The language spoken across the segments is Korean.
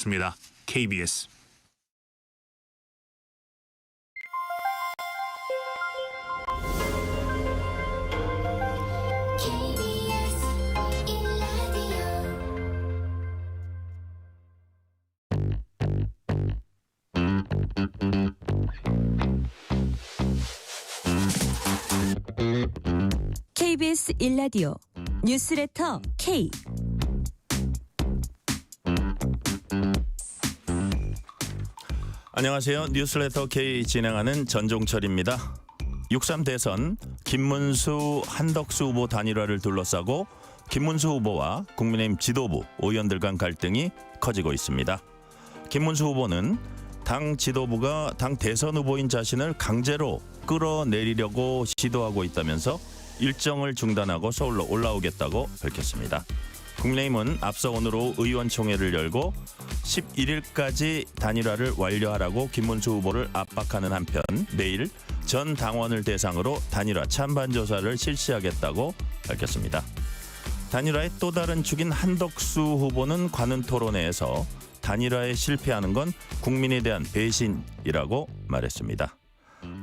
습니다. KBS. KBS 1라디오 KBS 1라디오 뉴스레터 K. 안녕하세요. 뉴스레터 K 진행하는 전종철입니다. 6.3 대선 김문수 한덕수 후보 단일화를 둘러싸고 김문수 후보와 국민의힘 지도부 의원들 간 갈등이 커지고 있습니다. 김문수 후보는 당 지도부가 당 대선 후보인 자신을 강제로 끌어내리려고 시도하고 있다면서 일정을 중단하고 서울로 올라오겠다고 밝혔습니다. 국민의힘은 앞서 오늘 오후 의원총회를 열고 11일까지 단일화를 완료하라고 김문수 후보를 압박하는 한편 내일 전 당원을 대상으로 단일화 찬반 조사를 실시하겠다고 밝혔습니다. 단일화의 또 다른 축인 한덕수 후보는 관훈 토론회에서 단일화에 실패하는 건 국민에 대한 배신이라고 말했습니다.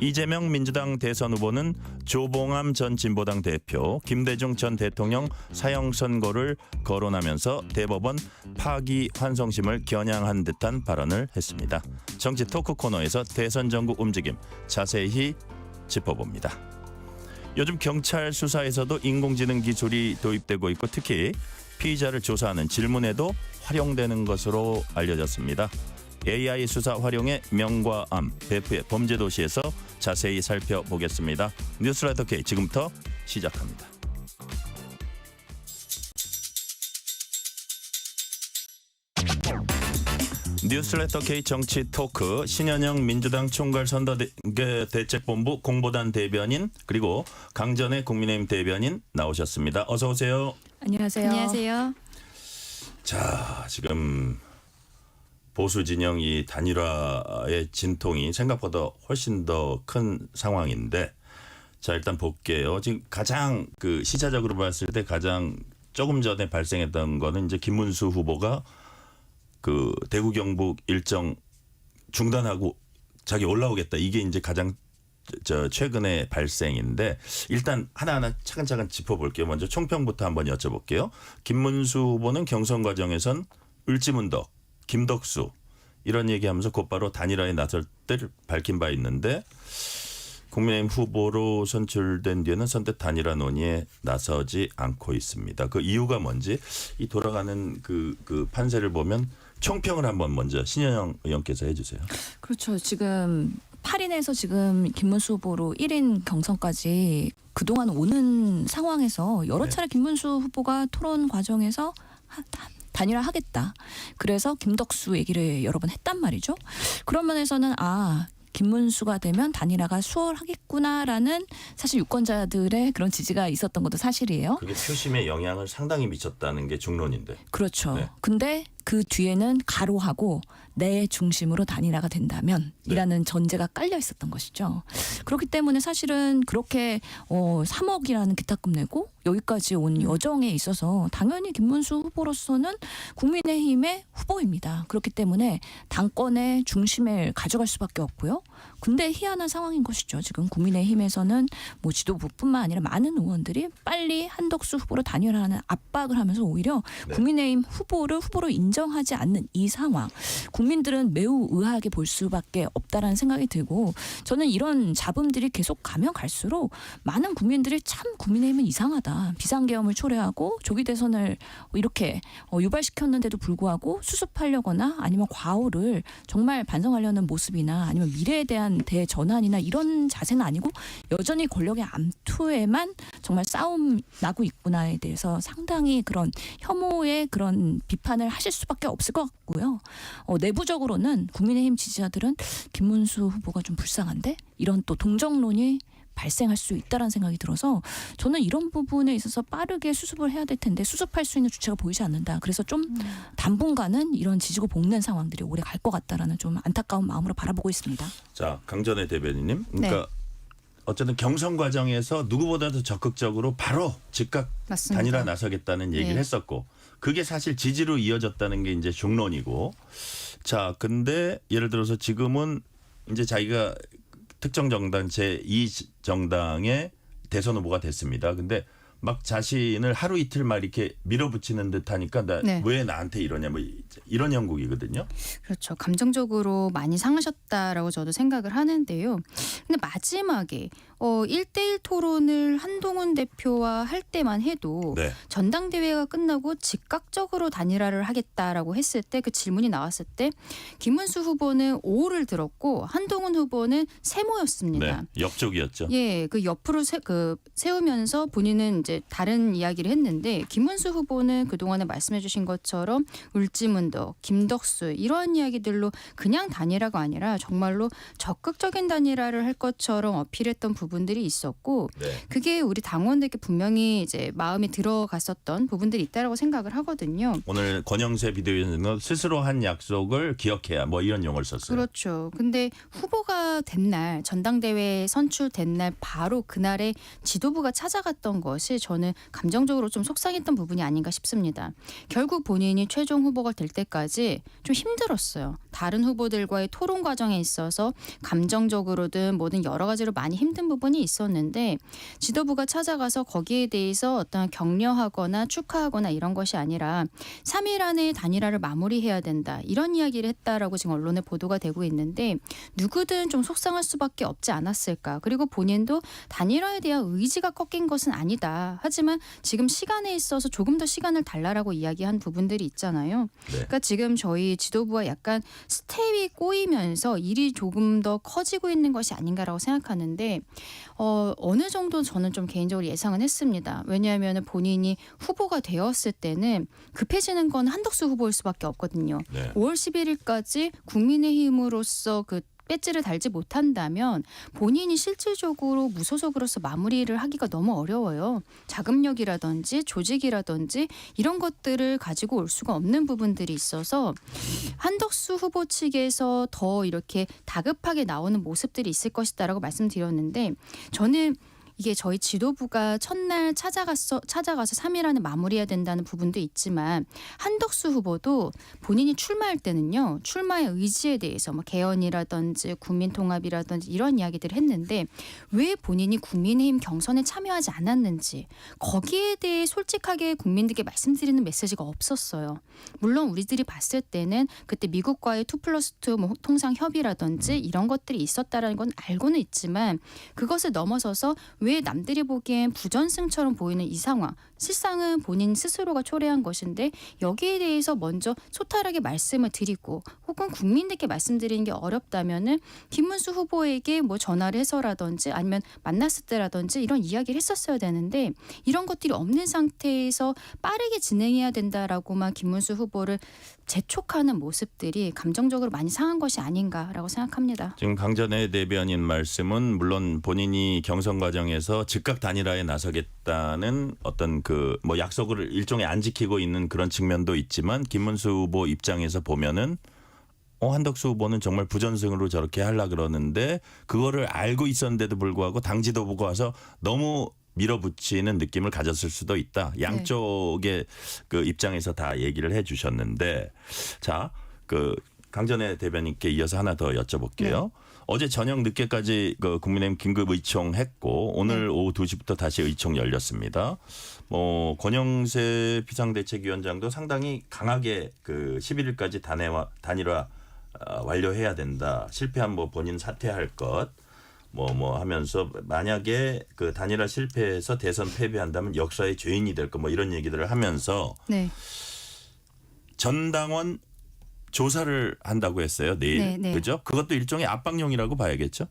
이재명 민주당 대선 후보는 조봉암 전 진보당 대표, 김대중 전 대통령 사형 선고를 거론하면서 대법원 파기환송심을 겨냥한 듯한 발언을 했습니다. 정치 토크 코너에서 대선 전국 움직임 자세히 짚어봅니다. 요즘 경찰 수사에서도 인공지능 기술이 도입되고 있고 특히 피의자를 조사하는 질문에도 활용되는 것으로 알려졌습니다. AI 수사 활용의 명과 암, 배프의 범죄도시에서 자세히 살펴보겠습니다. 뉴스라이터 K 지금부터 시작합니다. 뉴스레터 K 정치 토크 신현영 민주당 총괄 선거대책본부 공보단 대변인 그리고 강전의 국민의힘 대변인 나오셨습니다. 어서 오세요. 안녕하세요. 안녕하세요. 자, 지금 보수 진영이 단일화의 진통이 생각보다 훨씬 더 큰 상황인데, 자 일단 볼게요. 지금 가장 그 시차적으로 봤을 때 가장 조금 전에 발생했던 거는 이제 김문수 후보가 그 대구 경북 일정 중단하고 자기 올라오겠다, 이게 이제 가장 최근의 발생인데 일단 하나하나 차근차근 짚어볼게요. 먼저 총평부터 한번 여쭤볼게요. 김문수 후보는 경선 과정에선 을지문덕, 김덕수 이런 얘기하면서 곧바로 단일화에 나설 때를 밝힌 바 있는데 국민의힘 후보로 선출된 뒤에는 선뜻 단일화 논의에 나서지 않고 있습니다. 그 이유가 뭔지 이 돌아가는 그 판세를 보면 총평을 한번 먼저 신현영 의원께서 해주세요. 그렇죠. 지금 8인에서 지금 김문수 후보로 1인 경선까지 그동안 오는 상황에서 여러 차례 김문수 후보가 토론 과정에서 단일화 하겠다. 그래서 김덕수 얘기를 여러 번 했단 말이죠. 그런 면에서는 김문수가 되면 단일화가 수월하겠구나라는 사실 유권자들의 그런 지지가 있었던 것도 사실이에요. 그게 표심에 영향을 상당히 미쳤다는 게 중론인데. 그렇죠. 네. 근데 그 뒤에는 가로하고 내 중심으로 단일화가 된다면 이라는 전제가 깔려 있었던 것이죠. 그렇기 때문에 사실은 그렇게 3억이라는 기탁금 내고 여기까지 온 여정에 있어서 당연히 김문수 후보로서는 국민의힘의 후보입니다. 그렇기 때문에 당권의 중심을 가져갈 수밖에 없고요. 근데 희한한 상황인 것이죠. 지금 국민의힘에서는 뭐 지도부뿐만 아니라 많은 의원들이 빨리 한덕수 후보로 단일화하는 압박을 하면서 오히려 국민의힘 후보를 후보로 인정하지 않는 이 상황, 국민들은 매우 의아하게 볼 수밖에 없다라는 생각이 들고, 저는 이런 잡음들이 계속 가면 갈수록 많은 국민들이 참 국민의힘은 이상하다, 비상계엄을 초래하고 조기 대선을 이렇게 유발시켰는데도 불구하고 수습하려거나 아니면 과오를 정말 반성하려는 모습이나 아니면 미래에 대한 대전환이나 이런 자세는 아니고 여전히 권력의 암투에만 정말 싸움 나고 있구나에 대해서 상당히 그런 혐오의 그런 비판을 하실 수밖에 없을 것 같고요. 내부적으로는 국민의힘 지지자들은 김문수 후보가 좀 불쌍한데 이런 또 동정론이 발생할 수 있다는 생각이 들어서 저는 이런 부분에 있어서 빠르게 수습을 해야 될 텐데 수습할 수 있는 주체가 보이지 않는다. 그래서 좀 당분간은 이런 지지고 볶는 상황들이 오래 갈 것 같다라는 좀 안타까운 마음으로 바라보고 있습니다. 자, 강전의 대변인님. 그러니까 어쨌든 경선 과정에서 누구보다도 적극적으로 바로 즉각 맞습니다. 단일화 나서겠다는 얘기를 네. 했었고 그게 사실 지지로 이어졌다는 게 이제 중론이고. 자, 근데 예를 들어서 지금은 이제 자기가 특정 정당 제2 정당의 대선 후보가 됐습니다. 근데 막 자신을 하루 이틀 막 이렇게 밀어붙이는 듯하니까 네. 왜 나한테 이러냐 뭐 이런 형국이거든요. 그렇죠. 감정적으로 많이 상하셨다라고 저도 생각을 하는데요. 근데 마지막에 1대1 토론을 한동훈 대표와 할 때만 해도 네. 전당대회가 끝나고 즉각적으로 단일화를 하겠다라고 했을 때 그 질문이 나왔을 때 김문수 후보는 5를 들었고 한동훈 후보는 세모였습니다. 네. 역적이었죠. 예, 그 옆으로 세우면서 본인은 이제 다른 이야기를 했는데 김문수 후보는 그동안에 말씀해주신 것처럼 을지문덕, 김덕수 이러한 이야기들로 그냥 단일화가 아니라 정말로 적극적인 단일화를 할 것처럼 어필했던 부분들이 있었고 네. 그게 우리 당원들께 분명히 이제 마음에 들어갔었던 부분들이 있다라고 생각을 하거든요. 오늘 권영세 비대위원장은 스스로 한 약속을 기억해야 뭐 이런 용어를 썼어요. 그렇죠. 근데 후보가 된 날, 전당대회에 선출된 날 바로 그날에 지도부가 찾아갔던 것이 저는 감정적으로 좀 속상했던 부분이 아닌가 싶습니다. 결국 본인이 최종 후보가 될 때까지 좀 힘들었어요. 다른 후보들과의 토론 과정에 있어서 감정적으로든 뭐든 여러 가지로 많이 힘든 부분이 있었는데 지도부가 찾아가서 거기에 대해서 어떤 격려하거나 축하하거나 이런 것이 아니라 3일 안에 단일화를 마무리해야 된다. 이런 이야기를 했다라고 지금 언론에 보도가 되고 있는데 누구든 좀 속상할 수밖에 없지 않았을까. 그리고 본인도 단일화에 대한 의지가 꺾인 것은 아니다. 하지만 지금 시간에 있어서 조금 더 시간을 달라라고 이야기한 부분들이 있잖아요. 네. 그러니까 지금 저희 지도부와 약간 스텝이 꼬이면서 일이 조금 더 커지고 있는 것이 아닌가라고 생각하는데 어느 정도 저는 좀 개인적으로 예상은 했습니다. 왜냐하면 본인이 후보가 되었을 때는 급해지는 건 한덕수 후보일 수밖에 없거든요. 네. 5월 11일까지 국민의힘으로서 그 배지를 달지 못한다면 본인이 실질적으로 무소속으로서 마무리를 하기가 너무 어려워요. 자금력이라든지 조직이라든지 이런 것들을 가지고 올 수가 없는 부분들이 있어서 한덕수 후보 측에서 더 이렇게 다급하게 나오는 모습들이 있을 것이다라고 말씀드렸는데 저는 이게 저희 지도부가 첫날 찾아가서 3일 안에 마무리해야 된다는 부분도 있지만 한덕수 후보도 본인이 출마할 때는요. 출마의 의지에 대해서 뭐 개헌이라든지 국민통합이라든지 이런 이야기들을 했는데 왜 본인이 국민의힘 경선에 참여하지 않았는지 거기에 대해 솔직하게 국민들께 말씀드리는 메시지가 없었어요. 물론 우리들이 봤을 때는 그때 미국과의 2+2 뭐 통상 협의라든지 이런 것들이 있었다라는 건 알고는 있지만 그것을 넘어서서 왜 남들이 보기엔 부전승처럼 보이는 이 상황 실상은 본인 스스로가 초래한 것인데 여기에 대해서 먼저 소탈하게 말씀을 드리고 혹은 국민들께 말씀드리는 게 어렵다면은 김문수 후보에게 뭐 전화를 해서라든지 아니면 만났을 때라든지 이런 이야기를 했었어야 되는데 이런 것들이 없는 상태에서 빠르게 진행해야 된다라고만 김문수 후보를 재촉하는 모습들이 감정적으로 많이 상한 것이 아닌가라고 생각합니다. 지금 강전의 대변인 말씀은 물론 본인이 경선 과정에서 즉각 단일화에 나서겠다는 어떤 그 뭐 약속을 일종의 안 지키고 있는 그런 측면도 있지만 김문수 후보 입장에서 보면은 한덕수 후보는 정말 부전승으로 저렇게 하려 그러는데 그거를 알고 있었는데도 불구하고 당 지도부가 와서 너무 밀어붙이는 느낌을 가졌을 수도 있다. 양쪽의 그 입장에서 다 얘기를 해주셨는데 자, 그 강전의 대변인께 이어서 하나 더 여쭤볼게요. 네. 어제 저녁 늦게까지 그 국민의힘 긴급 의총했고 오늘 오후 2시부터 다시 의총 열렸습니다. 뭐 권영세 비상대책위원장도 상당히 강하게 그 11일까지 단일화 완료해야 된다. 실패하면 뭐 본인 사퇴할 것. 뭐 하면서 만약에 그 단일화 실패해서 대선 패배한다면 역사의 죄인이 될 거 뭐 이런 얘기들을 하면서 네. 전당원 조사를 한다고 했어요. 내일. 네, 네. 그죠? 그것도 일종의 압박용이라고 봐야겠죠?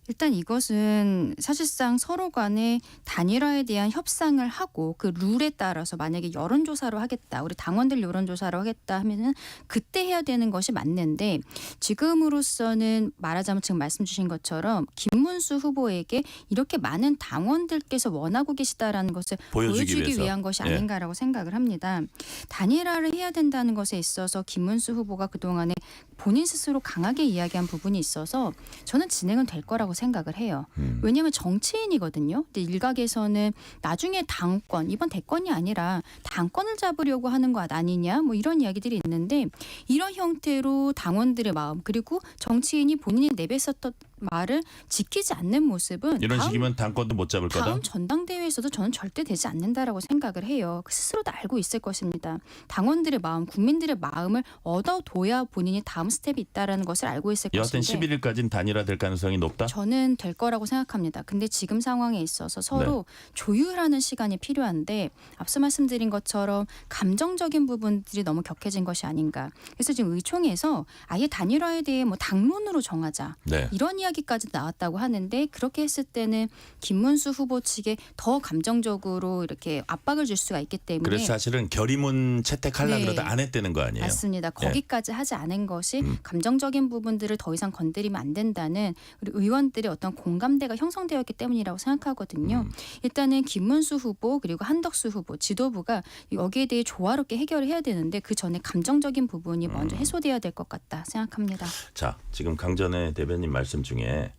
일단 이것은 사실상 서로 간에 단일화에 대한 협상을 하고 그 룰에 따라서 만약에 여론조사로 하겠다. 우리 당원들 여론조사로 하겠다 하면은 그때 해야 되는 것이 맞는데 지금으로서는 말하자면 지금 말씀 주신 것처럼 김문수 후보에게 이렇게 많은 당원들께서 원하고 계시다라는 것을 보여주기 위해서. 위한 것이 예. 아닌가라고 생각을 합니다. 단일화를 해야 된다는 것에 있어서 김문수 후보가 그동안에 본인 스스로 강하게 이야기한 부분이 있어서 저는 진행은 될 거라고 생각을 해요. 왜냐하면 정치인이거든요. 근데 일각에서는 나중에 당권, 이번 대권이 아니라 당권을 잡으려고 하는 것 아니냐 뭐 이런 이야기들이 있는데 이런 형태로 당원들의 마음 그리고 정치인이 본인이 내뱉었던 말을 지키지 않는 모습은 이런 식이면 당권도 못 잡을 거다. 다음 전당대회에서도 저는 절대 되지 않는다라고 생각을 해요. 스스로도 알고 있을 것입니다. 당원들의 마음, 국민들의 마음을 얻어둬야 본인이 다음 스텝이 있다라는 것을 알고 있을 여하튼 것인데 11일까지는 단일화될 가능성이 높다. 저는 될 거라고 생각합니다. 근데 지금 상황에 있어서 서로 조율하는 시간이 필요한데 앞서 말씀드린 것처럼 감정적인 부분들이 너무 격해진 것이 아닌가. 그래서 지금 의총에서 아예 단일화에 대해 뭐 당론으로 정하자. 네. 이런 이야기까지 나왔다고 하는데 그렇게 했을 때는 김문수 후보 측에 더 감정적으로 이렇게 압박을 줄 수가 있기 때문에 그래서 사실은 결의문 채택하려고 네. 그러다 안 했다는 거 아니에요. 맞습니다. 거기까지 하지 않은 것이 감정적인 부분들을 더 이상 건드리면 안 된다는 우리 의원들의 어떤 공감대가 형성되었기 때문이라고 생각하거든요. 일단은 김문수 후보 그리고 한덕수 후보 지도부가 여기에 대해 조화롭게 해결을 해야 되는데 그 전에 감정적인 부분이 먼저 해소돼야 될 것 같다 생각합니다. 자, 지금 강전의 대변인 말씀 중에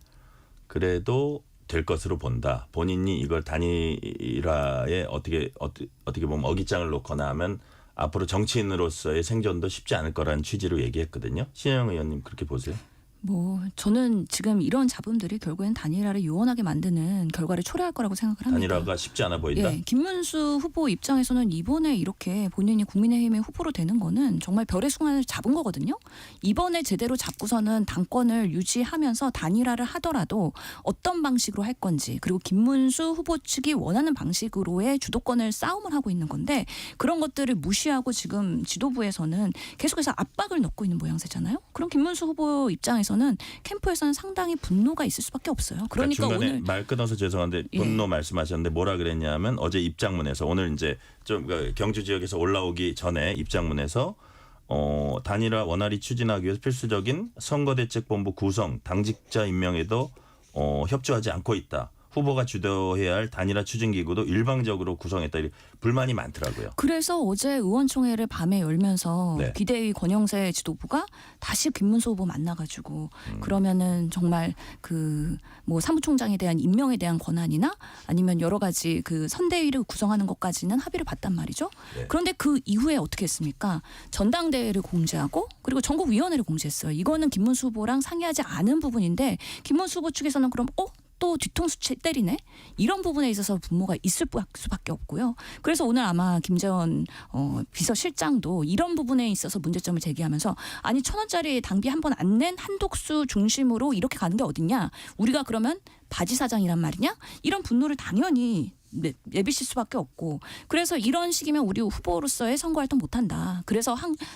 그래도 될 것으로 본다. 본인이 이걸 단일화에 어떻게 보면 어깃장을 놓거나 하면 앞으로 정치인으로서의 생존도 쉽지 않을 거라는 취지로 얘기했거든요. 신영 의원님 그렇게 보세요? 뭐 저는 지금 이런 잡음들이 결국엔 단일화를 요원하게 만드는 결과를 초래할 거라고 생각을 합니다. 단일화가 쉽지 않아 보인다. 예, 김문수 후보 입장에서는 이번에 이렇게 본인이 국민의힘의 후보로 되는 거는 정말 별의 순간을 잡은 거거든요. 이번에 제대로 잡고서는 당권을 유지하면서 단일화를 하더라도 어떤 방식으로 할 건지 그리고 김문수 후보 측이 원하는 방식으로의 주도권을 싸움을 하고 있는 건데 그런 것들을 무시하고 지금 지도부에서는 계속해서 압박을 넣고 있는 모양새잖아요. 그럼 김문수 후보 입장에서는 캠프에서는 상당히 분노가 있을 수밖에 없어요. 그러니까 중간에 오늘 말 끊어서 죄송한데 예. 분노 말씀하셨는데 뭐라 그랬냐면 어제 입장문에서 오늘 이제 좀 경주 지역에서 올라오기 전에 입장문에서 단일화 원활히 추진하기 위해서 필수적인 선거대책본부 구성 당직자 임명에도 협조하지 않고 있다. 후보가 주도해야 할 단일화 추진기구도 일방적으로 구성했다. 이렇게 불만이 많더라고요. 그래서 어제 의원총회를 밤에 열면서 네. 비대위 권영세 지도부가 다시 김문수 후보 만나가지고 그러면은 정말 그 뭐 사무총장에 대한 임명에 대한 권한이나 아니면 여러 가지 그 선대위를 구성하는 것까지는 합의를 봤단 말이죠. 네. 그런데 그 이후에 어떻게 했습니까? 전당대회를 공지하고 그리고 전국위원회를 공지했어요. 이거는 김문수 후보랑 상의하지 않은 부분인데 김문수 후보 측에서는 그럼 또 뒤통수 때리네? 이런 부분에 있어서 분모가 있을 수밖에 없고요. 그래서 오늘 아마 김재원 비서실장도 이런 부분에 있어서 문제점을 제기하면서 아니 1,000원짜리 당비 한 번 안 낸 한독수 중심으로 이렇게 가는 게 어딨냐? 우리가 그러면 바지 사장이란 말이냐? 이런 분노를 당연히 내비칠 수밖에 없고 그래서 이런 식이면 우리 후보로서의 선거활동 못한다. 그래서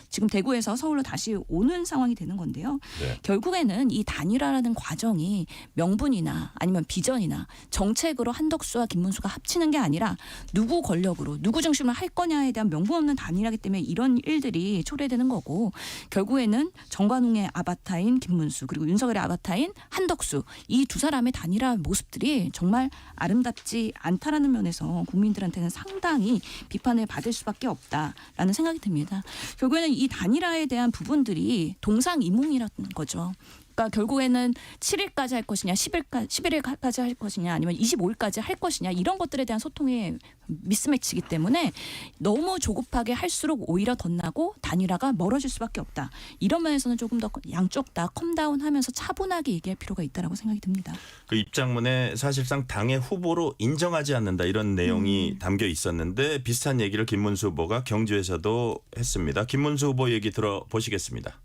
지금 대구에서 서울로 다시 오는 상황이 되는 건데요. 네. 결국에는 이 단일화라는 과정이 명분이나 아니면 비전이나 정책으로 한덕수와 김문수가 합치는 게 아니라 누구 권력으로 누구 중심으로 할 거냐에 대한 명분 없는 단일화이기 때문에 이런 일들이 초래되는 거고 결국에는 정관웅의 아바타인 김문수 그리고 윤석열의 아바타인 한덕수 이 두 사람의 단일화 모습들이 정말 아름답지 않다라는 면에서 국민들한테는 상당히 비판을 받을 수밖에 없다라는 생각이 듭니다. 결국에는 이 단일화에 대한 부분들이 동상이몽이라는 거죠. 그러니까 결국에는 7일까지 할 것이냐, 11일까지 할 것이냐, 아니면 25일까지 할 것이냐 이런 것들에 대한 소통의 미스매치이기 때문에 너무 조급하게 할수록 오히려 덧나고 단일화가 멀어질 수밖에 없다. 이런 면에서는 조금 더 양쪽 다 컴다운하면서 차분하게 얘기할 필요가 있다라고 생각이 듭니다. 그 입장문에 사실상 당의 후보로 인정하지 않는다 이런 내용이 담겨 있었는데 비슷한 얘기를 김문수 후보가 경주에서도 했습니다. 김문수 후보 얘기 들어보시겠습니다.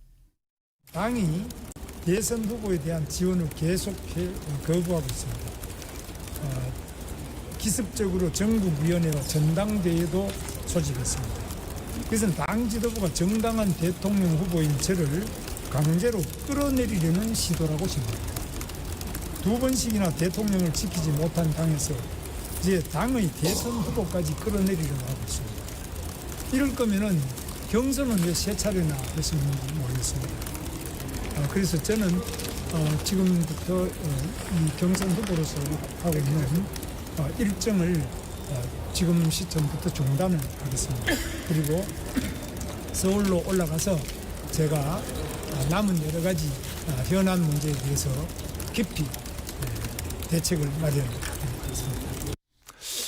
당이 대선 후보에 대한 지원을 계속 거부하고 있습니다. 기습적으로 전국위원회와 전당대회도 소집했습니다. 그래서 당 지도부가 정당한 대통령 후보인 저를 강제로 끌어내리려는 시도라고 생각합니다. 2번씩이나 대통령을 지키지 못한 당에서 이제 당의 대선 후보까지 끌어내리려고 하고 있습니다. 이럴 거면은 경선은 왜 3차례나 했었는지 모르겠습니다. 그래서 저는 지금부터 이 경선 후보로서 하고 있는 일정을 지금 시점부터 중단을 하겠습니다. 그리고 서울로 올라가서 제가 남은 여러 가지 현안 문제에 대해서 깊이 대책을 마련하겠습니다.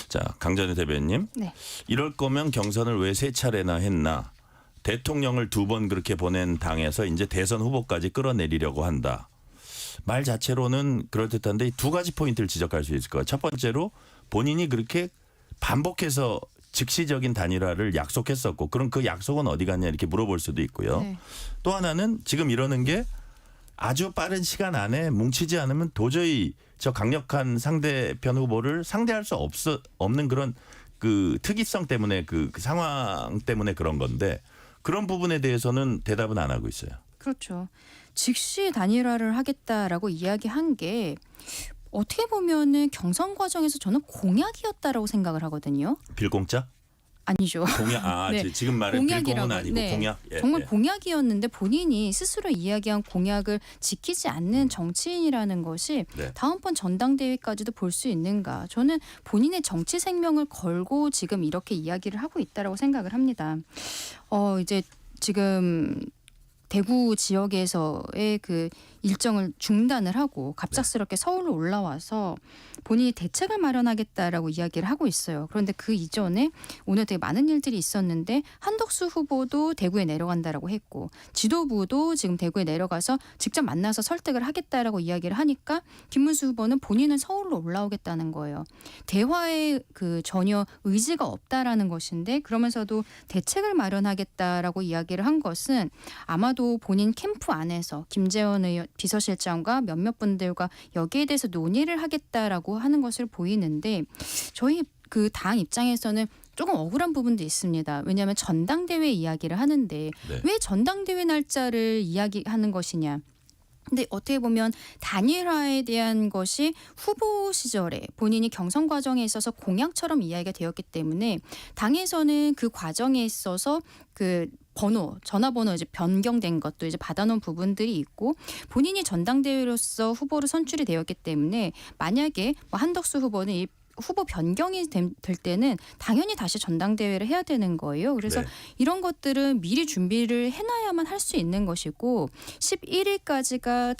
자, 강전희 대변인. 네. 이럴 거면 경선을 왜 3차례나 했나? 대통령을 2번 그렇게 보낸 당에서 이제 대선 후보까지 끌어내리려고 한다. 말 자체로는 그럴듯한데 이 2가지 포인트를 지적할 수 있을 거예요. 첫 번째로 본인이 그렇게 반복해서 즉시적인 단일화를 약속했었고 그럼 그 약속은 어디 갔냐 이렇게 물어볼 수도 있고요. 네. 또 하나는 지금 이러는 게 아주 빠른 시간 안에 뭉치지 않으면 도저히 저 강력한 상대편 후보를 상대할 수 없는 그런 그 특이성 때문에 그 상황 때문에 그런 건데 그런 부분에 대해서는 대답은 안 하고 있어요. 그렇죠. 즉시 단일화를 하겠다라고 이야기한 게 어떻게 보면은 경선 과정에서 저는 공약이었다라고 생각을 하거든요. 빌공짜? 아니죠. 공약. 네. 지금 말은 빌공은 아니고 네. 공약. 예, 정말 예. 공약이었는데 본인이 스스로 이야기한 공약을 지키지 않는 정치인이라는 것이 네. 다음번 전당대회까지도 볼 수 있는가. 저는 본인의 정치 생명을 걸고 지금 이렇게 이야기를 하고 있다라고 생각을 합니다. 이제 지금 대구 지역에서의 그 일정을 중단을 하고 갑작스럽게 서울로 올라와서 본인이 대책을 마련하겠다라고 이야기를 하고 있어요. 그런데 그 이전에 오늘 되게 많은 일들이 있었는데 한덕수 후보도 대구에 내려간다라고 했고 지도부도 지금 대구에 내려가서 직접 만나서 설득을 하겠다라고 이야기를 하니까 김문수 후보는 본인은 서울로 올라오겠다는 거예요. 대화에 그 전혀 의지가 없다라는 것인데 그러면서도 대책을 마련하겠다라고 이야기를 한 것은 아마도 본인 캠프 안에서 김재원 의원 비서실장과 몇몇 분들과 여기에 대해서 논의를 하겠다라고 하는 것을 보이는데 저희 그 당 입장에서는 조금 억울한 부분도 있습니다. 왜냐하면 전당대회 이야기를 하는데 네. 왜 전당대회 날짜를 이야기하는 것이냐. 근데 어떻게 보면 단일화에 대한 것이 후보 시절에 본인이 경선 과정에 있어서 공약처럼 이야기가 되었기 때문에 당에서는 그 과정에 있어서 그 전화번호 이제 변경된 것도 이제 받아놓은 부분들이 있고 본인이 전당대회로서 후보로 선출이 되었기 때문에 만약에 뭐 한덕수 후보는 이 후보 변경이 될 때는 당연히 다시 전당대회를 해야 되는 거예요. 그래서 네. 이런 것들은 미리 준비를 해놔야만 할 수 있는 것이고 11일까지가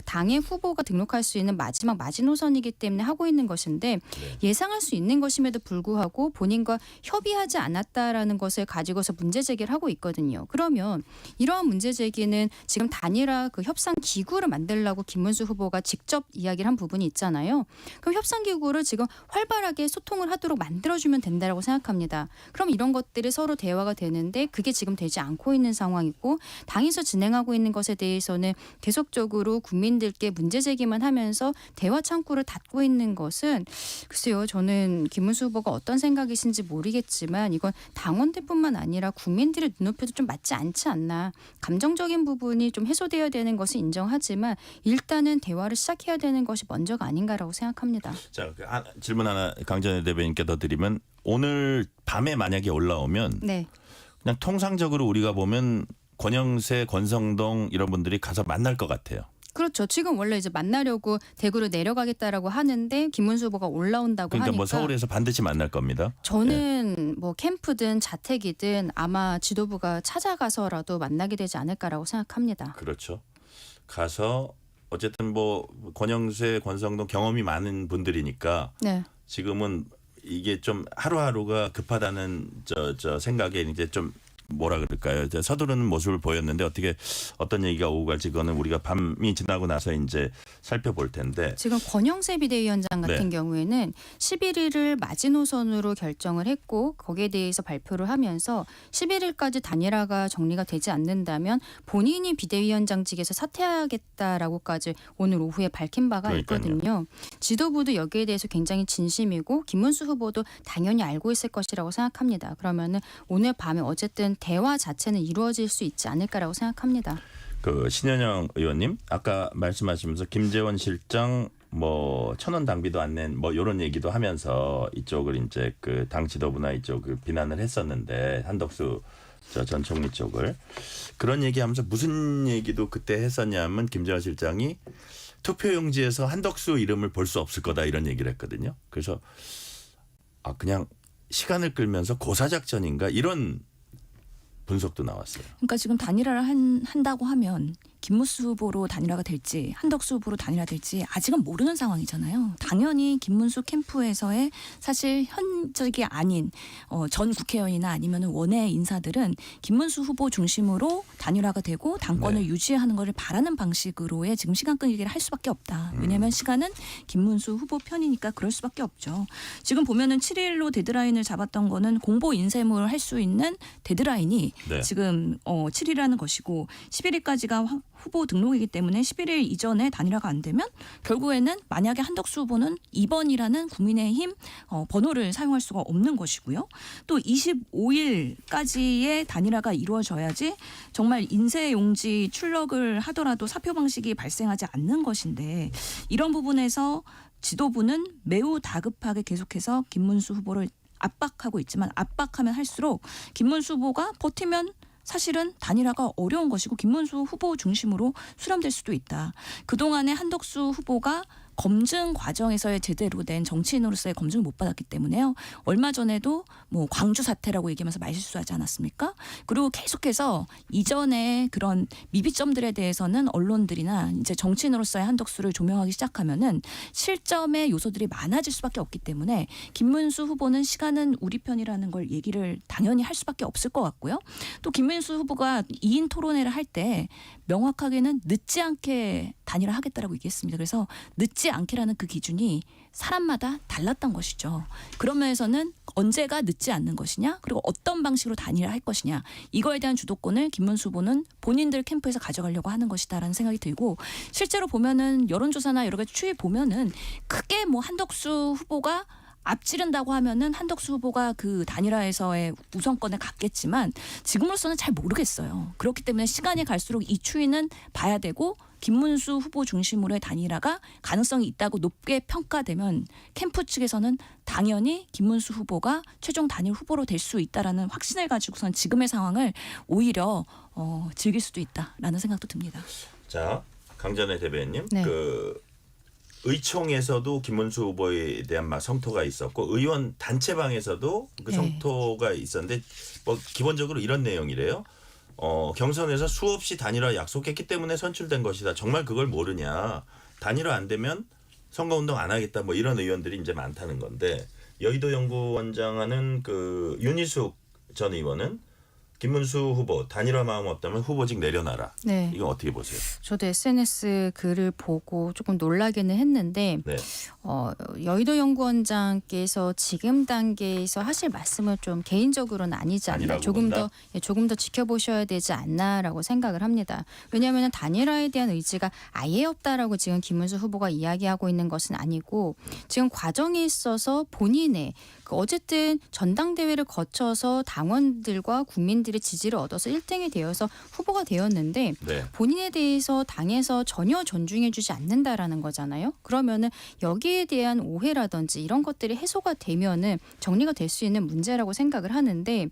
당의 후보가 등록할 수 있는 마지막 마지노선이기 때문에 하고 있는 것인데 예상할 수 있는 것임에도 불구하고 본인과 협의하지 않았다라는 것을 가지고서 문제 제기를 하고 있거든요. 그러면 이러한 문제 제기는 지금 단일화 그 협상 기구를 만들려고 김문수 후보가 직접 이야기를 한 부분이 있잖아요. 그럼 협상 기구를 지금 활발하게 소통을 하도록 만들어주면 된다라고 생각합니다. 그럼 이런 것들이 서로 대화가 되는데 그게 지금 되지 않고 있는 상황이고 당에서 진행하고 있는 것에 대해서는 계속적으로 국민들께 문제 제기만 하면서 대화 창구를 닫고 있는 것은 글쎄요. 저는 김문수 후보가 어떤 생각이신지 모르겠지만 이건 당원들뿐만 아니라 국민들의 눈높이도 좀 맞지 않지 않나. 감정적인 부분이 좀 해소되어야 되는 것은 인정하지만 일단은 대화를 시작해야 되는 것이 먼저가 아닌가라고 생각합니다. 자, 질문 하나 강전희 대변인께 더 드리면 오늘 밤에 만약에 올라오면 네. 그냥 통상적으로 우리가 보면 권영세, 권성동 이런 분들이 가서 만날 것 같아요. 그렇죠. 지금 원래 이제 만나려고 대구로 내려가겠다라고 하는데 김문수 후보가 올라온다고 그러니까 하니까 뭐 서울에서 반드시 만날 겁니다. 저는 뭐 캠프든 자택이든 아마 지도부가 찾아가서라도 만나게 되지 않을까라고 생각합니다. 그렇죠. 가서 어쨌든 뭐 권영세, 권성동 경험이 많은 분들이니까 네. 지금은 이게 좀 하루하루가 급하다는 저 생각에 이제 좀 뭐라 그럴까요? 이제 서두르는 모습을 보였는데 어떤 얘기가 오고 갈지 그거는 우리가 밤이 지나고 나서 이제 살펴볼 텐데. 지금 권영세 비대위원장 같은 네. 경우에는 11일을 마지노선으로 결정을 했고 거기에 대해서 발표를 하면서 11일까지 단일화가 정리가 되지 않는다면 본인이 비대위원장직에서 사퇴하겠다라고까지 오늘 오후에 밝힌 바가 그러니까요. 있거든요. 지도부도 여기에 대해서 굉장히 진심이고 김문수 후보도 당연히 알고 있을 것이라고 생각합니다. 그러면은 오늘 밤에 어쨌든 대화 자체는 이루어질 수 있지 않을까라고 생각합니다. 그 신현영 의원님 아까 말씀하시면서 김재원 실장 뭐 1,000원 당비도 안 낸 뭐 이런 얘기도 하면서 이쪽을 이제 그 당 지도부나 이쪽을 비난을 했었는데 한덕수 전 총리 쪽을 그런 얘기하면서 무슨 얘기도 그때 했었냐면 김재원 실장이 투표용지에서 한덕수 이름을 볼 수 없을 거다 이런 얘기를 했거든요. 그래서 그냥 시간을 끌면서 고사작전인가 이런 분석도 나왔어요. 그러니까 지금 단일화를 한다고 하면 김문수 후보로 단일화가 될지 한덕수 후보로 단일화 될지 아직은 모르는 상황이잖아요. 당연히 김문수 캠프에서의 사실 현직이 아닌 전 국회의원이나 아니면 원외 인사들은 김문수 후보 중심으로 단일화가 되고 당권을 네. 유지하는 것을 바라는 방식으로의 지금 시간 끌기를 할 수밖에 없다. 왜냐하면 시간은 김문수 후보 편이니까 그럴 수밖에 없죠. 지금 보면은 7일로 데드라인을 잡았던 거는 공보 인쇄물 할 수 있는 데드라인이 네. 지금 7일이라는 것이고 11일까지가 후보 등록이기 때문에 11일 이전에 단일화가 안 되면 결국에는 만약에 한덕수 후보는 2번이라는 국민의힘 번호를 사용할 수가 없는 것이고요. 또 25일까지의 단일화가 이루어져야지 정말 인쇄용지 출력을 하더라도 사표 방식이 발생하지 않는 것인데 이런 부분에서 지도부는 매우 다급하게 계속해서 김문수 후보를 압박하고 있지만 압박하면 할수록 김문수 후보가 버티면 사실은 단일화가 어려운 것이고 김문수 후보 중심으로 수렴될 수도 있다. 그동안에 한덕수 후보가 검증 과정에서의 제대로 된 정치인으로서의 검증을 못 받았기 때문에요. 얼마 전에도 뭐 광주 사태라고 얘기하면서 말실수하지 않았습니까? 그리고 계속해서 이전에 그런 미비점들에 대해서는 언론들이나 이제 정치인으로서의 한덕수를 조명하기 시작하면은 실점의 요소들이 많아질 수밖에 없기 때문에 김문수 후보는 시간은 우리 편이라는 걸 얘기를 당연히 할 수밖에 없을 것 같고요. 또 김문수 후보가 2인 토론회를 할 때 명확하게는 늦지 않게 단일화 하겠다라고 얘기했습니다. 그래서 늦지 않게라는 그 기준이 사람마다 달랐던 것이죠. 그런 면에서는 언제가 늦지 않는 것이냐 그리고 어떤 방식으로 단일화할 것이냐 이거에 대한 주도권을 김문수 후보는 본인들 캠프에서 가져가려고 하는 것이다라는 생각이 들고 실제로 보면은 여론조사나 여러 가지 추이 보면은 크게 뭐 한덕수 후보가 앞지른다고 하면은 한덕수 후보가 그 단일화에서의 우선권을 갖겠지만 지금으로서는 잘 모르겠어요. 그렇기 때문에 시간이 갈수록 이 추이는 봐야 되고 김문수 후보 중심으로의 단일화가 가능성이 있다고 높게 평가되면 캠프 측에서는 당연히 김문수 후보가 최종 단일 후보로 될 수 있다라는 확신을 가지고선 지금의 상황을 오히려 즐길 수도 있다라는 생각도 듭니다. 자, 강전의 대변인, 네. 의총에서도 김문수 후보에 대한 막 성토가 있었고 의원 단체방에서도 그 네. 성토가 있었는데 뭐 기본적으로 이런 내용이래요. 경선에서 수없이 단일화 약속했기 때문에 선출된 것이다. 정말 그걸 모르냐. 단일화 안 되면 선거운동 안 하겠다. 뭐 이런 의원들이 이제 많다는 건데 여의도 연구원장하는 그 윤희숙 전 의원은 김문수 후보 단일화 마음 없다면 후보직 내려놔라. 네. 이건 어떻게 보세요? 저도 SNS 글을 보고 조금 놀라기는 했는데 네. 여의도 연구원장께서 지금 단계에서 하실 말씀은 좀 개인적으로는 아니지 않나. 아니라고 조금 본다? 조금 더 지켜보셔야 되지 않나라고 생각을 합니다. 왜냐하면 단일화에 대한 의지가 아예 없다라고 지금 김문수 후보가 이야기하고 있는 것은 아니고 지금 과정에 있어서 본인의 어쨌든 전당대회를 거쳐서 당원들과 국민들의 지지를 얻어서 1등이 되어서 후보가 되었는데 네. 본인에 대해서 당에서 전혀 존중해주지 않는다라는 거잖아요. 그러면은 여기에 대한 오해라든지 이런 것들이 해소가 되면은 정리가 될 수 있는 문제라고 생각을 하는데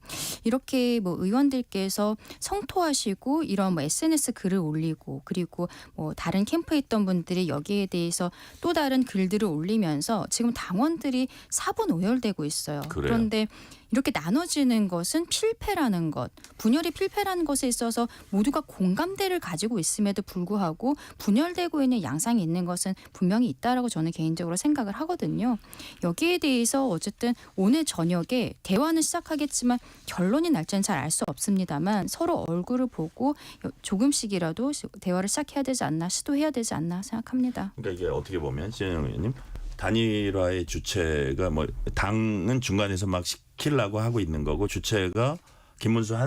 이렇게 뭐 의원들께서 성토하시고 이런 뭐 SNS 글을 올리고 그리고 뭐 다른 캠프에 있던 분들이 여기에 대해서 또 다른 글들을 올리면서 지금 당원들이 사분오열되고 있어요. 그래요? 그런데 이렇게 나눠지는 것은 필패라는 것, 분열이 필패라는 것에 있어서 모두가 공감대를 가지고 있음에도 불구하고 분열되고 있는 양상이 있는 것은 분명히 있다라고 저는 개인적으로 생각을 하거든요. 여기에 대해서 어쨌든 오늘 저녁에 대화는 시작하겠지만 결론이 날지는 잘 알 수 없습니다만 서로 얼굴을 보고 조금씩이라도 대화를 시작해야 되지 않나, 시도해야 되지 않나 생각합니다. 그러니까 이게 어떻게 보면 신현영 의원님 단일화의 주체가 뭐 당은 중간에서 막 시키려고 하고 있는 거고 주체가 김문수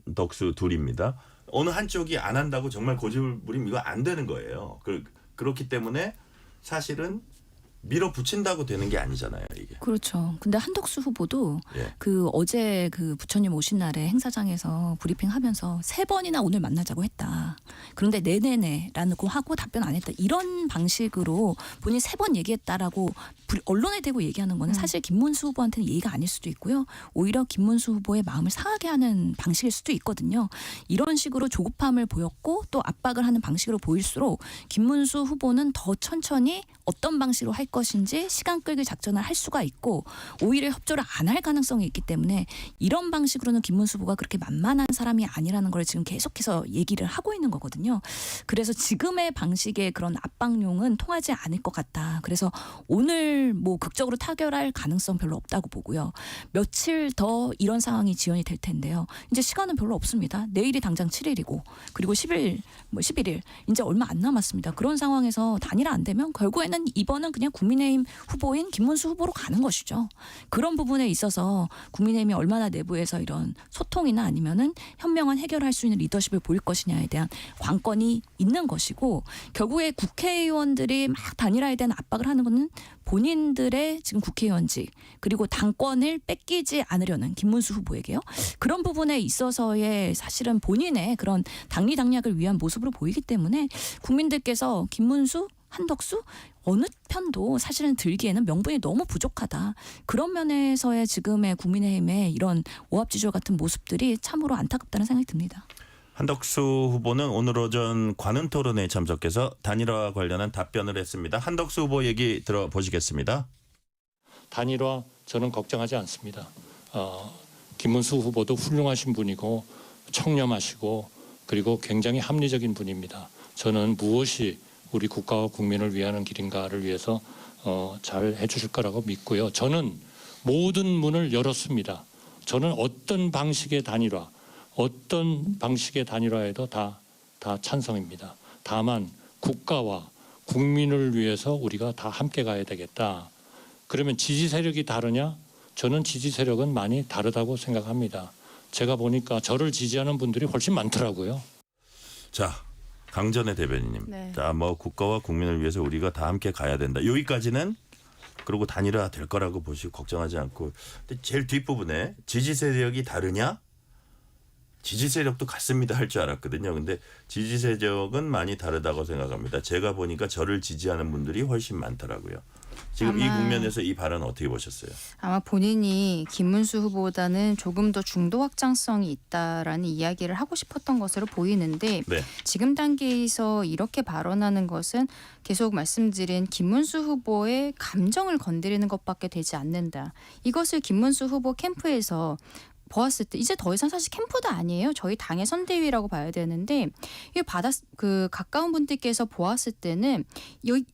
한덕수 둘입니다. 어느 한쪽이 안 한다고 정말 고집을 부리면 이거 안 되는 거예요. 그렇기 때문에 사실은 밀어붙인다고 되는 게 아니잖아요, 이게. 그렇죠. 근데 한덕수 후보도 예. 그 어제 그 부처님 오신 날에 행사장에서 브리핑하면서 3번이나 오늘 만나자고 했다. 그런데 네네네라는 거 하고 답변 안 했다. 이런 방식으로 본인 3번 얘기했다라고 언론에 대고 얘기하는 거는 사실 김문수 후보한테는 예의가 아닐 수도 있고요. 오히려 김문수 후보의 마음을 상하게 하는 방식일 수도 있거든요. 이런 식으로 조급함을 보였고 또 압박을 하는 방식으로 보일수록 김문수 후보는 더 천천히 어떤 방식으로 할 것인지 시간 끌기 작전을 할 수가 있고 오히려 협조를 안 할 가능성이 있기 때문에 이런 방식으로는 김문수 후보가 그렇게 만만한 사람이 아니라는 걸 지금 계속해서 얘기를 하고 있는 거거든요. 있거든요. 그래서 지금의 방식의 그런 압박용은 통하지 않을 것 같다. 그래서 오늘 뭐 극적으로 타결할 가능성 별로 없다고 보고요. 며칠 더 이런 상황이 지연이 될 텐데요. 이제 시간은 별로 없습니다. 내일이 당장 7일이고 그리고 10일, 11일 이제 얼마 안 남았습니다. 그런 상황에서 단일화 안 되면 결국에는 이번은 그냥 국민의힘 후보인 김문수 후보로 가는 것이죠. 그런 부분에 있어서 국민의힘이 얼마나 내부에서 이런 소통이나 아니면은 현명한 해결할 수 있는 리더십을 보일 것이냐에 대한 관건이 있는 것이고 결국에 국회의원들이 막 단일화에 대한 압박을 하는 것은 본인들의 지금 국회의원직 그리고 당권을 뺏기지 않으려는 김문수 후보에게요. 그런 부분에 있어서의 사실은 본인의 그런 당리당략을 위한 모습으로 보이기 때문에 국민들께서 김문수, 한덕수 어느 편도 사실은 들기에는 명분이 너무 부족하다. 그런 면에서의 지금의 국민의힘의 이런 오합지졸 같은 모습들이 참으로 안타깝다는 생각이 듭니다. 한덕수 후보는 오늘 오전 관훈 토론회에 참석해서 단일화 관련한 답변을 했습니다. 한덕수 후보 얘기 들어보시겠습니다. 단일화 저는 걱정하지 않습니다. 김문수 후보도 훌륭하신 분이고 청렴하시고 그리고 굉장히 합리적인 분입니다. 저는 무엇이 우리 국가와 국민을 위하는 길인가를 위해서 잘 해주실 거라고 믿고요. 저는 모든 문을 열었습니다. 저는 어떤 방식의 단일화에도 다 찬성입니다. 다만 국가와 국민을 위해서 우리가 다 함께 가야 되겠다. 그러면 지지 세력이 다르냐? 저는 지지 세력은 많이 다르다고 생각합니다. 제가 보니까 저를 지지하는 분들이 훨씬 많더라고요. 자, 강전의 대변인님. 네. 자, 뭐 국가와 국민을 위해서 우리가 다 함께 가야 된다. 여기까지는 그리고 단일화 될 거라고 보시고 걱정하지 않고. 근데 제일 뒷부분에 지지 세력이 다르냐? 지지 세력도 같습니다 할 줄 알았거든요. 근데 지지 세력은 많이 다르다고 생각합니다. 제가 보니까 저를 지지하는 분들이 훨씬 많더라고요. 지금 이 아마- 국면에서 이 발언 어떻게 보셨어요? 아마 본인이 김문수 후보보다는 조금 더 중도 확장성이 있다라는 이야기를 하고 싶었던 것으로 보이는데 네. 지금 단계에서 이렇게 발언하는 것은 계속 말씀드린 김문수 후보의 감정을 건드리는 것밖에 되지 않는다. 이것을 김문수 후보 캠프에서 보았을 때 이제 더 이상 사실 캠프도 아니에요. 저희 당의 선대위라고 봐야 되는데 이 가까운 분들께서 보았을 때는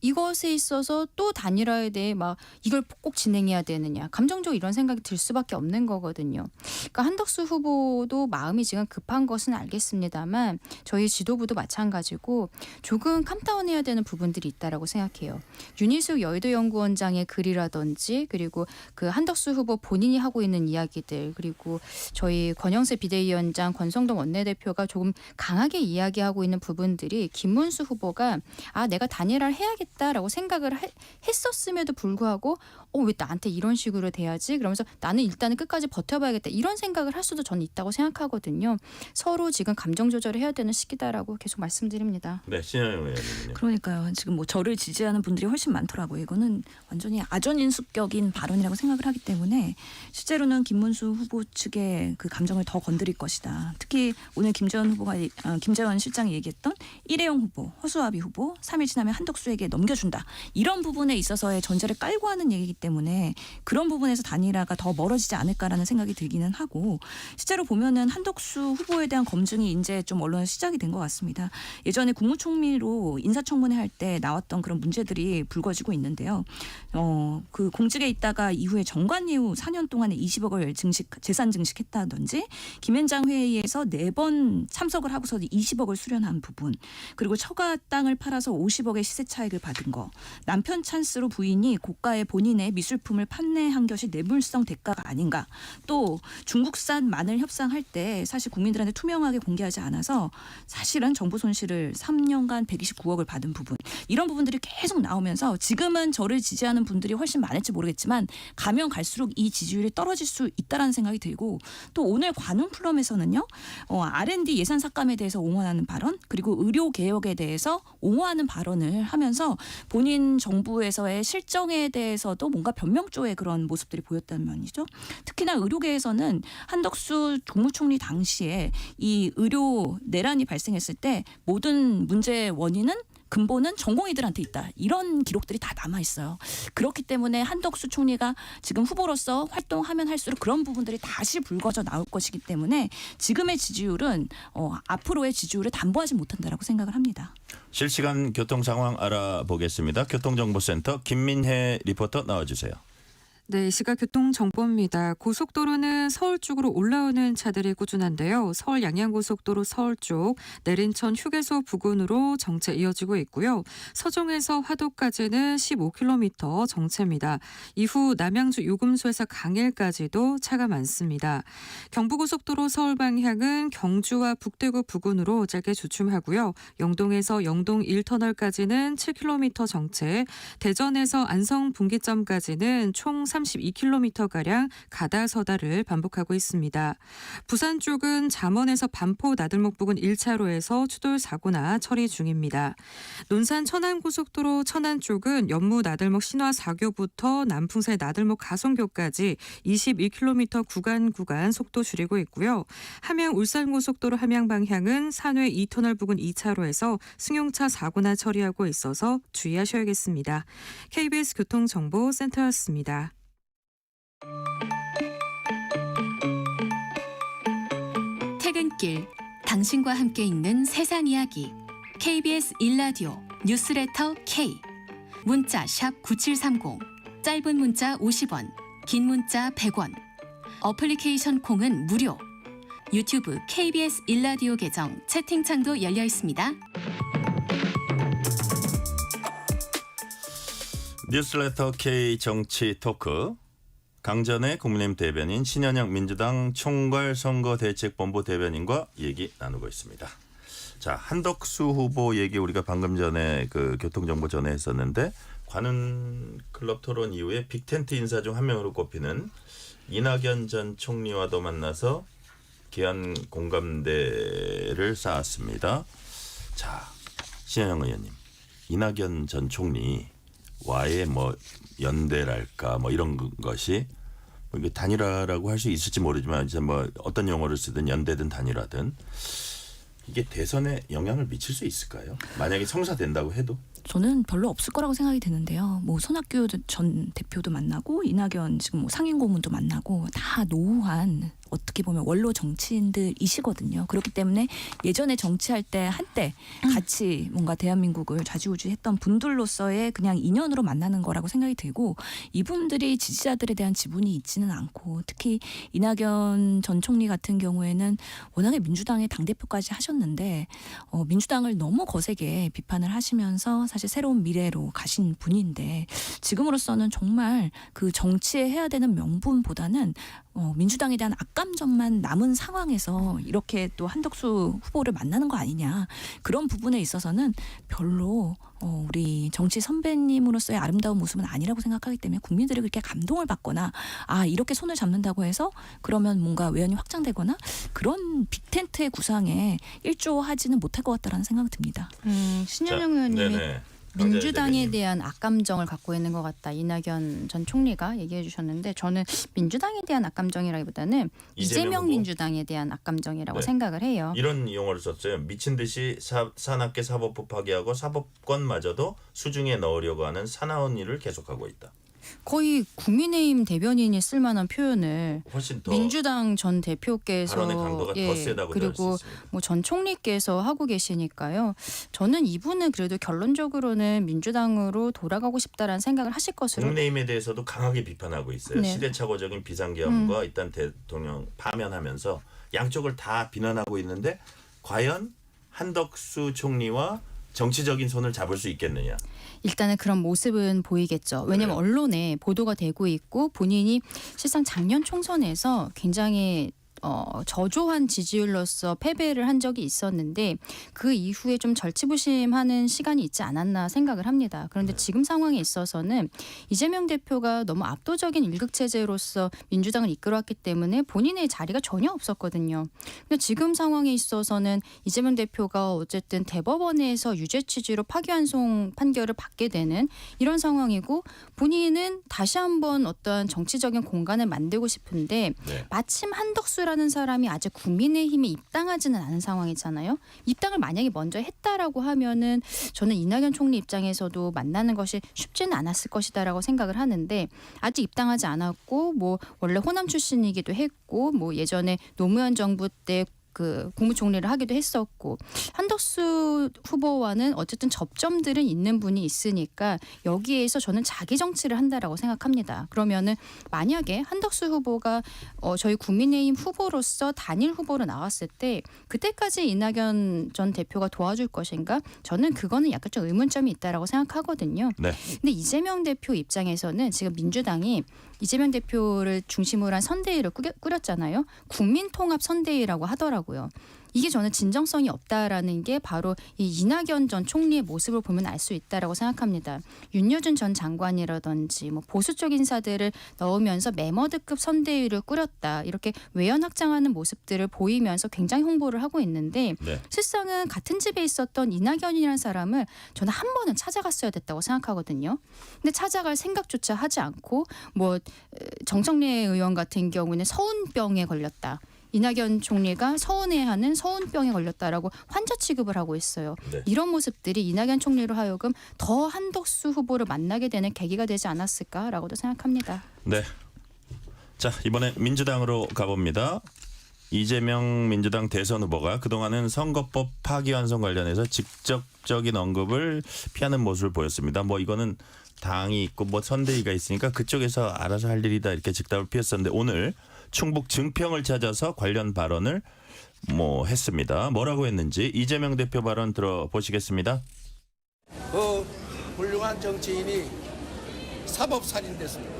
이것에 있어서 또 단일화에 대해 막 이걸 꼭 진행해야 되느냐 감정적으로 이런 생각이 들 수밖에 없는 거거든요. 그러니까 한덕수 후보도 마음이 지금 급한 것은 알겠습니다만 저희 지도부도 마찬가지고 조금 캄다운해야 되는 부분들이 있다라고 생각해요. 윤희숙 여의도연구원장의 글이라든지 그리고 그 한덕수 후보 본인이 하고 있는 이야기들 그리고 저희 권영세 비대위원장 권성동 원내대표가 조금 강하게 이야기하고 있는 부분들이 김문수 후보가 내가 단일화를 해야겠다라고 생각을 했었음에도 불구하고 왜 나한테 이런 식으로 돼야지 그러면서 나는 일단은 끝까지 버텨봐야겠다 이런 생각을 할 수도 저는 있다고 생각하거든요. 서로 지금 감정 조절을 해야 되는 시기다라고 계속 말씀드립니다. 네, 신현영 의원님은요. 그러니까요. 지금 뭐 저를 지지하는 분들이 훨씬 많더라고요. 이거는 완전히 아전인수격인 발언이라고 생각을 하기 때문에 실제로는 김문수 후보 측의 그 감정을 더 건드릴 것이다. 특히 오늘 김재원 실장이 얘기했던 일회용 후보, 허수아비 후보, 3일 지나면 한덕수에게 넘겨준다. 이런 부분에 있어서의 전제를 깔고 하는 얘기이기 때문에 그런 부분에서 단일화가 더 멀어지지 않을까라는 생각이 들기는 하고 실제로 보면은 한덕수 후보에 대한 검증이 이제 좀 언론에 시작이 된 것 같습니다. 예전에 국무총리로 인사청문회 할 때 나왔던 그런 문제들이 불거지고 있는데요. 그 공직에 있다가 이후에 정관예우 4년 동안에 20억을 재산 증식했다든지 김현장 회의에서 4번 참석을 하고서 20억을 수련한 부분 그리고 처가 땅을 팔아서 50억의 시세 차익을 받은 거 남편 찬스로 부인이 고가의 본인의 미술품을 판매한 것이 뇌물성 대가가 아닌가 또 중국산 마늘 협상할 때 사실 국민들한테 투명하게 공개하지 않아서 사실은 정보 손실을 3년간 129억을 받은 부분 이런 부분들이 계속 나오면서 지금은 저를 지지하는 분들이 훨씬 많을지 모르겠지만 가면 갈수록 이 지지율이 떨어질 수 있다라는 생각이 들고 또 오늘 관훈 플럼에서는요 R&D 예산 삭감에 대해서 옹호하는 발언 그리고 의료 개혁에 대해서 옹호하는 발언을 하면서 본인 정부에서의 실정에 대해서도 뭔가 변명조의 그런 모습들이 보였다는 면이죠. 특히나 의료계에서는 한덕수 국무총리 당시에 이 의료 내란이 발생했을 때 모든 문제의 원인은 근본은 전공의들한테 있다. 이런 기록들이 다 남아있어요. 그렇기 때문에 한덕수 총리가 지금 후보로서 활동하면 할수록 그런 부분들이 다시 불거져 나올 것이기 때문에 지금의 지지율은 앞으로의 지지율을 담보하지 못한다라고 생각을 합니다. 실시간 교통 상황 알아보겠습니다. 교통정보센터 김민혜 리포터 나와주세요. 네, 이 시각 교통정보입니다. 고속도로는 서울 쪽으로 올라오는 차들이 꾸준한데요. 서울 양양고속도로 서울 쪽 내린천 휴게소 부근으로 정체 이어지고 있고요. 서종에서 화도까지는 15km 정체입니다. 이후 남양주 요금소에서 강일까지도 차가 많습니다. 경부고속도로 서울 방향은 경주와 북대구 부근으로 짧게 주춤하고요. 영동에서 영동 1터널까지는 7km 정체, 대전에서 안성 분기점까지는 총 32km가량 가다서다를 반복하고 있습니다. 부산 쪽은 잠원에서 반포 나들목 부근 1차로에서 추돌 사고나 처리 중입니다. 논산 천안고속도로 천안 쪽은 연무 나들목 신화 4교부터 남풍사 나들목 가송교까지 21km 구간 속도 줄이고 있고요. 함양 울산고속도로 함양 방향은 산회 2터널 부근 2차로에서 승용차 사고나 처리하고 있어서 주의하셔야겠습니다. KBS 교통정보센터였습니다. 퇴근길 당신과 함께 읽는 세상 이야기 KBS 일라디오 뉴스레터 K 문자 샵 9730 짧은 문자 50원 긴 문자 100원 어플리케이션 콩은 무료 유튜브 KBS 일라디오 계정 채팅창도 열려 있습니다. 뉴스레터 K 정치 토크 강전의 국민의힘 대변인 신현영 민주당 총괄선거대책본부 대변인과 얘기 나누고 있습니다. 자, 한덕수 후보 얘기 우리가 방금 전에 그 교통정보 전에 했었는데 관훈 클럽 토론 이후에 빅텐트 인사 중 한 명으로 꼽히는 이낙연 전 총리와도 만나서 개헌 공감대를 쌓았습니다. 자, 신현영 의원님, 이낙연 전 총리와의 뭐 연대랄까 뭐 이런 것이 이게 단일화라고 할 수 있을지 모르지만 이제 뭐 어떤 용어를 쓰든 연대든 단일화든 이게 대선에 영향을 미칠 수 있을까요? 만약에 성사된다고 해도? 저는 별로 없을 거라고 생각이 드는데요. 뭐 손학규 전 대표도 만나고 이낙연 지금 뭐 상임고문도 만나고 다 노후한 어떻게 보면 원로 정치인들이시거든요. 그렇기 때문에 예전에 정치할 때 한때 같이 뭔가 대한민국을 좌지우지했던 분들로서의 그냥 인연으로 만나는 거라고 생각이 들고 이분들이 지지자들에 대한 지분이 있지는 않고 특히 이낙연 전 총리 같은 경우에는 워낙에 민주당의 당대표까지 하셨는데 민주당을 너무 거세게 비판을 하시면서 사실 새로운 미래로 가신 분인데 지금으로서는 정말 그 정치에 해야 되는 명분보다는 민주당에 대한 악감정만 남은 상황에서 이렇게 또 한덕수 후보를 만나는 거 아니냐. 그런 부분에 있어서는 별로 우리 정치 선배님으로서의 아름다운 모습은 아니라고 생각하기 때문에 국민들이 그렇게 감동을 받거나 이렇게 손을 잡는다고 해서 그러면 뭔가 외연이 확장되거나 그런 빅텐트의 구상에 일조하지는 못할 것 같다라는 생각이 듭니다. 신현영 의원님이 네네. 민주당에 대변인. 대한 악감정을 갖고 있는 것 같다. 이낙연 전 총리가 얘기해 주셨는데 저는 민주당에 대한 악감정이라기보다는 이재명 후보? 민주당에 대한 악감정이라고 네. 생각을 해요. 이런 용어를 썼어요. 미친 듯이 산악계 사법부 파기하고 사법권마저도 수중에 넣으려고 하는 사나운 일을 계속하고 있다. 거의 국민의힘 대변인이 쓸만한 표현을 훨씬 더 민주당 전 대표께서 발언의 강도가 더 세다고 그리고 할 수 있습니다. 뭐 전 총리께서 하고 계시니까요. 저는 이분은 그래도 결론적으로는 민주당으로 돌아가고 싶다라는 생각을 하실 것으로. 국민의힘에 대해서도 강하게 비판하고 있어요. 네. 시대착오적인 비상계엄과 일단 대통령 파면하면서 양쪽을 다 비난하고 있는데 과연 한덕수 총리와 정치적인 손을 잡을 수 있겠느냐. 일단은 그런 모습은 보이겠죠. 왜냐하면 그래요. 언론에 보도가 되고 있고 본인이 실상 작년 총선에서 굉장히 저조한 지지율로서 패배를 한 적이 있었는데 그 이후에 좀 절치부심하는 시간이 있지 않았나 생각을 합니다. 그런데 지금 상황에 있어서는 이재명 대표가 너무 압도적인 일극체제로서 민주당을 이끌어왔기 때문에 본인의 자리가 전혀 없었거든요. 근데 지금 상황에 있어서는 이재명 대표가 어쨌든 대법원에서 유죄 취지로 파기환송 판결을 받게 되는 이런 상황이고 본인은 다시 한번 어떠한 정치적인 공간을 만들고 싶은데 네. 마침 한덕수라는 후보라는 사람이 아직 국민의힘에 입당하지는 않은 상황이잖아요. 입당을 만약에 먼저 했다라고 하면은 저는 이낙연 총리 입장에서도 만나는 것이 쉽지는 않았을 것이다라고 생각을 하는데 아직 입당하지 않았고 뭐 원래 호남 출신이기도 했고 뭐 예전에 노무현 정부 때 그 국무총리를 하기도 했었고 한덕수 후보와는 어쨌든 접점들은 있는 분이 있으니까 여기에서 저는 자기 정치를 한다라고 생각합니다. 그러면은 만약에 한덕수 후보가 저희 국민의힘 후보로서 단일 후보로 나왔을 때 그때까지 이낙연 전 대표가 도와줄 것인가? 저는 그거는 약간 좀 의문점이 있다라고 생각하거든요. 네. 근데 이재명 대표 입장에서는 지금 민주당이 이재명 대표를 중심으로 한 선대위를 꾸렸잖아요. 국민통합 선대위라고 하더라고요. 이게 저는 진정성이 없다라는 게 바로 이 이낙연 전 총리의 모습을 보면 알 수 있다라고 생각합니다. 윤여준 전 장관이라든지 뭐 보수 쪽 인사들을 넣으면서 매머드급 선대위를 꾸렸다. 이렇게 외연 확장하는 모습들을 보이면서 굉장히 홍보를 하고 있는데 네. 실상은 같은 집에 있었던 이낙연이라는 사람을 저는 한 번은 찾아갔어야 됐다고 생각하거든요. 근데 찾아갈 생각조차 하지 않고 뭐 정청래 의원 같은 경우는 서운병에 걸렸다. 이낙연 총리가 서운해하는 서운병에 걸렸다라고 환자 취급을 하고 있어요. 네. 이런 모습들이 이낙연 총리로 하여금 더 한덕수 후보를 만나게 되는 계기가 되지 않았을까라고도 생각합니다. 네. 자, 이번에 민주당으로 가봅니다. 이재명 민주당 대선 후보가 그동안은 선거법 파기환송 관련해서 직접적인 언급을 피하는 모습을 보였습니다. 뭐 이거는 당이 있고 뭐 선대위가 있으니까 그쪽에서 알아서 할 일이다 이렇게 직답을 피했었는데 오늘 충북 증평을 찾아서 관련 발언을 뭐 했습니다. 뭐라고 했는지 이재명 대표 발언 들어보시겠습니다. 그 훌륭한 정치인이 사법살인됐습니다.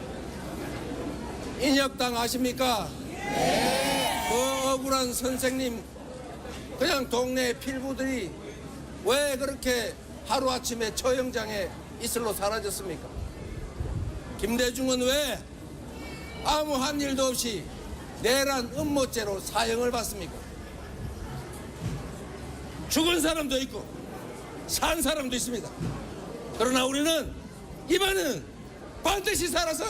인혁당 아십니까? 네. 그 억울한 선생님 그냥 동네 필부들이 왜 그렇게 하루아침에 처형장에 이슬로 사라졌습니까? 김대중은 왜 아무 한 일도 없이 내란 음모죄로 사형을 받습니까? 죽은 사람도 있고 산 사람도 있습니다. 그러나 우리는 이번에는 반드시 살아서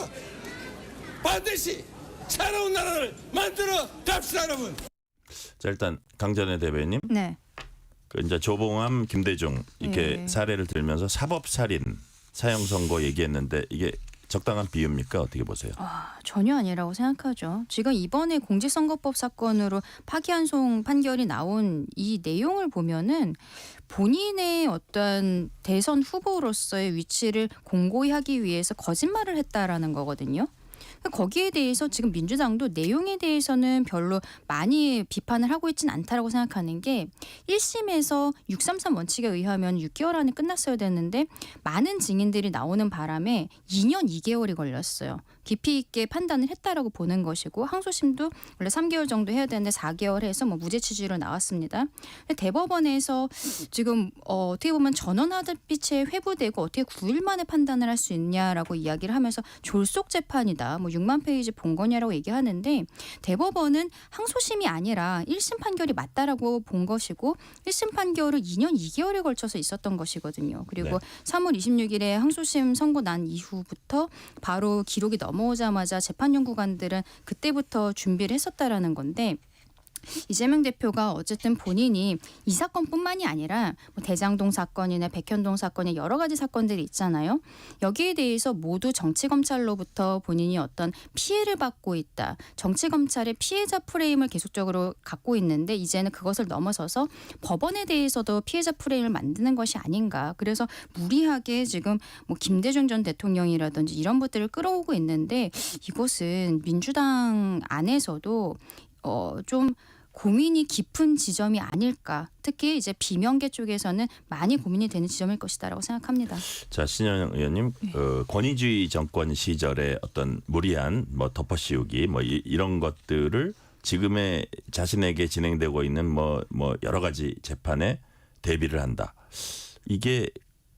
반드시 새로운 나라를 만들어 갑시다, 여러분. 자, 일단 강전의 대변인, 네. 그 이제 조봉암, 김대중 이렇게 네. 사례를 들면서 사법살인 사형 선고 얘기했는데 이게 적당한 비유입니까? 어떻게 보세요? 전혀 아니라고 생각하죠. 지금 이번에 공직선거법 사건으로 파기환송 판결이 나온 이 내용을 보면은 본인의 어떤 대선 후보로서의 위치를 공고히 하기 위해서 거짓말을 했다라는 거거든요. 거기에 대해서 지금 민주당도 내용에 대해서는 별로 많이 비판을 하고 있지는 않다라고 생각하는 게 1심에서 633 원칙에 의하면 6개월 안에 끝났어야 되는데 많은 증인들이 나오는 바람에 2년 2개월이 걸렸어요. 깊이 있게 판단을 했다라고 보는 것이고 항소심도 원래 3개월 정도 해야 되는데 4개월 해서 뭐 무죄 취지로 나왔습니다. 근데 대법원에서 지금 어떻게 보면 전원하드빛에 회부되고 어떻게 9일 만에 판단을 할 수 있냐라고 이야기를 하면서 졸속 재판이다. 뭐 6만 페이지 본거냐라고 얘기하는데 대법원은 항소심이 아니라 1심 판결이 맞다라고 본 것이고 1심 판결은 2년 2개월에 걸쳐서 있었던 것이거든요. 그리고 네. 3월 26일에 항소심 선고 난 이후부터 바로 기록이 넘어오자마자 재판연구관들은 그때부터 준비를 했었다라는 건데 이재명 대표가 어쨌든 본인이 이 사건뿐만이 아니라 뭐 대장동 사건이나 백현동 사건이 여러 가지 사건들이 있잖아요. 여기에 대해서 모두 정치검찰로부터 본인이 어떤 피해를 받고 있다. 정치검찰의 피해자 프레임을 계속적으로 갖고 있는데 이제는 그것을 넘어서서 법원에 대해서도 피해자 프레임을 만드는 것이 아닌가. 그래서 무리하게 지금 뭐 김대중 전 대통령이라든지 이런 것들을 끌어오고 있는데 이것은 민주당 안에서도 좀 고민이 깊은 지점이 아닐까. 특히 이제 비명계 쪽에서는 많이 고민이 되는 지점일 것이다라고 생각합니다. 자, 신현영 의원님, 권위주의 정권 시절의 어떤 무리한 뭐 덮어씌우기 뭐 이런 것들을 지금의 자신에게 진행되고 있는 뭐 여러 가지 재판에 대비를 한다. 이게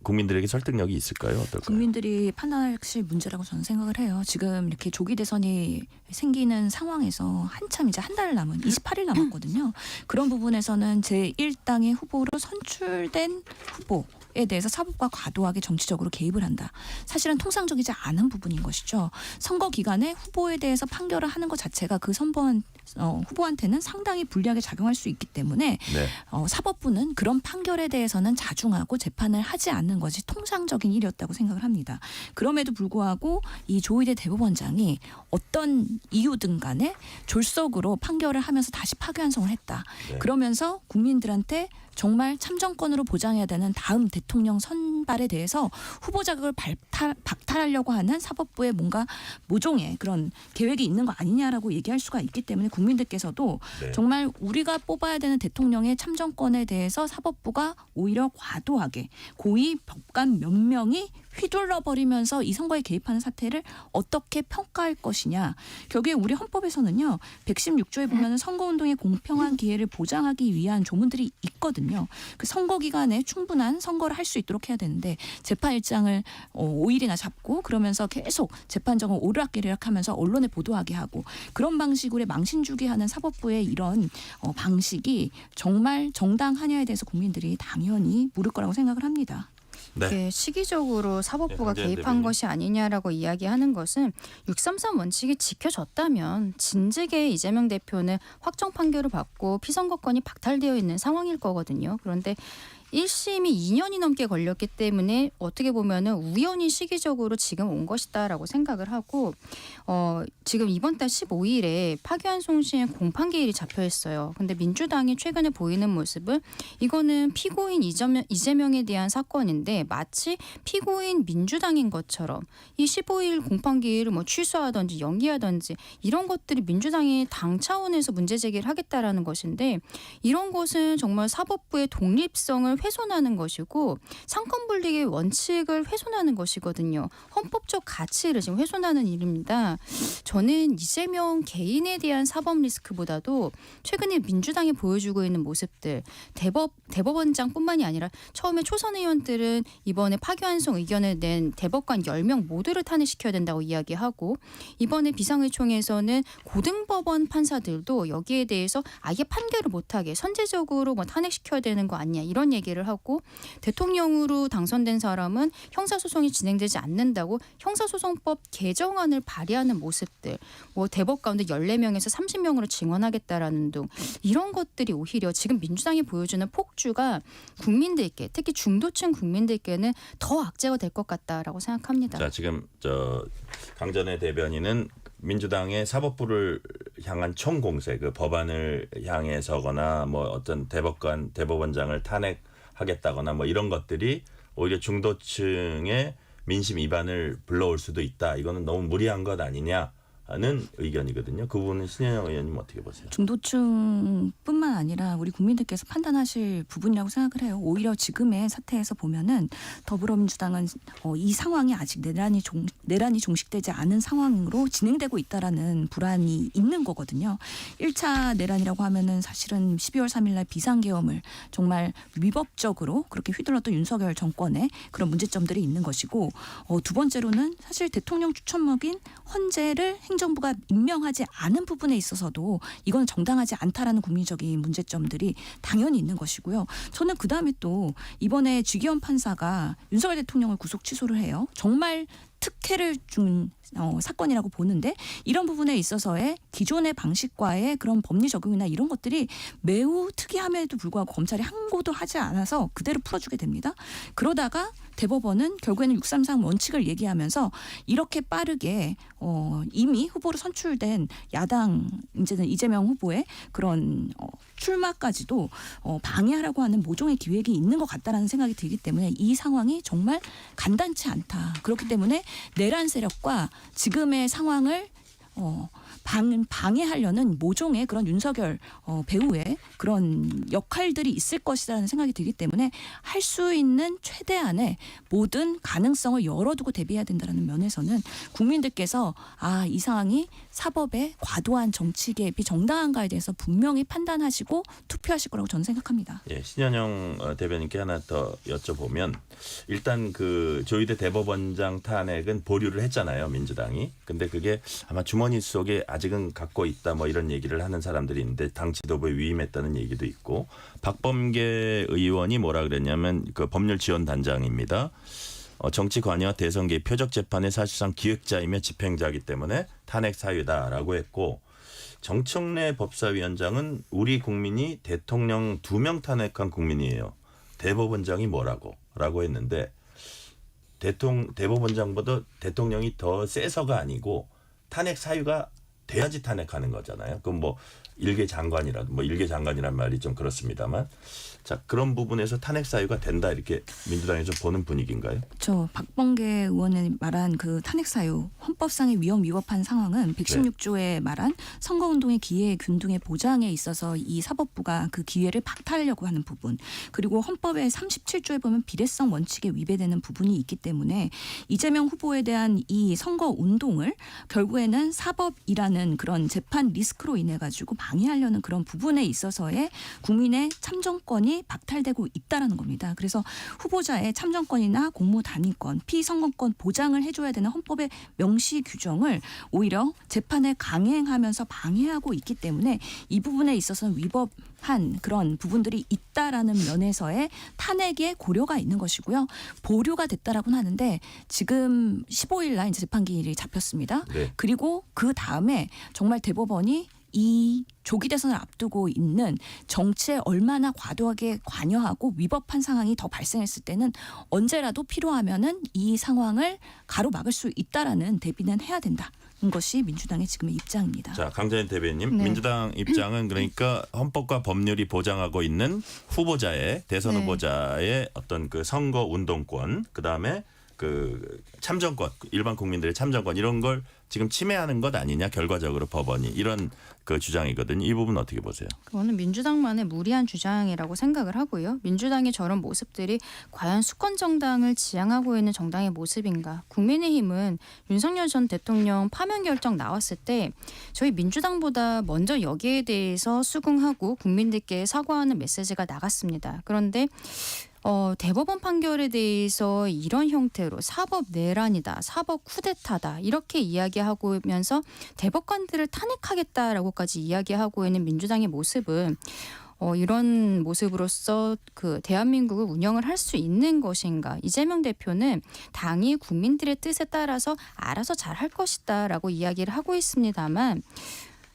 국민들에게 설득력이 있을까요? 어떨까요? 국민들이 판단하실 문제라고 저는 생각을 해요. 지금 이렇게 조기 대선이 생기는 상황에서 한참 이제 한 달 남은 28일 남았거든요. 그런 부분에서는 제1당의 후보로 선출된 후보에 대해서 사법과 과도하게 정치적으로 개입을 한다. 사실은 통상적이지 않은 부분인 것이죠. 선거 기간에 후보에 대해서 판결을 하는 것 자체가 그 선거한 후보한테는 상당히 불리하게 작용할 수 있기 때문에 네. 사법부는 그런 판결에 대해서는 자중하고 재판을 하지 않는 것이 통상적인 일이었다고 생각을 합니다. 그럼에도 불구하고 이 조희대 대법원장이 어떤 이유든 간에 졸속으로 판결을 하면서 다시 파기환송을 했다. 네. 그러면서 국민들한테 정말 참정권으로 보장해야 되는 다음 대통령 선발에 대해서 후보 자격을 박탈하려고 하는 사법부의 뭔가 모종의 그런 계획이 있는 거 아니냐라고 얘기할 수가 있기 때문에 국민들께서도 네. 정말 우리가 뽑아야 되는 대통령의 참정권에 대해서 사법부가 오히려 과도하게 고위 법관 몇 명이 휘둘러 버리면서 이 선거에 개입하는 사태를 어떻게 평가할 것이냐. 결국에 우리 헌법에서는요. 116조에 보면은 선거운동의 공평한 기회를 보장하기 위한 조문들이 있거든요. 그 선거 기간에 충분한 선거를 할 수 있도록 해야 되는데 재판 일정을 5일이나 잡고 그러면서 계속 재판정을 오르락내리락하면서 언론에 보도하게 하고 그런 방식으로 망신주기하는 사법부의 이런 방식이 정말 정당하냐에 대해서 국민들이 당연히 물을 거라고 생각을 합니다. 네. 이게 시기적으로 사법부가 네, 개입한 대변인. 것이 아니냐라고 이야기하는 것은 633 원칙이 지켜졌다면 진즉에 이재명 대표는 확정 판결을 받고 피선거권이 박탈되어 있는 상황일 거거든요. 그런데 1심이 2년이 넘게 걸렸기 때문에 어떻게 보면은 우연히 시기적으로 지금 온 것이다라고 생각을 하고 지금 이번 달 15일에 파기환송심 공판기일이 잡혀 있어요. 근데 민주당이 최근에 보이는 모습은 이거는 피고인 이재명에 대한 사건인데 마치 피고인 민주당인 것처럼 이 15일 공판기일을 뭐 취소하든지 연기하든지 이런 것들이 민주당이 당 차원에서 문제 제기를 하겠다라는 것인데 이런 것은 정말 사법부의 독립성을 훼손하는 것이고 상권분립의 원칙을 훼손하는 것이거든요. 헌법적 가치를 지금 훼손하는 일입니다. 저는 이재명 개인에 대한 사법 리스크보다도 최근에 민주당이 보여주고 있는 모습들 대법원장뿐만이 아니라 처음에 초선 의원들은 이번에 파기환송 의견을 낸 대법관 10명 모두를 탄핵시켜야 된다고 이야기하고 이번에 비상의총에서는 고등법원 판사들도 여기에 대해서 아예 판결을 못하게 선제적으로 뭐 탄핵시켜야 되는 거 아니냐 이런 얘기를 하고 대통령으로 당선된 사람은 형사소송이 진행되지 않는다고 형사소송법 개정안을 발의하는 모습들 뭐 대법 가운데 14명에서 30명으로 증언하겠다라는 등 이런 것들이 오히려 지금 민주당이 보여주는 폭주가 국민들께 특히 중도층 국민들께는 더 악재가 될 것 같다라고 생각합니다. 자, 지금 강전의 대변인은 민주당의 사법부를 향한 총공세, 그 법안을 향해서거나 뭐 어떤 대법원장을 탄핵하겠다거나 뭐 이런 것들이 오히려 중도층의 민심 이반을 불러올 수도 있다. 이거는 너무 무리한 것 아니냐는 의견이거든요. 그 부분은 신현영 의원님 어떻게 보세요? 중도층뿐만 아니라 우리 국민들께서 판단하실 부분이라고 생각을 해요. 오히려 지금의 사태에서 보면은 더불어민주당은 이 상황이 아직 내란이 종식되지 않은 상황으로 진행되고 있다라는 불안이 있는 거거든요. 1차 내란이라고 하면은 사실은 12월 3일 날 비상계엄을 정말 위법적으로 그렇게 휘둘렀던 윤석열 정권의 그런 문제점들이 있는 것이고 두 번째로는 사실 대통령 추천목인 헌재를 행정부가 임명하지 않은 부분에 있어서도 이건 정당하지 않다라는 국민적인 문제점들이 당연히 있는 것이고요. 저는 그다음에 또 이번에 주기현 판사가 윤석열 대통령을 구속 취소를 해요. 정말 특혜를 준 사건이라고 보는데 이런 부분에 있어서의 기존의 방식과의 그런 법리 적용이나 이런 것들이 매우 특이함에도 불구하고 검찰이 항고도 하지 않아서 그대로 풀어주게 됩니다. 그러다가 대법원은 결국에는 633 원칙을 얘기하면서 이렇게 빠르게 이미 후보로 선출된 야당 이제는 이재명 후보의 그런 출마까지도 방해하라고 하는 모종의 기획이 있는 것 같다라는 생각이 들기 때문에 이 상황이 정말 간단치 않다. 그렇기 때문에 내란 세력과 지금의 상황을 방해하려는 모종의 그런 윤석열 배우의 그런 역할들이 있을 것이라는 생각이 들기 때문에 할 수 있는 최대한의 모든 가능성을 열어두고 대비해야 된다는 면에서는 국민들께서 이 상황이 사법의 과도한 정치 개입이 정당한가에 대해서 분명히 판단하시고 투표하실 거라고 저는 생각합니다. 예, 신현영 대변인께 하나 더 여쭤보면 일단 그 조희대 대법원장 탄핵은 보류를 했잖아요, 민주당이. 근데 그게 아마 주머니 속에 아직은 갖고 있다 뭐 이런 얘기를 하는 사람들이 있는데 당 지도부에 위임했다는 얘기도 있고 박범계 의원이 뭐라 그랬냐면 그 법률지원단장입니다. 정치 관여와 대선 개입 표적 재판의 사실상 기획자이며 집행자이기 때문에 탄핵 사유다라고 했고 정청래 법사위원장은 우리 국민이 대통령 2명 탄핵한 국민이에요. 대법원장이 라고 했는데 대법원장보다 대통령이 더 세서가 아니고 탄핵 사유가 돼야지 탄핵하는 거잖아요. 그럼 뭐 일개 장관이라도 뭐 일개 장관이란 말이 좀 그렇습니다만 자 그런 부분에서 탄핵 사유가 된다 이렇게 민주당에서 보는 분위기인가요? 저 박범계 의원이 말한 그 탄핵 사유 헌법상의 위헌위법한 상황은 116조에 말한 선거운동의 기회 균등의 보장에 있어서 이 사법부가 그 기회를 박탈하려고 하는 부분 그리고 헌법의 37조에 보면 비례성 원칙에 위배되는 부분이 있기 때문에 이재명 후보에 대한 이 선거운동을 결국에는 사법이라는 그런 재판 리스크로 인해 가지고 방해하려는 그런 부분에 있어서의 국민의 참정권이 박탈되고 있다라는 겁니다. 그래서 후보자의 참정권이나 공무단위권, 피선거권 보장을 해줘야 되는 헌법의 명시 규정을 오히려 재판에 강행하면서 방해하고 있기 때문에 이 부분에 있어서는 위법한 그런 부분들이 있다라는 면에서의 탄핵의 고려가 있는 것이고요. 보류가 됐다라고는 하는데 지금 15일 날 이제 재판기일이 잡혔습니다. 네. 그리고 그 다음에 정말 대법원이 이 조기 대선을 앞두고 있는 정치에 얼마나 과도하게 관여하고 위법한 상황이 더 발생했을 때는 언제라도 필요하면은 이 상황을 가로막을 수 있다라는 대비는 해야 된다. 것이 민주당의 지금의 입장입니다. 자, 강자연 대변인, 네. 민주당 입장은 그러니까 헌법과 법률이 보장하고 있는 후보자의 대선 네. 후보자의 어떤 그 선거 운동권, 그다음에 그 참정권, 일반 국민들의 참정권 이런 걸 지금 침해하는 것 아니냐 결과적으로 법원이 이런 그 주장이거든요. 이 부분 어떻게 보세요? 그거는 민주당만의 무리한 주장이라고 생각을 하고요. 민주당의 저런 모습들이 과연 수권 정당을 지향하고 있는 정당의 모습인가? 국민의힘은 윤석열 전 대통령 파면 결정 나왔을 때 저희 민주당보다 먼저 여기에 대해서 수긍하고 국민들께 사과하는 메시지가 나갔습니다. 그런데 대법원 판결에 대해서 이런 형태로 사법 내란이다, 사법 쿠데타다 이렇게 이야기하면서 대법관들을 탄핵하겠다라고까지 이야기하고 있는 민주당의 모습은 이런 모습으로서 그 대한민국을 운영을 할 수 있는 것인가? 이재명 대표는 당이 국민들의 뜻에 따라서 알아서 잘할 것이다라고 이야기를 하고 있습니다만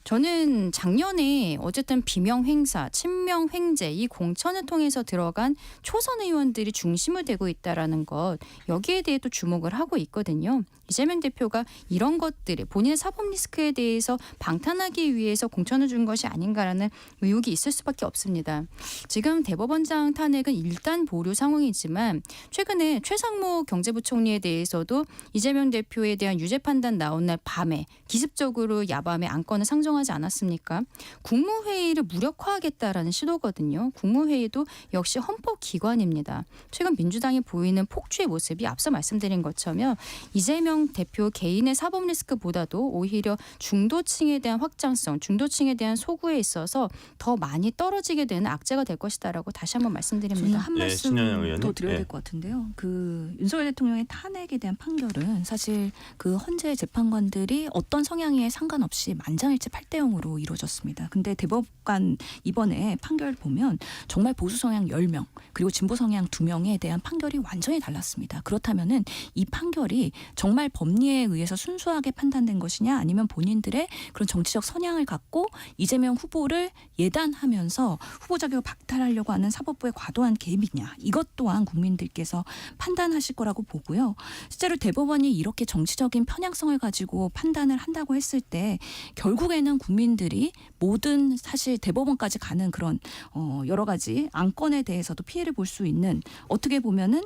저는 작년에 어쨌든 비명 횡사, 친명 횡재 이 공천을 통해서 들어간 초선 의원들이 중심을 되고 있다라는 것 여기에 대해 또 주목을 하고 있거든요. 이재명 대표가 이런 것들을 본인의 사법 리스크에 대해서 방탄하기 위해서 공천을 준 것이 아닌가라는 의혹이 있을 수밖에 없습니다. 지금 대법원장 탄핵은 일단 보류 상황이지만 최근에 최상무 경제부총리에 대해서도 이재명 대표에 대한 유죄 판단 나온 날 밤에 기습적으로 야밤에 안건을 상정하지 않았습니까? 국무회의를 무력화하겠다라는 시도거든요. 국무회의도 역시 헌법기관입니다. 최근 민주당이 보이는 폭주의 모습이 앞서 말씀드린 것처럼 이재명 대표 개인의 사법 리스크보다도 오히려 중도층에 대한 확장성, 중도층에 대한 소구에 있어서 더 많이 떨어지게 되는 악재가 될 것이다라고 다시 한번 저는 말씀드립니다. 한 예, 말씀 신현영 의원님. 더 드려야 예. 될 것 같은데요. 그 윤석열 대통령의 탄핵에 대한 판결은 사실 그 헌재 재판관들이 어떤 성향에 상관없이 만장일치 8대0으로 이루어졌습니다. 근데 대법관 이번에 판결 보면 정말 보수 성향 10명 그리고 진보 성향 2명에 대한 판결이 완전히 달랐습니다. 그렇다면은 이 판결이 정말 법리에 의해서 순수하게 판단된 것이냐 아니면 본인들의 그런 정치적 성향을 갖고 이재명 후보를 예단하면서 후보 자격을 박탈하려고 하는 사법부의 과도한 개입이냐 이것 또한 국민들께서 판단하실 거라고 보고요. 실제로 대법원이 이렇게 정치적인 편향성을 가지고 판단을 한다고 했을 때 결국에는 국민들이 모든 사실 대법원까지 가는 그런 여러 가지 안건에 대해서도 피해를 볼 수 있는 어떻게 보면은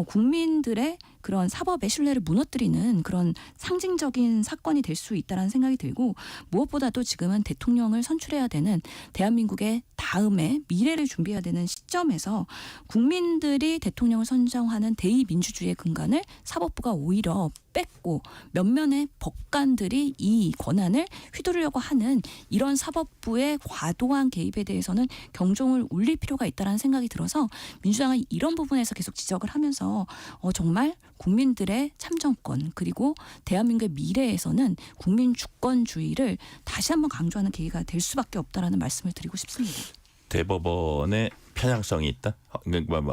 국민들의 그런 사법의 신뢰를 무너뜨리는 그런 상징적인 사건이 될 수 있다라는 생각이 들고 무엇보다도 지금은 대통령을 선출해야 되는 대한민국의 다음에 미래를 준비해야 되는 시점에서 국민들이 대통령을 선정하는 대의민주주의의 근간을 사법부가 오히려 뺐고 몇몇의 법관들이 이 권한을 휘두르려고 하는 이런 사법부의 과도한 개입에 대해서는 경종을 울릴 필요가 있다는 생각이 들어서 민주당은 이런 부분에서 계속 지적을 하면서 정말 국민들의 참정권 그리고 대한민국의 미래에서는 국민 주권주의를 다시 한번 강조하는 계기가 될 수밖에 없다라는 말씀을 드리고 싶습니다. 대법원의 편향성이 있다?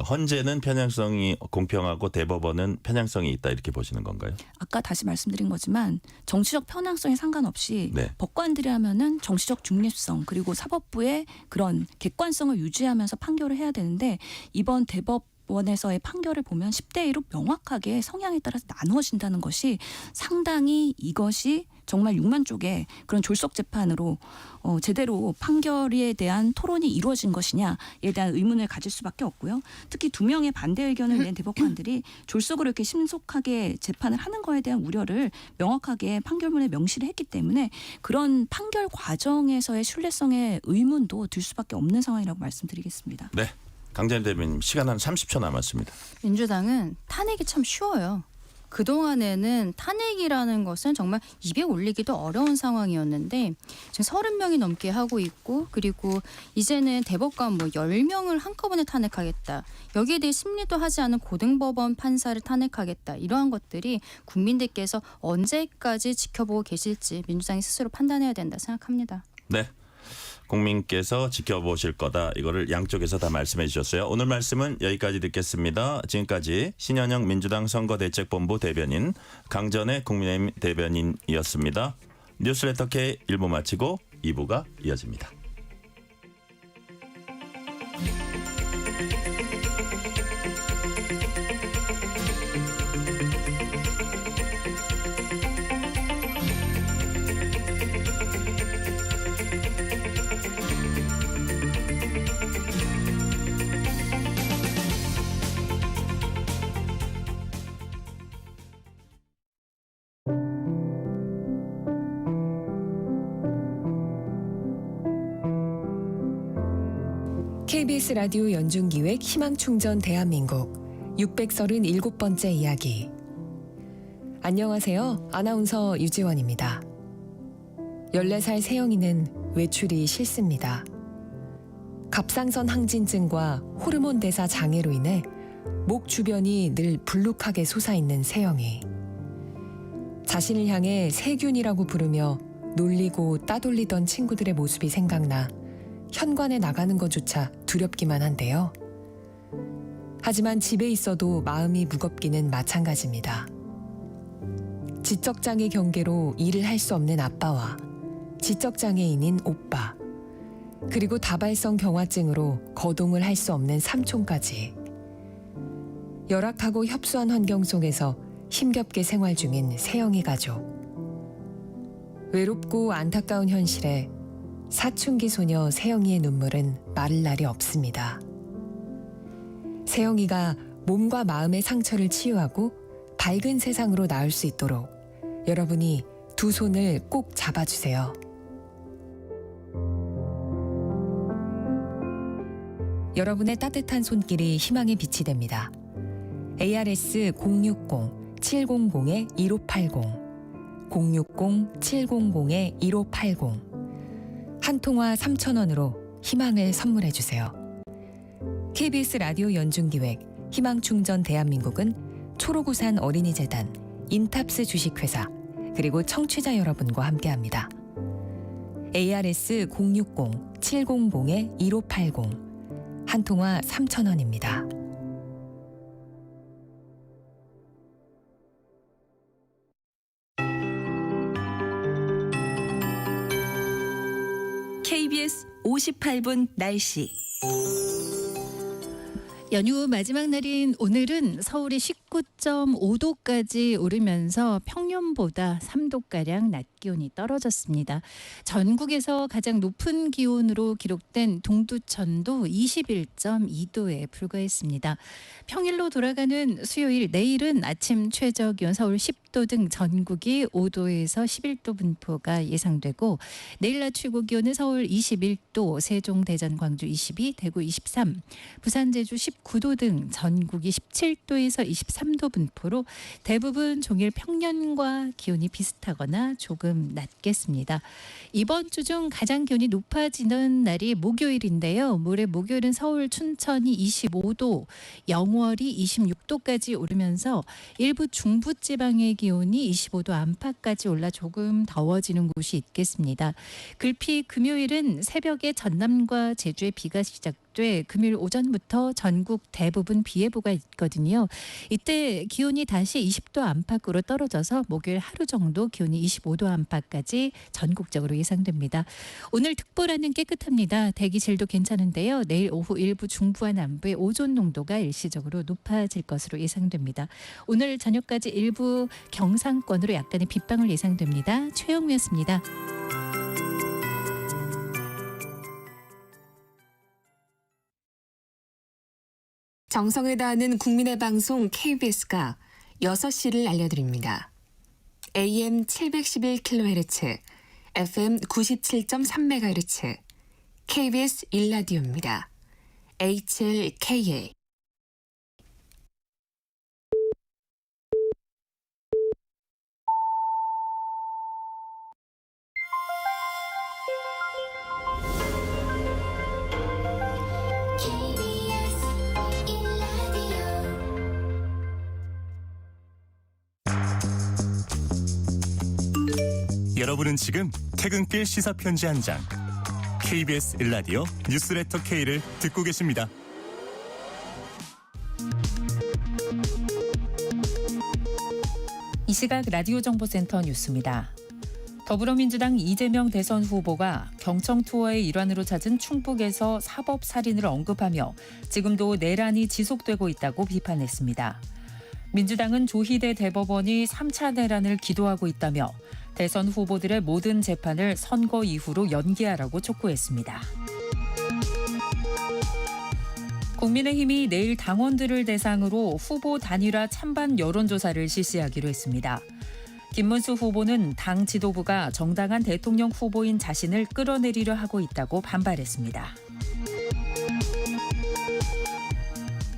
헌재는 편향성이 공평하고 대법원은 편향성이 있다 이렇게 보시는 건가요? 아까 다시 말씀드린 거지만 정치적 편향성에 상관없이 네. 법관들이 하면은 정치적 중립성 그리고 사법부의 그런 객관성을 유지하면서 판결을 해야 되는데 이번 대법원에서의 판결을 보면 10대 1로 명확하게 성향에 따라서 나누어진다는 것이 상당히 이것이 정말 6만 쪽의 그런 졸속 재판으로 제대로 판결에 대한 토론이 이루어진 것이냐에 대한 의문을 가질 수밖에 없고요. 특히 2명의 반대 의견을 낸 대법관들이 졸속으로 이렇게 신속하게 재판을 하는 거에 대한 우려를 명확하게 판결문에 명시를 했기 때문에 그런 판결 과정에서의 신뢰성에 의문도 들 수밖에 없는 상황이라고 말씀드리겠습니다. 네. 강재현 대변인 시간 한 30초 남았습니다. 민주당은 탄핵이 참 쉬워요. 그동안에는 탄핵이라는 것은 정말 입에 올리기도 어려운 상황이었는데 지금 30명이 넘게 하고 있고 그리고 이제는 대법관 10명을 한꺼번에 탄핵하겠다. 여기에 대해 심리도 하지 않은 고등법원 판사를 탄핵하겠다. 이러한 것들이 국민들께서 언제까지 지켜보고 계실지 민주당이 스스로 판단해야 된다 생각합니다. 네. 국민께서 지켜보실 거다. 이거를 양쪽에서 다 말씀해 주셨어요. 오늘 말씀은 여기까지 듣겠습니다. 지금까지 신현영 민주당 선거대책본부 대변인, 강전의 국민의힘 대변인이었습니다. 뉴스레터 K 1부 마치고 2부가 이어집니다. KBS 라디오 연중기획 희망충전 대한민국 637번째 이야기. 안녕하세요. 아나운서 유지원입니다. 14살 세영이는 외출이 싫습니다. 갑상선 항진증과 호르몬 대사 장애로 인해 목 주변이 늘 불룩하게 솟아있는 세영이. 자신을 향해 세균이라고 부르며 놀리고 따돌리던 친구들의 모습이 생각나 현관에 나가는 것조차 두렵기만 한데요. 하지만 집에 있어도 마음이 무겁기는 마찬가지입니다. 지적장애 경계로 일을 할 수 없는 아빠와 지적장애인인 오빠, 그리고 다발성 경화증으로 거동을 할 수 없는 삼촌까지. 열악하고 협소한 환경 속에서 힘겹게 생활 중인 세영이 가족. 외롭고 안타까운 현실에 사춘기 소녀 세영이의 눈물은 마를 날이 없습니다. 세영이가 몸과 마음의 상처를 치유하고 밝은 세상으로 나올 수 있도록 여러분이 두 손을 꼭 잡아주세요. 여러분의 따뜻한 손길이 희망의 빛이 됩니다. ARS 060-700-1580 060-700-1580 한 통화 3,000원으로 희망을 선물해 주세요. KBS 라디오 연중기획 희망충전 대한민국은 초록우산 어린이재단, 인탑스 주식회사, 그리고 청취자 여러분과 함께합니다. ARS 060-700-1580 한 통화 3,000원입니다. KBS 58분 날씨. 연휴 마지막 날인 오늘은 서울이 19.5도까지 오르면서 평년보다 3도가량 낮 기온이 떨어졌습니다. 전국에서 가장 높은 기온으로 기록된 동두천도 21.2도에 불과했습니다. 평일로 돌아가는 수요일, 내일은 아침 최저 기온 서울 10도 등 전국이 5도에서 11도 분포가 예상되고, 내일 낮 최고 기온은 서울 21도, 세종, 대전, 광주 22, 대구 23, 부산, 제주 19도 등 전국이 17도에서 23도 분포로 대부분 종일 평년과 기온이 비슷하거나 조금 낮겠습니다. 이번 주 중 가장 기온이 높아지는 날이 목요일인데요. 모레 목요일은 서울, 춘천이 25도, 영월이 26도까지 오르면서 일부 중부지방의 기온이 25도 안팎까지 올라 조금 더워지는 곳이 있겠습니다. 글피 금요일은 새벽에 전남과 제주에 비가 시작돼 금요일 오전부터 전국 대부분 비 예보가 있거든요. 이때 기온이 다시 20도 안팎으로 떨어져서 목요일 하루 정도 기온이 25도 안팎까지 전국적으로 예상됩니다. 오늘 특보라는 깨끗합니다. 대기질도 괜찮은데요. 내일 오후 일부 중부와 남부의 오존 농도가 일시적으로 높아질 것으로 예상됩니다. 오늘 저녁까지 일부 경상권으로 약간의 빗방울 예상됩니다. 최영미였습니다. 정성을 다하는 국민의 방송 KBS가 6시를 알려드립니다. AM 711kHz, FM 97.3MHz, KBS 1라디오입니다. HLKA. KBS 1라디오 여러분은 지금 퇴근길 시사편지 한 장 KBS 1라디오 뉴스레터 K를 듣고 계십니다. 이 시각 라디오 정보센터 뉴스입니다. 더불어민주당 이재명 대선 후보가 경청 투어의 일환으로 찾은 충북에서 사법 살인을 언급하며 지금도 내란이 지속되고 있다고 비판했습니다. 민주당은 조희대 대법원이 3차 내란을 기도하고 있다며 대선 후보들의 모든 재판을 선거 이후로 연기하라고 촉구했습니다. 국민의힘이 내일 당원들을 대상으로 후보 단일화 찬반 여론조사를 실시하기로 했습니다. 김문수 후보는 당 지도부가 정당한 대통령 후보인 자신을 끌어내리려 하고 있다고 반발했습니다.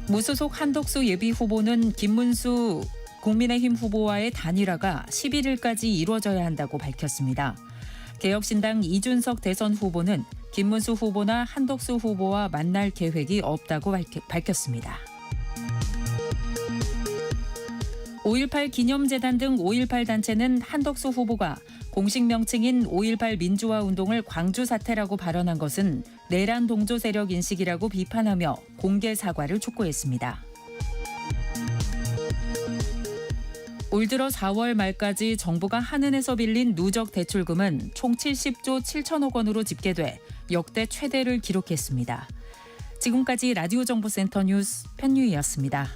무소속 한덕수 예비 후보는 김문수 국민의힘 후보와의 단일화가 11일까지 이루어져야 한다고 밝혔습니다. 개혁신당 이준석 대선 후보는 김문수 후보나 한덕수 후보와 만날 계획이 없다고 밝혔습니다. 5.18 기념재단 등 5.18 단체는 한덕수 후보가 공식 명칭인 5.18 민주화 운동을 광주 사태라고 발언한 것은 내란 동조 세력 인식이라고 비판하며 공개 사과를 촉구했습니다. 올 들어 4월 말까지 정부가 한은에서 빌린 누적 대출금은 총 70조 7천억 원으로 집계돼 역대 최대를 기록했습니다. 지금까지 라디오 정보센터 뉴스 편유희였습니다.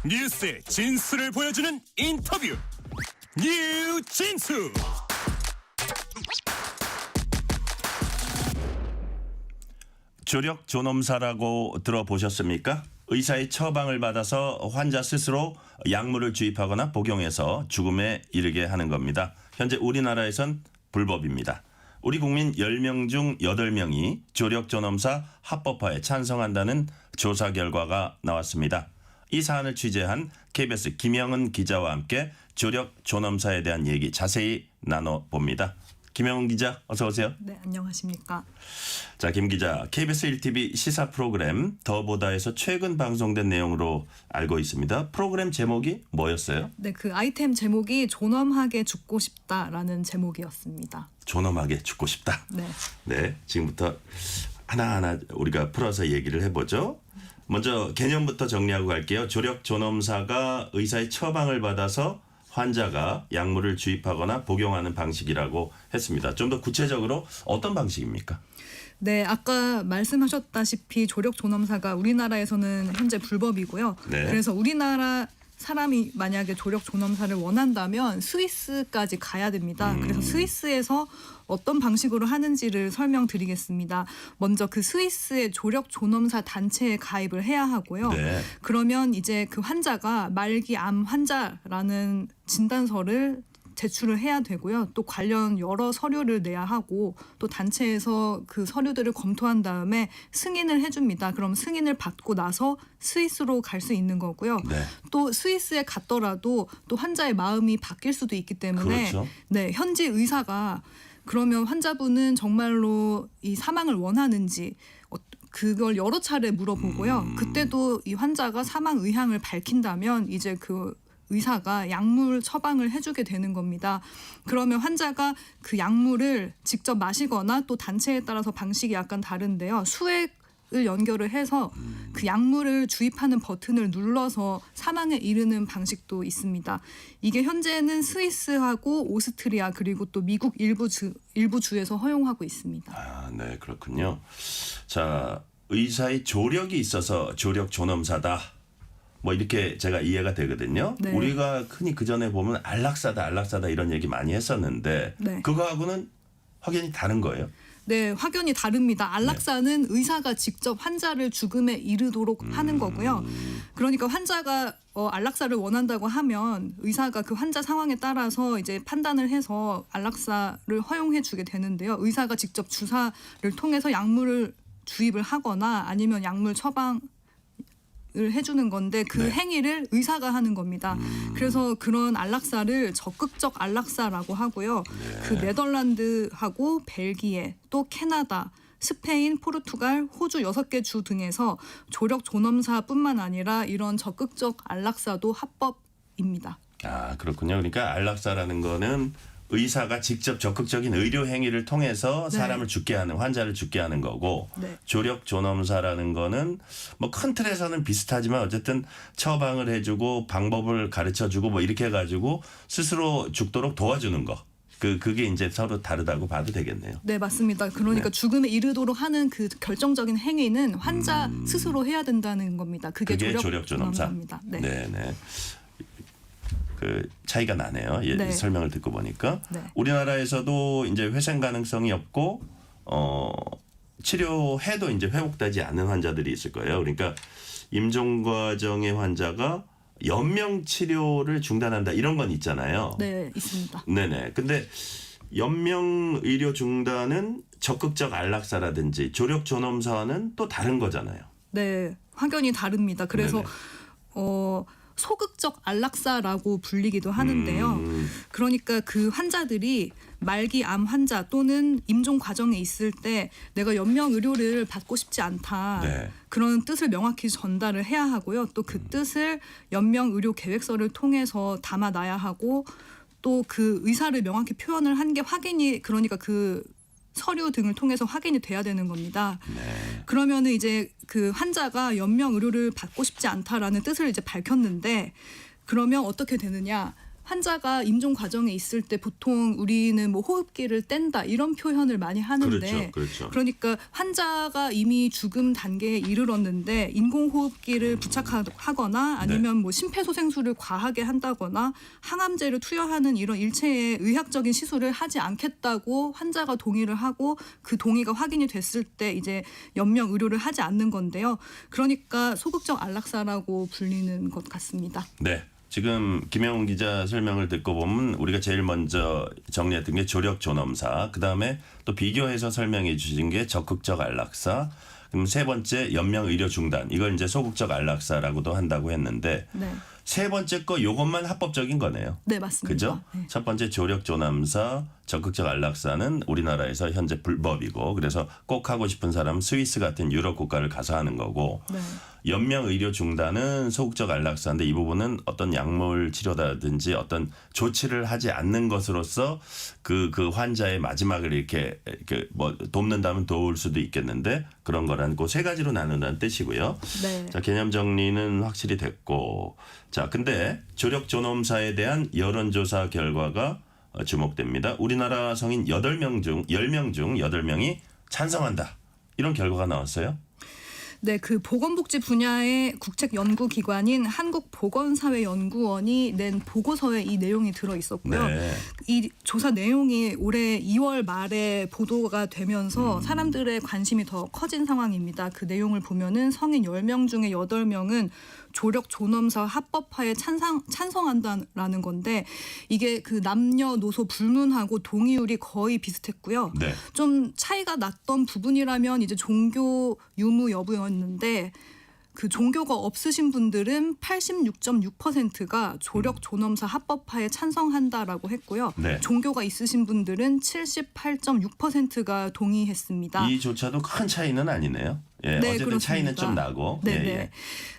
뉴스의 진수를 보여주는 인터뷰 뉴진수. 조력 존엄사라고 들어보셨습니까? 의사의 처방을 받아서 환자 스스로 약물을 주입하거나 복용해서 죽음에 이르게 하는 겁니다. 현재 우리나라에선 불법입니다. 우리 국민 10명 중 8명이 조력 존엄사 합법화에 찬성한다는 조사 결과가 나왔습니다. 이 사안을 취재한 KBS 김영은 기자와 함께 조력 존엄사에 대한 얘기 자세히 나눠봅니다. 김영은 기자 어서 오세요. 네, 안녕하십니까. 자, 김 기자, KBS 1TV 시사 프로그램 더보다에서 최근 방송된 내용으로 알고 있습니다. 프로그램 제목이 뭐였어요? 네, 그 아이템 제목이 존엄하게 죽고 싶다라는 제목이었습니다. 존엄하게 죽고 싶다. 네. 네, 지금부터 하나하나 우리가 풀어서 얘기를 해보죠. 먼저 개념부터 정리하고 갈게요. 조력 존엄사가 의사의 처방을 받아서 환자가 약물을 주입하거나 복용하는 방식이라고 했습니다. 좀 더 구체적으로 어떤 방식입니까? 네, 아까 말씀하셨다시피 조력 존엄사가 우리나라에서는 현재 불법이고요. 네. 그래서 우리나라 사람이 만약에 조력 존엄사를 원한다면 스위스까지 가야 됩니다. 그래서 스위스에서 어떤 방식으로 하는지를 설명드리겠습니다. 먼저 그 스위스의 조력 존엄사 단체에 가입을 해야 하고요. 네. 그러면 이제 그 환자가 말기 암 환자라는 진단서를 제출을 해야 되고요. 또 관련 여러 서류를 내야 하고 또 단체에서 그 서류들을 검토한 다음에 승인을 해줍니다. 그럼 승인을 받고 나서 스위스로 갈 수 있는 거고요. 네. 또 스위스에 갔더라도 또 환자의 마음이 바뀔 수도 있기 때문에 그렇죠. 네, 현지 의사가 그러면 환자분은 정말로 이 사망을 원하는지 그걸 여러 차례 물어보고요. 그때도 이 환자가 사망 의향을 밝힌다면 이제 그 의사가 약물 처방을 해주게 되는 겁니다. 그러면 환자가 그 약물을 직접 마시거나 또 단체에 따라서 방식이 약간 다른데요. 수액을 연결을 해서 그 약물을 주입하는 버튼을 눌러서 사망에 이르는 방식도 있습니다. 이게 현재는 스위스하고 오스트리아 그리고 또 미국 일부 주에서 허용하고 있습니다. 아, 네, 그렇군요. 자, 의사의 조력이 있어서 조력 존엄사다. 뭐 이렇게 제가 이해가 되거든요. 네. 우리가 흔히 그 전에 보면 안락사다 이런 얘기 많이 했었는데 네. 그거하고는 확연히 다른 거예요. 네, 확연히 다릅니다. 안락사는 의사가 직접 환자를 죽음에 이르도록 하는 거고요. 그러니까 환자가 안락사를 원한다고 하면 의사가 그 환자 상황에 따라서 이제 판단을 해서 안락사를 허용해 주게 되는데요. 의사가 직접 주사를 통해서 약물을 주입을 하거나 아니면 약물 처방을 해주는 건데 그 네. 행위를 의사가 하는 겁니다. 그래서 그런 안락사를 적극적 안락사라고 하고요. 네. 그 네덜란드하고 벨기에 또 캐나다 스페인, 포르투갈, 호주 6개 주 등에서 조력 존엄사뿐만 아니라 이런 적극적 안락사도 합법입니다. 아, 그렇군요. 그러니까 안락사라는 거는 의사가 직접 적극적인 의료 행위를 통해서 네. 사람을 죽게 하는 환자를 죽게 하는 거고 네. 조력 존엄사라는 거는 뭐 큰 틀에서는 비슷하지만 어쨌든 처방을 해주고 방법을 가르쳐주고 뭐 이렇게 해가지고 스스로 죽도록 도와주는 거. 그게 이제 서로 다르다고 봐도 되겠네요. 네, 맞습니다. 그러니까 네. 죽음에 이르도록 하는 그 결정적인 행위는 환자 스스로 해야 된다는 겁니다. 그게 조력 존엄사. 존엄사입니다. 네. 네. 그 차이가 나네요. 예, 네. 설명을 듣고 보니까 네. 우리나라에서도 이제 회생 가능성이 없고 치료해도 이제 회복되지 않는 환자들이 있을 거예요. 그러니까 임종 과정의 환자가 연명 치료를 중단한다 이런 건 있잖아요. 네, 있습니다. 네네. 근데 연명 의료 중단은 적극적 안락사라든지 조력 존엄사와는 또 다른 거잖아요. 네, 확연히 다릅니다. 그래서 네네. 소극적 안락사라고 불리기도 하는데요. 그러니까 그 환자들이 말기 암 환자 또는 임종 과정에 있을 때 내가 연명 의료를 받고 싶지 않다. 네. 그런 뜻을 명확히 전달을 해야 하고요. 또 그 뜻을 연명 의료 계획서를 통해서 담아놔야 하고 또 그 의사를 명확히 표현을 한 게 확인이 그러니까 그 서류 등을 통해서 확인이 돼야 되는 겁니다. 네. 그러면은 이제 그 환자가 연명 의료를 받고 싶지 않다라는 뜻을 이제 밝혔는데 그러면 어떻게 되느냐? 환자가 임종 과정에 있을 때 보통 우리는 뭐 호흡기를 뗀다 이런 표현을 많이 하는데 그렇죠. 그러니까 환자가 이미 죽음 단계에 이르렀는데 인공호흡기를 부착하거나 아니면 뭐 심폐소생술을 과하게 한다거나 항암제를 투여하는 이런 일체의 의학적인 시술을 하지 않겠다고 환자가 동의를 하고 그 동의가 확인이 됐을 때 이제 연명 의료를 하지 않는 건데요. 그러니까 소극적 안락사라고 불리는 것 같습니다. 네. 지금 김영훈 기자 설명을 듣고 보면 우리가 제일 먼저 정리했던 게 조력 존엄사, 그다음에 또 비교해서 설명해 주신 게 적극적 안락사, 그럼 세 번째 연명 의료 중단, 이걸 이제 소극적 안락사라고도 한다고 했는데 네. 세 번째 거 요것만 합법적인 거네요. 네, 맞습니다. 그죠? 네. 첫 번째 조력 존엄사, 적극적 안락사는 우리나라에서 현재 불법이고 그래서 꼭 하고 싶은 사람은 스위스 같은 유럽 국가를 가서 하는 거고 네. 연명 의료 중단은 소극적 안락사인데 이 부분은 어떤 약물 치료라든지 어떤 조치를 하지 않는 것으로서 그 환자의 마지막을 이렇게 뭐 돕는다면 도울 수도 있겠는데 그런 거라는 그 세 가지로 나눈다는 뜻이고요. 네. 자, 개념 정리는 확실히 됐고 자, 근데 조력 존엄사에 대한 여론조사 결과가 주목됩니다. 우리나라 성인 10명 중 8명이 찬성한다. 이런 결과가 나왔어요. 네, 그 보건복지 분야의 국책 연구 기관인 한국보건사회연구원이 낸 보고서에 이 내용이 들어 있었고요. 네. 이 조사 내용이 올해 2월 말에 보도가 되면서 사람들의 관심이 더 커진 상황입니다. 그 내용을 보면은 성인 10명 중에 8명은 조력 존엄사 합법화에 찬성한다라는 건데 이게 그 남녀노소 불문하고 동의율이 거의 비슷했고요. 네. 좀 차이가 났던 부분이라면 이제 종교 유무 여부였는데 그 종교가 없으신 분들은 86.6%가 조력 존엄사 합법화에 찬성한다라고 했고요. 네. 종교가 있으신 분들은 78.6%가 동의했습니다. 이조차도 큰 차이는 아니네요. 예, 네, 어쨌든 그렇습니다. 차이는 좀 나고. 네, 예, 네. 예.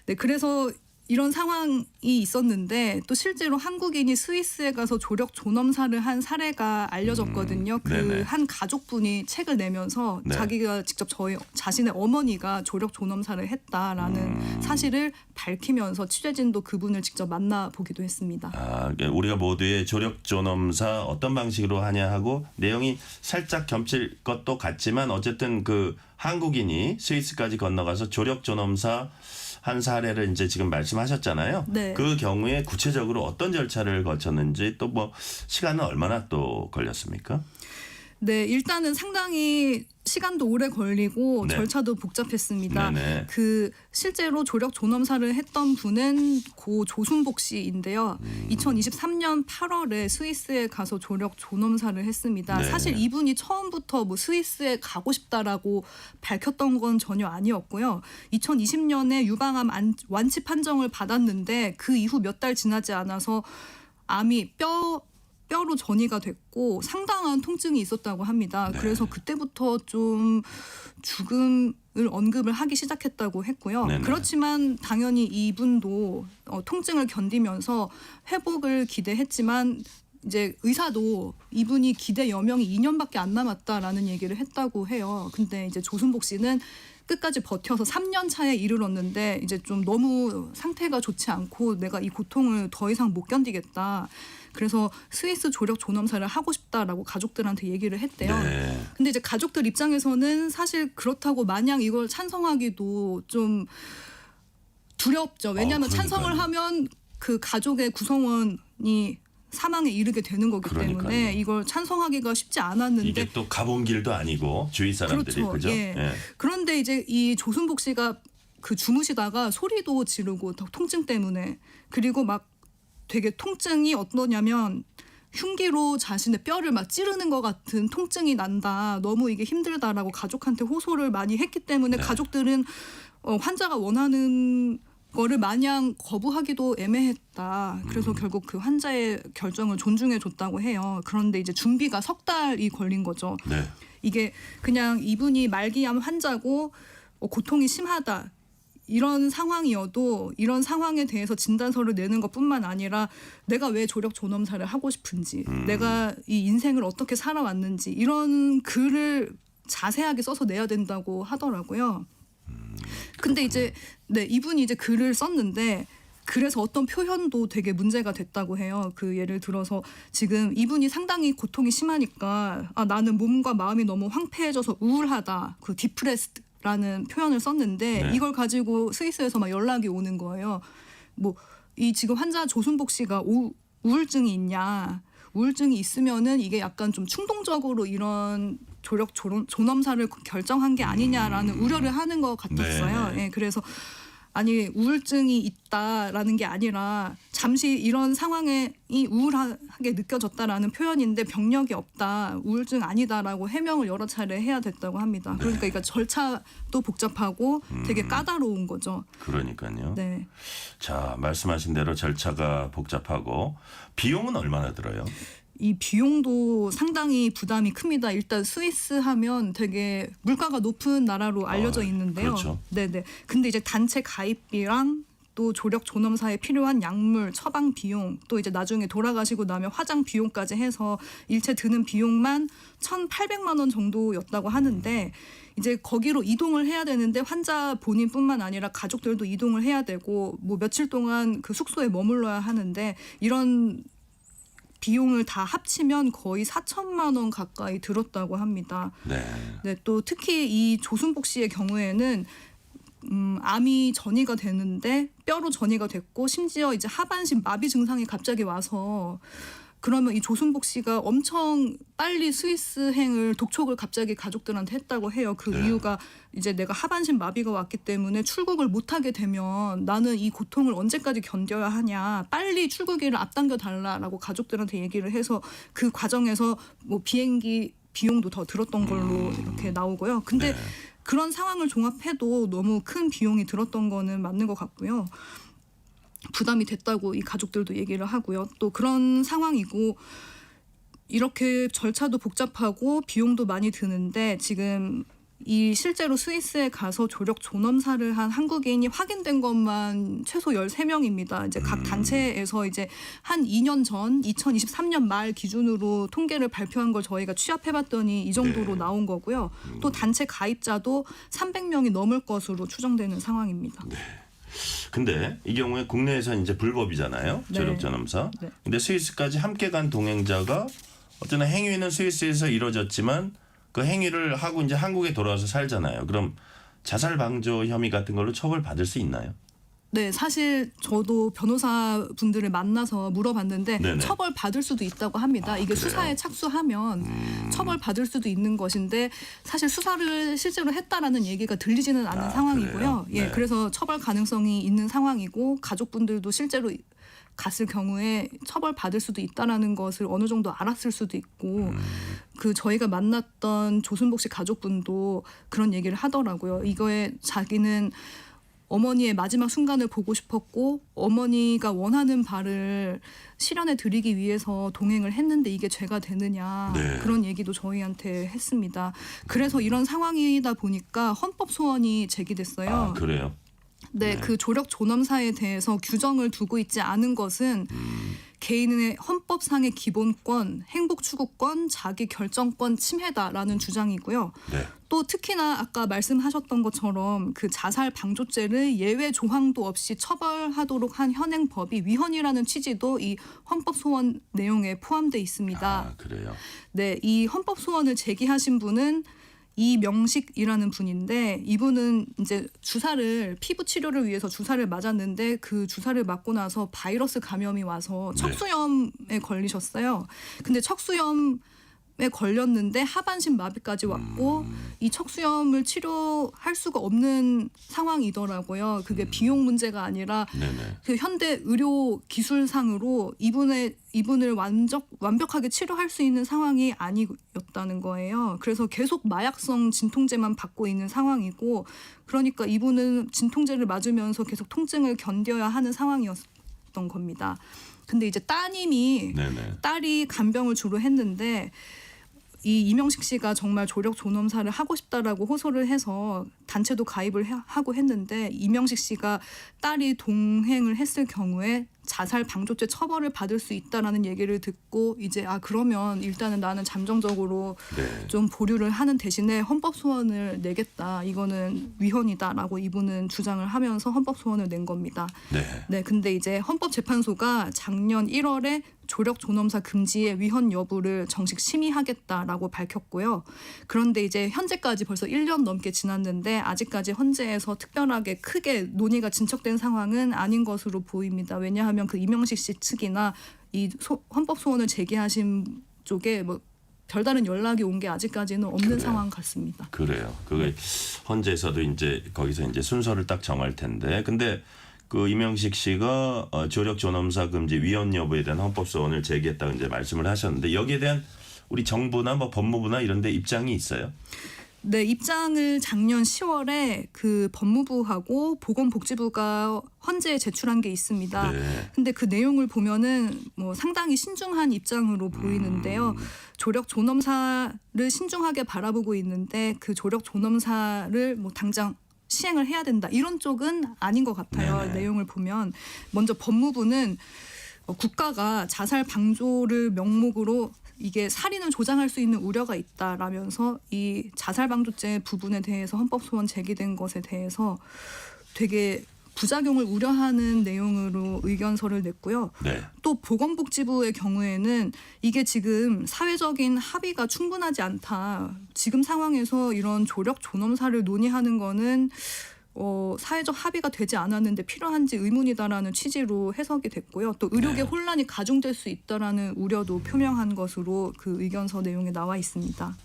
네, 그래서 이런 상황이 있었는데 또 실제로 한국인이 스위스에 가서 조력 존엄사를 한 사례가 알려졌거든요. 그 네네. 한 가족분이 책을 내면서 네. 자기가 직접 자신의 어머니가 조력 존엄사를 했다라는 사실을 밝히면서 취재진도 그분을 직접 만나보기도 했습니다. 그러니까 우리가 모두의 조력 존엄사 어떤 방식으로 하냐 하고 내용이 살짝 겹칠 것도 같지만 어쨌든 그 한국인이 스위스까지 건너가서 조력 존엄사 한 사례를 이제 지금 말씀하셨잖아요. 네. 그 경우에 구체적으로 어떤 절차를 거쳤는지 또 뭐 시간은 얼마나 또 걸렸습니까? 네, 일단은 상당히 시간도 오래 걸리고 네. 절차도 복잡했습니다. 네네. 그 실제로 조력 존엄사를 했던 분은 고 조순복 씨인데요. 2023년 8월에 스위스에 가서 조력 존엄사를 했습니다. 네. 사실 이분이 처음부터 뭐 스위스에 가고 싶다라고 밝혔던 건 전혀 아니었고요. 2020년에 유방암 완치 판정을 받았는데 그 이후 몇 달 지나지 않아서 암이 뼈로 전이가 됐고 상당한 통증이 있었다고 합니다. 네. 그래서 그때부터 좀 죽음을 언급을 하기 시작했다고 했고요. 네네. 그렇지만 당연히 이분도 통증을 견디면서 회복을 기대했지만 이제 의사도 이분이 기대 여명이 2년밖에 안 남았다라는 얘기를 했다고 해요. 근데 이제 조순복 씨는 끝까지 버텨서 3년 차에 이르렀는데 이제 좀 너무 상태가 좋지 않고 내가 이 고통을 더 이상 못 견디겠다. 그래서 스위스 조력 존엄사를 하고 싶다라고 가족들한테 얘기를 했대요. 네. 근데 이제 가족들 입장에서는 사실 그렇다고 마냥 이걸 찬성하기도 좀 두렵죠. 왜냐하면 그러니까요. 찬성을 하면 그 가족의 구성원이 사망에 이르게 되는 거기 때문에 그러니까요. 이걸 찬성하기가 쉽지 않았는데 이게 또 가본 길도 아니고 주위 사람들이 그렇죠. 그죠? 예. 그런데 이제 이 조순복 씨가 그 주무시다가 소리도 지르고 통증 때문에 그리고 막 되게 통증이 어떠냐면 흉기로 자신의 뼈를 막 찌르는 것 같은 통증이 난다. 너무 이게 힘들다라고 가족한테 호소를 많이 했기 때문에 네. 가족들은 환자가 원하는 거를 마냥 거부하기도 애매했다. 그래서 결국 그 환자의 결정을 존중해 줬다고 해요. 그런데 이제 준비가 석 달이 걸린 거죠. 네. 이게 그냥 이분이 말기암 환자고 고통이 심하다. 이런 상황이어도 이런 상황에 대해서 진단서를 내는 것뿐만 아니라 내가 왜 조력 존엄사를 하고 싶은지 내가 이 인생을 어떻게 살아왔는지 이런 글을 자세하게 써서 내야 된다고 하더라고요. 근데 이제 이분이 이제 글을 썼는데 그래서 어떤 표현도 되게 문제가 됐다고 해요. 그 예를 들어서 지금 이분이 상당히 고통이 심하니까 나는 몸과 마음이 너무 황폐해져서 우울하다. 그 디프레스드 라는 표현을 썼는데 네. 이걸 가지고 스위스에서 막 연락이 오는 거예요. 뭐 이 지금 환자 조순복 씨가 우울증이 있냐? 우울증이 있으면은 이게 약간 좀 충동적으로 이런 조력 존엄사를 결정한 게 아니냐라는 우려를 하는 것 같았어요. 네. 예, 그래서 아니 우울증이 있다라는 게 아니라 잠시 이런 상황에 우울하게 느껴졌다라는 표현인데 병력이 없다, 우울증 아니다라고 해명을 여러 차례 해야 됐다고 합니다. 그러니까 절차도 복잡하고 되게 까다로운 거죠. 그러니까요. 네. 자, 말씀하신 대로 절차가 복잡하고 비용은 얼마나 들어요? 이 비용도 상당히 부담이 큽니다. 일단 스위스 하면 되게 물가가 높은 나라로 알려져 있는데요. 그렇죠. 네네. 근데 이제 단체 가입비랑 또 조력 존엄사에 필요한 약물, 처방 비용, 또 이제 나중에 돌아가시고 나면 화장 비용까지 해서 일체 드는 비용만 1,800만 원 정도였다고 하는데 이제 거기로 이동을 해야 되는데 환자 본인뿐만 아니라 가족들도 이동을 해야 되고 뭐 며칠 동안 그 숙소에 머물러야 하는데 이런 비용을 다 합치면 거의 4천만 원 가까이 들었다고 합니다. 네. 네, 또 특히 이 조순복 씨의 경우에는 암이 전이가 되는데 뼈로 전이가 됐고 심지어 이제 하반신 마비 증상이 갑자기 와서 그러면 이 조순복 씨가 엄청 빨리 스위스행을 독촉을 갑자기 가족들한테 했다고 해요. 그 이유가 이제 내가 하반신 마비가 왔기 때문에 출국을 못하게 되면 나는 이 고통을 언제까지 견뎌야 하냐. 빨리 출국일을 앞당겨 달라라고 가족들한테 얘기를 해서 그 과정에서 뭐 비행기 비용도 더 들었던 걸로 이렇게 나오고요. 근데 그런 상황을 종합해도 너무 큰 비용이 들었던 거는 맞는 것 같고요. 부담이 됐다고 이 가족들도 얘기를 하고요. 또 그런 상황이고 이렇게 절차도 복잡하고 비용도 많이 드는데 지금 이 실제로 스위스에 가서 조력 존엄사를 한 한국인이 확인된 것만 최소 13명입니다. 이제 각 단체에서 이제 한 2년 전 2023년 말 기준으로 통계를 발표한 걸 저희가 취합해봤더니 이 정도로 나온 거고요. 또 단체 가입자도 300명이 넘을 것으로 추정되는 상황입니다. 네. 근데 이 경우에 국내에서 이제 불법이잖아요. 네. 조력 존엄사. 네. 근데 스위스까지 함께 간 동행자가 어쩌나 행위는 스위스에서 이루어졌지만 그 행위를 하고 이제 한국에 돌아와서 살잖아요. 그럼 자살 방조 혐의 같은 걸로 처벌받을 수 있나요? 네, 사실 저도 변호사분들을 만나서 물어봤는데 네네. 처벌받을 수도 있다고 합니다. 이게 그래요? 수사에 착수하면 처벌받을 수도 있는 것인데 사실 수사를 실제로 했다라는 얘기가 들리지는 않는 상황이고요. 그래요? 예, 네. 그래서 처벌 가능성이 있는 상황이고 가족분들도 실제로 갔을 경우에 처벌받을 수도 있다라는 것을 어느 정도 알았을 수도 있고 그 저희가 만났던 조순복 씨 가족분도 그런 얘기를 하더라고요. 이거에 자기는 어머니의 마지막 순간을 보고 싶었고 어머니가 원하는 바를 실현해 드리기 위해서 동행을 했는데 이게 죄가 되느냐 네. 그런 얘기도 저희한테 했습니다. 그래서 이런 상황이다 보니까 헌법 소원이 제기됐어요. 아, 그래요? 네, 그 조력 존엄사에 대해서 규정을 두고 있지 않은 것은 개인의 헌법상의 기본권, 행복 추구권, 자기 결정권 침해다라는 주장이고요. 네. 또 특히나 아까 말씀하셨던 것처럼 그 자살 방조죄를 예외 조항도 없이 처벌하도록 한 현행법이 위헌이라는 취지도 이 헌법 소원 내용에 포함돼 있습니다. 아, 그래요? 네, 이 헌법 소원을 제기하신 분은 이명식이라는 분인데 이분은 이제 주사를 피부 치료를 위해서 주사를 맞았는데 그 주사를 맞고 나서 바이러스 감염이 와서 척수염에 걸리셨어요. 근데 척수염에 걸렸는데 하반신 마비까지 왔고 이 척수염을 치료할 수가 없는 상황이더라고요. 그게 비용 문제가 아니라 네네. 그 현대 의료 기술상으로 이분을 완벽하게 치료할 수 있는 상황이 아니었다는 거예요. 그래서 계속 마약성 진통제만 받고 있는 상황이고 그러니까 이분은 진통제를 맞으면서 계속 통증을 견뎌야 하는 상황이었던 겁니다. 근데 이제 따님이 네네. 딸이 간병을 주로 했는데 이 이명식 씨가 정말 조력 존엄사를 하고 싶다라고 호소를 해서 단체도 가입을 하고 했는데 이명식 씨가 딸이 동행을 했을 경우에 자살 방조죄 처벌을 받을 수 있다라는 얘기를 듣고 이제 그러면 일단은 나는 잠정적으로 네. 좀 보류를 하는 대신에 헌법 소원을 내겠다. 이거는 위헌이다라고 이분은 주장을 하면서 헌법 소원을 낸 겁니다. 네. 네, 근데 이제 헌법재판소가 작년 1월에 조력 존엄사 금지의 위헌 여부를 정식 심의하겠다라고 밝혔고요. 그런데 이제 현재까지 벌써 1년 넘게 지났는데 아직까지 헌재에서 특별하게 크게 논의가 진척된 상황은 아닌 것으로 보입니다. 왜냐하면 그 이명식 씨 측이나 이 헌법 소원을 제기하신 쪽에 뭐 별다른 연락이 온 게 아직까지는 없는 그래요. 상황 같습니다. 그래요. 그게 헌재에서도 이제 거기서 이제 순서를 딱 정할 텐데, 근데 그 이명식 씨가 조력 존엄사 금지 위헌 여부에 대한 헌법 소원을 제기했다고 이제 말씀을 하셨는데 여기에 대한 우리 정부나 뭐 법무부나 이런 데 입장이 있어요? 네, 입장을 작년 10월에 그 법무부하고 보건복지부가 헌재에 제출한 게 있습니다. 네. 근데 그 내용을 보면은 뭐 상당히 신중한 입장으로 보이는데요. 조력 존엄사를 신중하게 바라보고 있는데 그 조력 존엄사를 뭐 당장 시행을 해야 된다. 이런 쪽은 아닌 것 같아요. 네네. 내용을 보면 먼저 법무부는 국가가 자살 방조를 명목으로 이게 살인을 조장할 수 있는 우려가 있다라면서 이 자살 방조죄 부분에 대해서 헌법 소원 제기된 것에 대해서 되게 부작용을 우려하는 내용으로 의견서를 냈고요. 네. 또 보건복지부의 경우에는 이게 지금 사회적인 합의가 충분하지 않다. 지금 상황에서 이런 조력 존엄사를 논의하는 거는 사회적 합의가 되지 않았는데 필요한지 의문이다라는 취지로 해석이 됐고요. 또 의료계 혼란이 가중될 수 있다라는 우려도 표명한 것으로 그 의견서 내용에 나와 있습니다.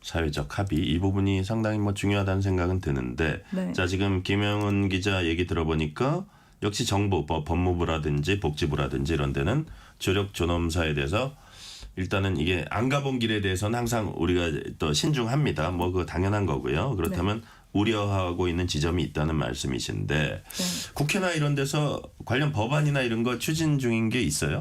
사회적 합의 이 부분이 상당히 뭐 중요하다는 생각은 드는데 네. 자 지금 김영은 기자 얘기 들어보니까 역시 정부 법무부라든지 복지부라든지 이런 데는 조력 존엄사에 대해서 일단은 이게 안 가본 길에 대해서는 항상 우리가 또 신중합니다. 뭐 그거 당연한 거고요. 그렇다면 우려하고 있는 지점이 있다는 말씀이신데 국회나 이런 데서 관련 법안이나 이런 거 추진 중인 게 있어요?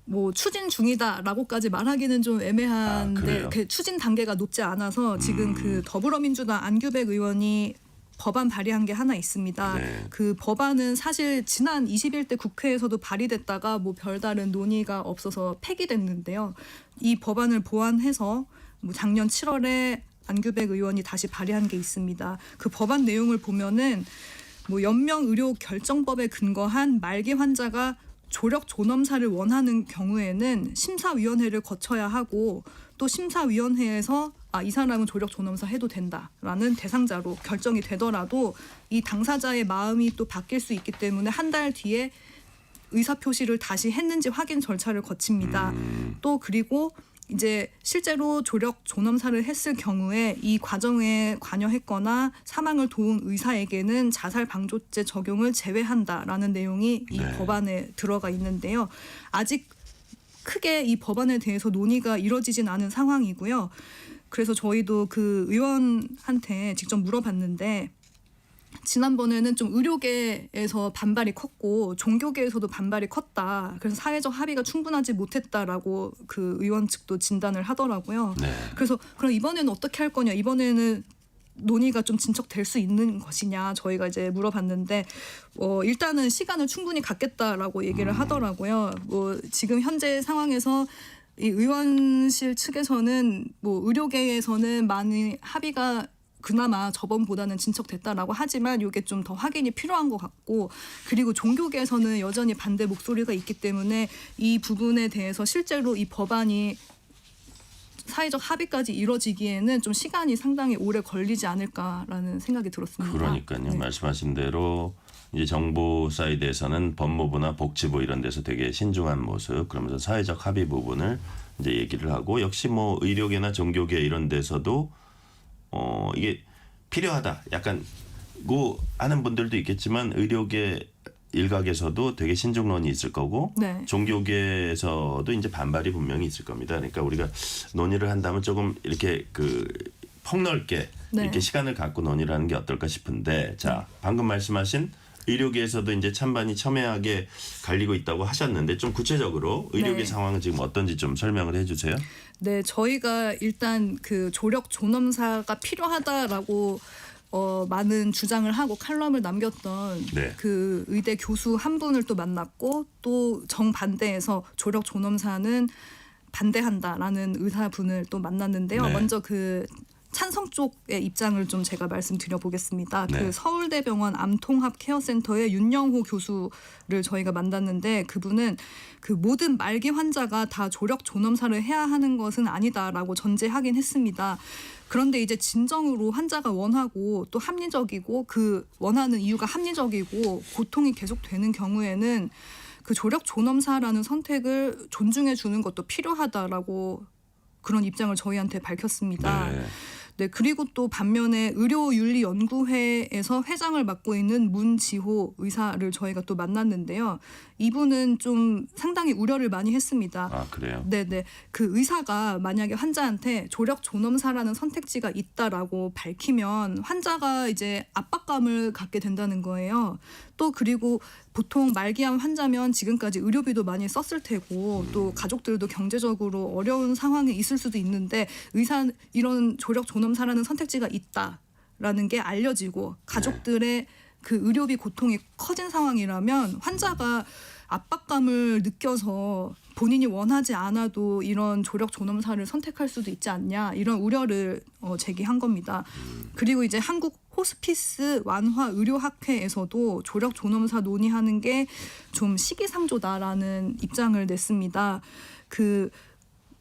뭐 추진 중이다라고까지 말하기는 좀 애매한데 그래요? 그 추진 단계가 높지 않아서 지금 그 더불어민주당 안규백 의원이 법안 발의한 게 하나 있습니다. 네. 그 법안은 사실 지난 21대 국회에서도 발의됐다가 뭐 별다른 논의가 없어서 폐기됐는데요. 이 법안을 보완해서 뭐 작년 7월에 안규백 의원이 다시 발의한 게 있습니다. 그 법안 내용을 보면은 뭐 연명의료결정법에 근거한 말기 환자가 조력 존엄사를 원하는 경우에는 심사위원회를 거쳐야 하고 또 심사위원회에서 이 사람은 조력 존엄사 해도 된다라는 대상자로 결정이 되더라도 이 당사자의 마음이 또 바뀔 수 있기 때문에 한 달 뒤에 의사표시를 다시 했는지 확인 절차를 거칩니다. 또 그리고 이제 실제로 조력 존엄사를 했을 경우에 이 과정에 관여했거나 사망을 도운 의사에게는 자살 방조제 적용을 제외한다라는 내용이 이 네. 법안에 들어가 있는데요. 아직 크게 이 법안에 대해서 논의가 이뤄지진 않은 상황이고요. 그래서 저희도 그 의원한테 직접 물어봤는데 지난번에는 좀 의료계에서 반발이 컸고 종교계에서도 반발이 컸다. 그래서 사회적 합의가 충분하지 못했다라고 그 의원 측도 진단을 하더라고요. 네. 그래서 그럼 이번에는 어떻게 할 거냐? 이번에는 논의가 좀 진척될 수 있는 것이냐 저희가 이제 물어봤는데 일단은 시간을 충분히 갖겠다라고 얘기를 하더라고요. 뭐 지금 현재 상황에서 이 의원실 측에서는 뭐 의료계에서는 많이 합의가 그나마 저번보다는 진척됐다라고 하지만 이게 좀 더 확인이 필요한 것 같고 그리고 종교계에서는 여전히 반대 목소리가 있기 때문에 이 부분에 대해서 실제로 이 법안이 사회적 합의까지 이뤄지기에는 좀 시간이 상당히 오래 걸리지 않을까라는 생각이 들었습니다. 그러니까요. 네. 말씀하신 대로 이제 정부 사이드에서는 법무부나 복지부 이런 데서 되게 신중한 모습 그러면서 사회적 합의 부분을 이제 얘기를 하고 역시 뭐 의료계나 종교계 이런 데서도 이게 필요하다. 약간 하는 분들도 있겠지만 의료계 일각에서도 되게 신중론이 있을 거고 네. 종교계에서도 이제 반발이 분명히 있을 겁니다. 그러니까 우리가 논의를 한다면 조금 이렇게 폭넓게 네. 이렇게 시간을 갖고 논의를 하는 게 어떨까 싶은데 자 방금 말씀하신 의료계에서도 이제 찬반이 첨예하게 갈리고 있다고 하셨는데 좀 구체적으로 의료계 네. 상황은 지금 어떤지 좀 설명을 해주세요. 네, 저희가 일단 그 조력 존엄사가 필요하다라고 많은 주장을 하고 칼럼을 남겼던 네. 그 의대 교수 한 분을 또 만났고 또 정반대에서 조력 존엄사는 반대한다라는 의사분을 또 만났는데요. 네. 먼저 그 찬성 쪽의 입장을 좀 제가 말씀드려 보겠습니다. 네. 그 서울대병원 암통합 케어센터의 윤영호 교수를 저희가 만났는데 그분은 그 모든 말기 환자가 다 조력 존엄사를 해야 하는 것은 아니다라고 전제하긴 했습니다. 그런데 이제 진정으로 환자가 원하고 또 합리적이고 그 원하는 이유가 합리적이고 고통이 계속되는 경우에는 그 조력 존엄사라는 선택을 존중해 주는 것도 필요하다라고 그런 입장을 저희한테 밝혔습니다. 네. 네, 그리고 또 반면에 의료윤리연구회에서 회장을 맡고 있는 문지호 의사를 저희가 또 만났는데요. 이분은 좀 상당히 우려를 많이 했습니다. 아 그래요? 네네. 그 의사가 만약에 환자한테 조력 존엄사라는 선택지가 있다라고 밝히면 환자가 이제 압박감을 갖게 된다는 거예요. 또 그리고 보통 말기암 환자면 지금까지 의료비도 많이 썼을 테고 또 가족들도 경제적으로 어려운 상황에 있을 수도 있는데 이런 조력 존엄사라는 선택지가 있다라는 게 알려지고 가족들의 그 의료비 고통이 커진 상황이라면 환자가 압박감을 느껴서 본인이 원하지 않아도 이런 조력 존엄사를 선택할 수도 있지 않냐 이런 우려를 제기한 겁니다. 그리고 이제 한국 호스피스 완화 의료학회에서도 조력 존엄사 논의하는 게 좀 시기상조다라는 입장을 냈습니다. 그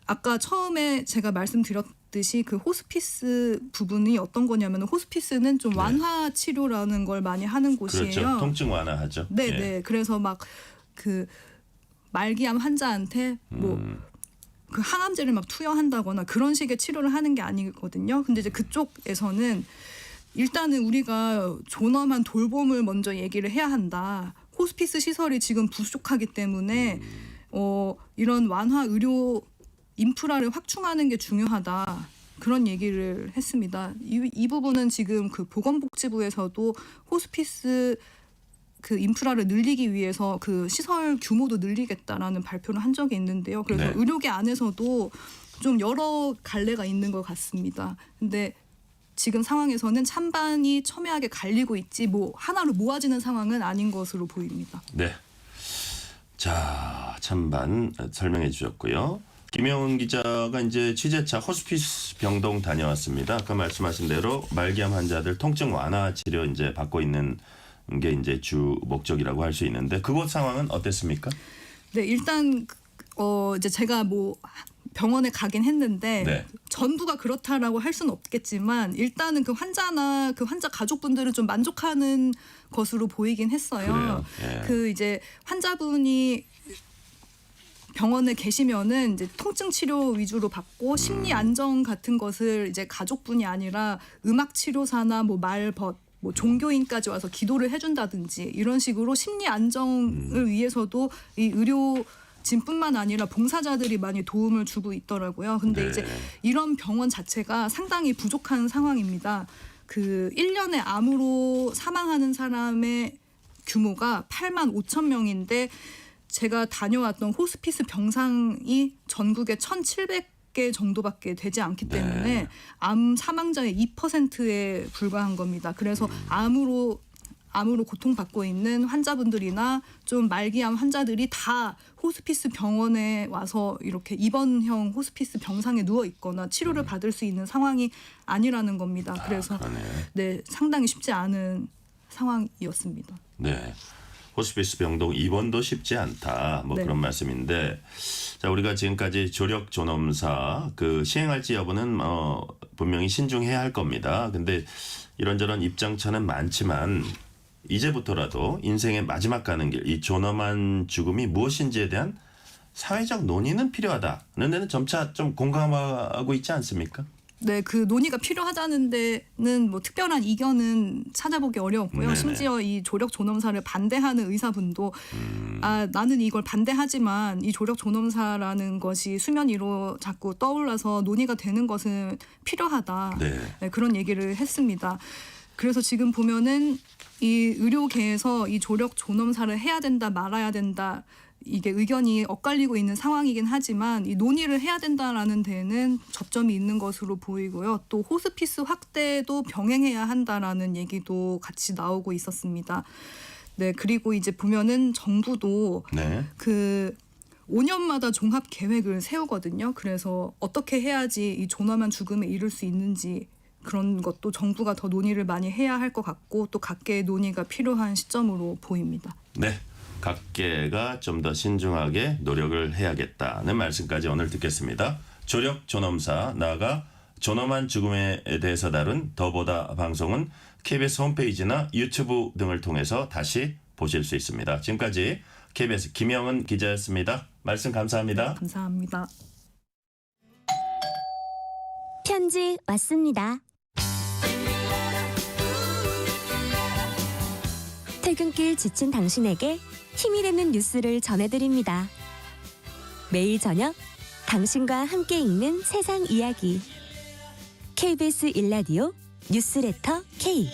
아까 처음에 제가 말씀드렸듯이 그 호스피스 부분이 어떤 거냐면 호스피스는 좀 완화 치료라는 걸 많이 하는 곳이에요. 그렇죠. 통증 완화하죠. 네, 예. 네. 그래서 막 그 말기암 환자한테 뭐 그 항암제를 막 투여한다거나 그런 식의 치료를 하는 게 아니거든요. 근데 이제 그쪽에서는 일단은 우리가 존엄한 돌봄을 먼저 얘기를 해야 한다. 호스피스 시설이 지금 부족하기 때문에 이런 완화 의료 인프라를 확충하는 게 중요하다. 그런 얘기를 했습니다. 이 부분은 지금 그 보건복지부에서도 호스피스 그 인프라를 늘리기 위해서 그 시설 규모도 늘리겠다라는 발표를 한 적이 있는데요. 그래서 네. 의료계 안에서도 좀 여러 갈래가 있는 것 같습니다. 근데 지금 상황에서는 찬반이 첨예하게 갈리고 있지 뭐 하나로 모아지는 상황은 아닌 것으로 보입니다. 네. 자, 찬반 설명해 주셨고요. 김영은 기자가 이제 취재차 호스피스 병동 다녀왔습니다. 아까 말씀하신 대로 말기암 환자들 통증 완화 치료 이제 받고 있는 게 이제 주 목적이라고 할 수 있는데 그곳 상황은 어땠습니까? 네, 일단 이제 제가 뭐 병원에 가긴 했는데 네. 전부가 그렇다라고 할 수는 없겠지만 일단은 그 환자나 그 환자 가족분들은 좀 만족하는 것으로 보이긴 했어요. 그래요? 예. 그 이제 환자분이 병원에 계시면은 이제 통증 치료 위주로 받고 심리 안정 같은 것을 이제 가족분이 아니라 음악 치료사나 뭐 말벗 뭐 종교인까지 와서 기도를 해준다든지 이런 식으로 심리 안정을 위해서도 이 의료진뿐만 아니라 봉사자들이 많이 도움을 주고 있더라고요. 근데 네. 이제 이런 병원 자체가 상당히 부족한 상황입니다. 그 1년에 암으로 사망하는 사람의 규모가 8만 5천 명인데 제가 다녀왔던 호스피스 병상이 전국에 1,700개 정도밖에 되지 않기 때문에 네. 암 사망자의 2%에 불과한 겁니다. 그래서 암으로 고통받고 있는 환자분들이나 좀 말기암 환자들이 다 호스피스 병원에 와서 이렇게 입원형 호스피스 병상에 누워 있거나 치료를 받을 수 있는 상황이 아니라는 겁니다. 그래서 네, 상당히 쉽지 않은 상황이었습니다. 네. 호스피스 병동 입원도 쉽지 않다. 뭐 네. 그런 말씀인데, 자 우리가 지금까지 조력 존엄사 그 시행할지 여부는 분명히 신중해야 할 겁니다. 근데 이런저런 입장차는 많지만 이제부터라도 인생의 마지막 가는 길, 이 존엄한 죽음이 무엇인지에 대한 사회적 논의는 필요하다는 데는 점차 좀 공감하고 있지 않습니까? 네, 그 논의가 필요하다는 데는 뭐 특별한 이견은 찾아보기 어려웠고요. 네네. 심지어 이 조력 존엄사를 반대하는 의사분도 나는 이걸 반대하지만 이 조력 존엄사라는 것이 수면 위로 자꾸 떠올라서 논의가 되는 것은 필요하다. 네. 네, 그런 얘기를 했습니다. 그래서 지금 보면은 이 의료계에서 이 조력 존엄사를 해야 된다 말아야 된다 이게 의견이 엇갈리고 있는 상황이긴 하지만 이 논의를 해야 된다라는 데는 접점이 있는 것으로 보이고요. 또 호스피스 확대도 병행해야 한다라는 얘기도 같이 나오고 있었습니다. 네, 그리고 이제 보면은 정부도 네. 그 5년마다 종합 계획을 세우거든요. 그래서 어떻게 해야지 이 존엄한 죽음에 이를 수 있는지 그런 것도 정부가 더 논의를 많이 해야 할 것 같고 또 각계의 논의가 필요한 시점으로 보입니다. 네. 각계가 좀 더 신중하게 노력을 해야겠다는 말씀까지 오늘 듣겠습니다. 조력 존엄사 나아가 존엄한 죽음에 대해서 다룬 더보다 방송은 KBS 홈페이지나 유튜브 등을 통해서 다시 보실 수 있습니다. 지금까지 KBS 김영은 기자였습니다. 말씀 감사합니다. 감사합니다. 편지 왔습니다. 퇴근길 지친 당신에게 힘이 되는 뉴스를 전해드립니다. 매일 저녁 당신과 함께 읽는 세상 이야기 KBS 1라디오 뉴스레터 K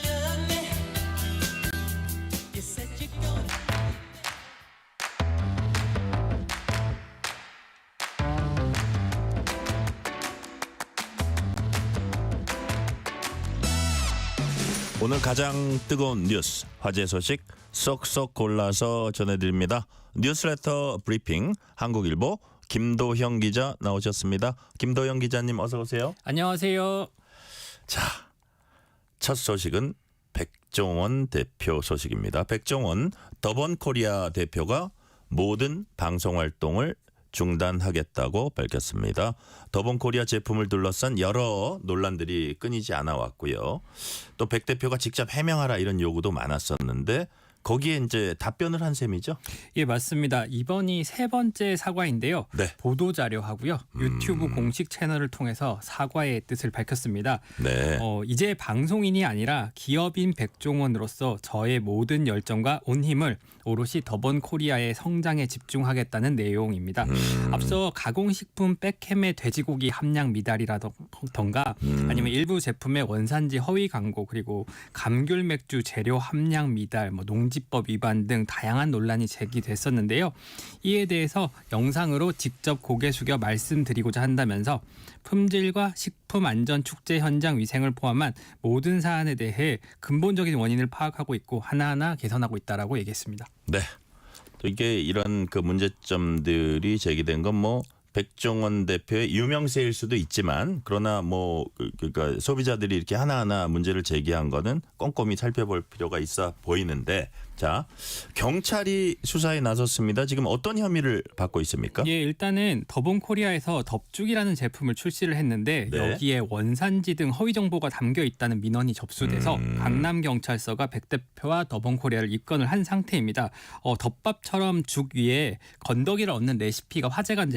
오늘 가장 뜨거운 뉴스, 화제 소식 쏙쏙 골라서 전해드립니다. 뉴스레터 브리핑 한국일보 김도형 기자 나오셨습니다. 김도형 기자님 어서 오세요. 안녕하세요. 자, 첫 소식은 백종원 대표 소식입니다. 백종원 더번코리아 대표가 모든 방송 활동을 중단하겠다고 밝혔습니다. 더번코리아 제품을 둘러싼 여러 논란들이 끊이지 않아 왔고요. 또 백 대표가 직접 해명하라 이런 요구도 많았었는데 거기에 이제 답변을 한 셈이죠? 예, 맞습니다. 이번이 세 번째 사과인데요. 네. 보도 자료하고요. 유튜브 공식 채널을 통해서 사과의 뜻을 밝혔습니다. 네. 이제 방송인이 아니라 기업인 백종원으로서 저의 모든 열정과 온 힘을 오롯이 더번코리아의 성장에 집중하겠다는 내용입니다. 앞서 가공식품 백햄의 돼지고기 함량 미달이라던가 아니면 일부 제품의 원산지 허위 광고 그리고 감귤 맥주 재료 함량 미달, 농지 방지법 위반 등 다양한 논란이 제기됐었는데요. 이에 대해서 영상으로 직접 고개 숙여 말씀드리고자 한다면서 품질과 식품안전축제 현장 위생을 포함한 모든 사안에 대해 근본적인 원인을 파악하고 있고 하나하나 개선하고 있다라고 얘기했습니다. 네. 또 이게 이런 그 문제점들이 제기된 건 뭐 백종원 대표의 유명세일 수도 있지만 그러나 뭐 그러니까 소비자들이 이렇게 하나하나 문제를 제기한 거는 꼼꼼히 살펴볼 필요가 있어 보이는데 자 경찰이 수사에 나섰습니다. 지금 어떤 혐의를 받고 있습니까? 예, 일단은 더본코리아에서 덥죽이라는 제품을 출시를 했는데 네. 여기에 원산지 등 허위 정보가 담겨 있다는 민원이 접수돼서 강남경찰서가 백 대표와 더본코리아를 입건을 한 상태입니다. 덮밥처럼 죽 위에 건더기를 얹는 레시피가 화제가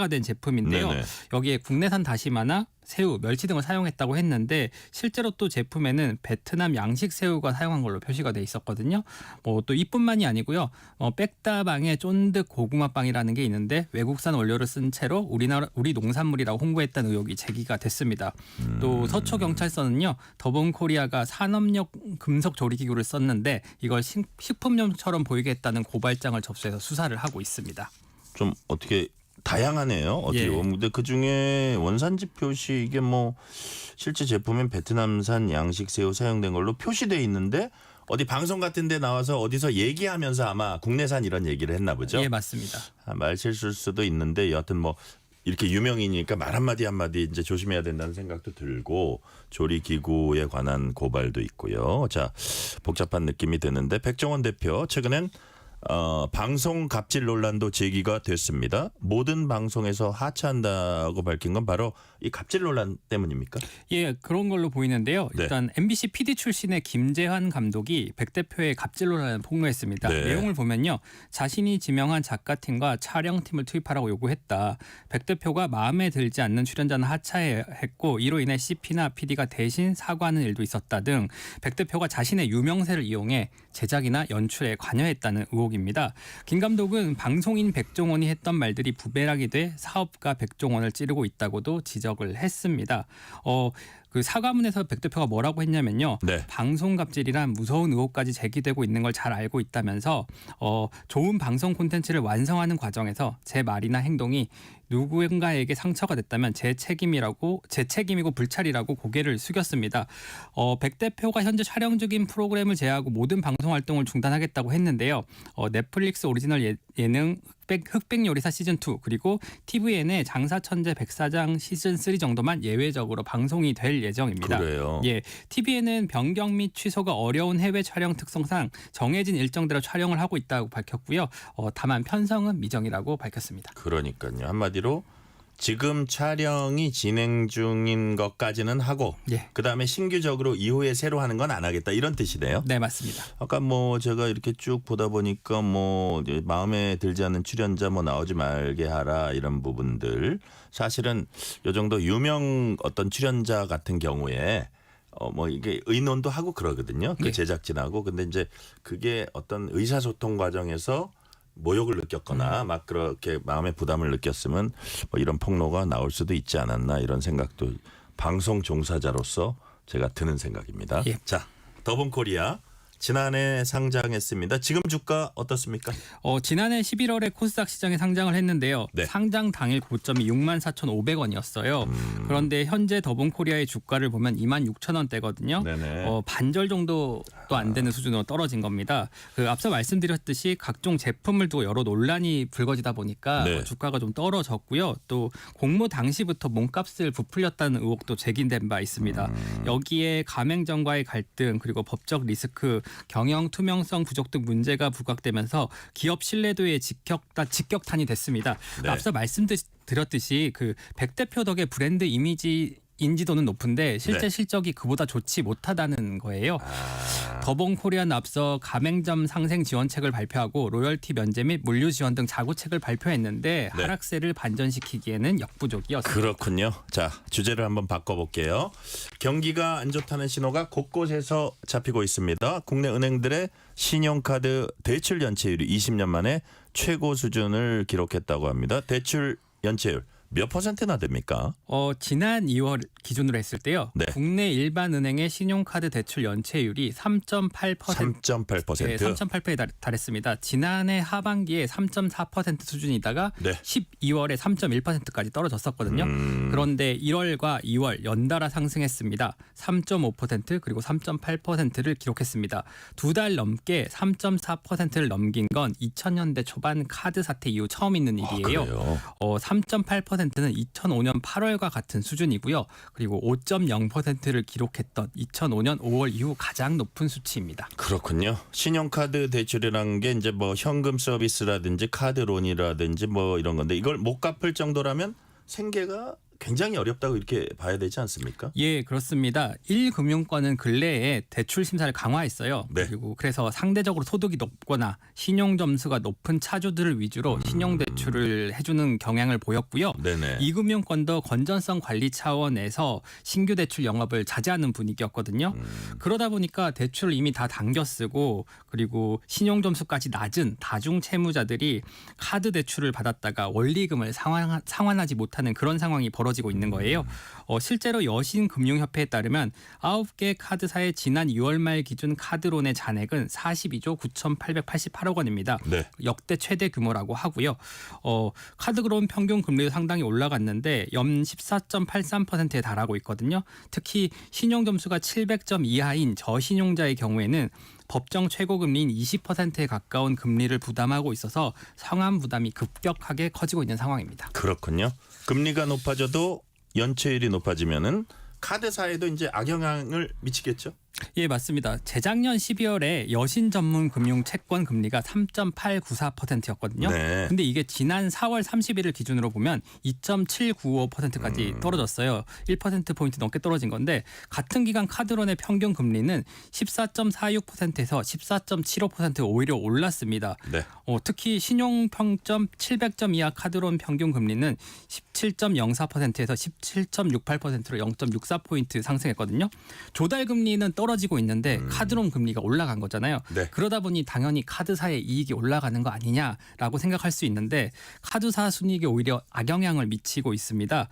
된 제품인데요. 네네. 여기에 국내산 다시마나 새우, 멸치 등을 사용했다고 했는데 실제로 또 제품에는 베트남 양식 새우가 사용한 걸로 표시가 돼 있었거든요. 또 이뿐만이 아니고요. 백다방의 쫀득 고구마빵이라는 게 있는데 외국산 원료를 쓴 채로 우리 농산물이라고 홍보했다는 의혹이 제기가 됐습니다. 또 서초 경찰서는요. 더본코리아가 산업용 금속 조리기구를 썼는데 이걸 식품용처럼 보이게 했다는 고발장을 접수해서 수사를 하고 있습니다. 좀 어떻게 다양하네요. 어떻게 보면. 근데 그중에 원산지 표시 이게 뭐 실제 제품엔 베트남산 양식 새우 사용된 걸로 표시돼 있는데 어디 방송 같은 데 나와서 어디서 얘기하면서 아마 국내산 이런 얘기를 했나 보죠. 예, 맞습니다. 말 실수일 수도 있는데 여하튼 뭐 이렇게 유명인이니까 말 한마디 한마디 이제 조심해야 된다는 생각도 들고 조리기구에 관한 고발도 있고요. 자, 복잡한 느낌이 드는데 백종원 대표 최근엔 방송 갑질 논란도 제기가 됐습니다. 모든 방송에서 하차한다고 밝힌 건 바로 이 갑질 논란 때문입니까? 예, 그런 걸로 보이는데요. 네. 일단 MBC PD 출신의 김재환 감독이 백 대표의 갑질 논란을 폭로했습니다. 네. 내용을 보면요. 자신이 지명한 작가팀과 촬영팀을 투입하라고 요구했다. 백 대표가 마음에 들지 않는 출연자는 하차했고 이로 인해 CP나 PD가 대신 사과하는 일도 있었다 등 백 대표가 자신의 유명세를 이용해 제작이나 연출에 관여했다는 의혹입니다. 김 감독은 방송인 백종원이 했던 말들이 부배락이 돼 사업가 백종원을 찌르고 있다고도 지적을 했습니다. 그 사과문에서 백 대표가 뭐라고 했냐면요. 네. 방송 갑질이란 무서운 의혹까지 제기되고 있는 걸 잘 알고 있다면서 좋은 방송 콘텐츠를 완성하는 과정에서 제 말이나 행동이 누구인가에게 상처가 됐다면 제 책임이고 불찰이라고 고개를 숙였습니다. 백 대표가 현재 촬영 중인 프로그램을 제외하고 모든 방송 활동을 중단하겠다고 했는데요. 넷플릭스 오리지널 예능 흑백요리사 시즌2 그리고 TVN의 장사천재 백사장 시즌3 정도만 예외적으로 방송이 될 예정입니다. 그래요. 예, TVN은 변경 및 취소가 어려운 해외 촬영 특성상 정해진 일정대로 촬영을 하고 있다고 밝혔고요. 다만 편성은 미정이라고 밝혔습니다. 그러니까요. 한마디로 지금 촬영이 진행 중인 것까지는 하고 예. 그다음에 신규적으로 이후에 새로 하는 건 안 하겠다 이런 뜻이네요. 네, 맞습니다. 아까 뭐 제가 이렇게 쭉 보다 보니까 뭐 이제 마음에 들지 않는 출연자 뭐 나오지 말게 하라 이런 부분들 사실은 요 정도 유명 어떤 출연자 같은 경우에 뭐 이게 의논도 하고 그러거든요. 그 예. 제작진하고 근데 이제 그게 어떤 의사소통 과정에서 모욕을 느꼈거나 막 그렇게 마음의 부담을 느꼈으면 뭐 이런 폭로가 나올 수도 있지 않았나 이런 생각도 방송 종사자로서 제가 드는 생각입니다. 예. 자, 더본코리아 지난해 상장했습니다. 지금 주가 어떻습니까? 지난해 11월에 코스닥 시장에 상장을 했는데요. 네. 상장 당일 고점이 64,500원이었어요. 그런데 현재 더본코리아의 주가를 보면 26,000원대거든요. 네네. 반절 정도도 안 되는 수준으로 떨어진 겁니다. 앞서 말씀드렸듯이 각종 제품을 두고 여러 논란이 불거지다 보니까 네. 주가가 좀 떨어졌고요. 또 공모 당시부터 몸값을 부풀렸다는 의혹도 제기된 바 있습니다. 여기에 가맹점과의 갈등 그리고 법적 리스크 경영 투명성 부족 등 문제가 부각되면서 기업 신뢰도에 직격탄이 됐습니다. 네. 앞서 말씀드렸듯이 백 대표 덕에 브랜드 인지도는 높은데 실제 네. 실적이 그보다 좋지 못하다는 거예요. 더본코리아는 앞서 가맹점 상생 지원책을 발표하고 로열티 면제 및 물류 지원 등 자구책을 발표했는데 네. 하락세를 반전시키기에는 역부족이었습니다. 그렇군요. 자, 주제를 한번 바꿔볼게요. 경기가 안 좋다는 신호가 곳곳에서 잡히고 있습니다. 국내 은행들의 신용카드 대출 연체율이 20년 만에 최고 수준을 기록했다고 합니다. 대출 연체율 몇 퍼센트나 됩니까? 지난 2월 기준으로 했을 때요. 네. 국내 일반은행의 신용카드 대출 연체율이 3.8%. 3.8%. 네, 3.8%에 달했습니다. 지난해 하반기에 3.4% 수준이다가 네. 12월에 3.1%까지 떨어졌었거든요. 그런데 1월과 2월 연달아 상승했습니다. 3.5% 그리고 3.8%를 기록했습니다. 2달 넘게 3.4%를 넘긴 건 2000년대 초반 카드 사태 이후 처음 있는 일이에요. 그래요? 3.8%는 2005년 8월과 같은 수준이고요. 그리고 5.0%를 기록했던 2005년 5월 이후 가장 높은 수치입니다. 그렇군요. 신용카드 대출이라는 게 이제 뭐 현금 서비스라든지 카드론이라든지 뭐 이런 건데 이걸 못 갚을 정도라면 생계가 굉장히 어렵다고 이렇게 봐야 되지 않습니까? 예, 그렇습니다. 1금융권은 근래에 대출 심사를 강화했어요. 네. 그리고 그래서 상대적으로 소득이 높거나 신용 점수가 높은 차주들을 위주로 신용 대출을 해주는 경향을 보였고요. 네네. 2금융권도 건전성 관리 차원에서 신규 대출 영업을 자제하는 분위기였거든요. 그러다 보니까 대출을 이미 다 당겨 쓰고 그리고 신용 점수까지 낮은 다중 채무자들이 카드 대출을 받았다가 원리금을 상환하지 못하는 그런 상황이 벌어지고 있는 거예요. 실제로 여신금융협회에 따르면 9개 카드사의 지난 6월 말 기준 카드론의 잔액은 42조 9,888억 원입니다. 네. 역대 최대 규모라고 하고요. 카드론 평균 금리도 상당히 올라갔는데 연 14.83%에 달하고 있거든요. 특히 신용 점수가 700점 이하인 저신용자의 경우에는 법정 최고금리인 20%에 가까운 금리를 부담하고 있어서 상환 부담이 급격하게 커지고 있는 상황입니다. 그렇군요. 금리가 높아져도 연체율이 높아지면은 카드사에도 이제 악영향을 미치겠죠? 예, 맞습니다. 재작년 12월에 여신 전문 금융 채권 금리가 3.894%였거든요. 네. 근데 이게 지난 4월 30일을 기준으로 보면 2.795%까지 떨어졌어요. 1% 포인트 넘게 떨어진 건데 같은 기간 카드론의 평균 금리는 14.46%에서 14.75% 오히려 올랐습니다. 네. 특히 신용 평점 700점 이하 카드론 평균 금리는 17.04%에서 17.68%로 0.64포인트 상승했거든요. 조달 금리는 떨어지고 있는데 카드론 금리가 올라간 거잖아요. 네. 그러다 보니 당연히 카드사의 이익이 올라가는 거 아니냐라고 생각할 수 있는데 카드사 순이익에 오히려 악영향을 미치고 있습니다.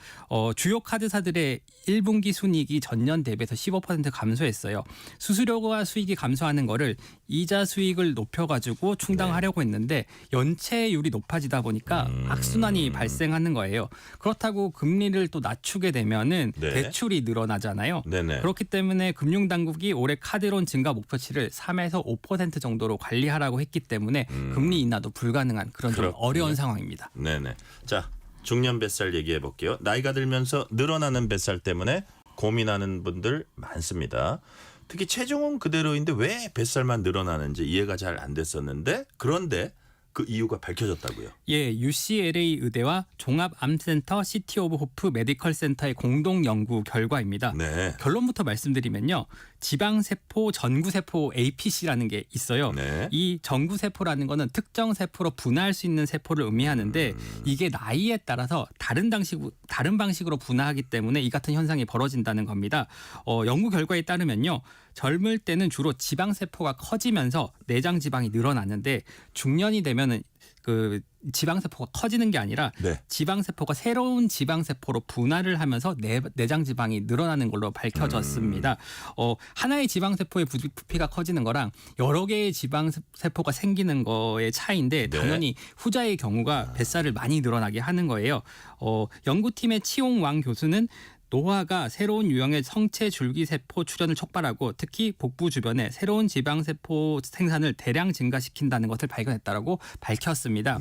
주요 카드사들의 1분기 순이익이 전년 대비해서 15% 감소했어요. 수수료와 수익이 감소하는 거를 이자 수익을 높여가지고 충당하려고 했는데 연체율이 높아지다 보니까 악순환이 발생하는 거예요. 그렇다고 금리를 또 낮추게 되면은 네. 대출이 늘어나잖아요. 네네. 그렇기 때문에 금융당국이 올해 카드론 증가 목표치를 3에서 5% 정도로 관리하라고 했기 때문에 금리 인하도 불가능한 그런 좀 그렇군요. 어려운 상황입니다. 네네. 자, 중년 뱃살 얘기해 볼게요. 나이가 들면서 늘어나는 뱃살 때문에 고민하는 분들 많습니다. 특히 체중은 그대로인데 왜 뱃살만 늘어나는지 이해가 잘 안 됐었는데 그런데 그 이유가 밝혀졌다고요. 예, UCLA 의대와 종합암센터 시티 오브 호프 메디컬 센터의 공동 연구 결과입니다. 네. 결론부터 말씀드리면요. 지방세포 전구세포 APC라는 게 있어요. 네. 이 전구세포라는 거는 특정 세포로 분화할 수 있는 세포를 의미하는데 이게 나이에 따라서 다른 방식으로 분화하기 때문에 이 같은 현상이 벌어진다는 겁니다. 연구 결과에 따르면요. 젊을 때는 주로 지방세포가 커지면서 내장 지방이 늘어났는데 중년이 되면은 그 지방세포가 커지는 게 아니라 네. 지방세포가 새로운 지방세포로 분할을 하면서 내장 지방이 늘어나는 걸로 밝혀졌습니다. 하나의 지방세포의 부피가 커지는 거랑 여러 개의 지방세포가 생기는 거의 차이인데 네. 당연히 후자의 경우가 뱃살을 많이 늘어나게 하는 거예요. 연구팀의 치용왕 교수는 노화가 새로운 유형의 성체 줄기세포 출현을 촉발하고 특히 복부 주변에 새로운 지방세포 생산을 대량 증가시킨다는 것을 발견했다라고 밝혔습니다.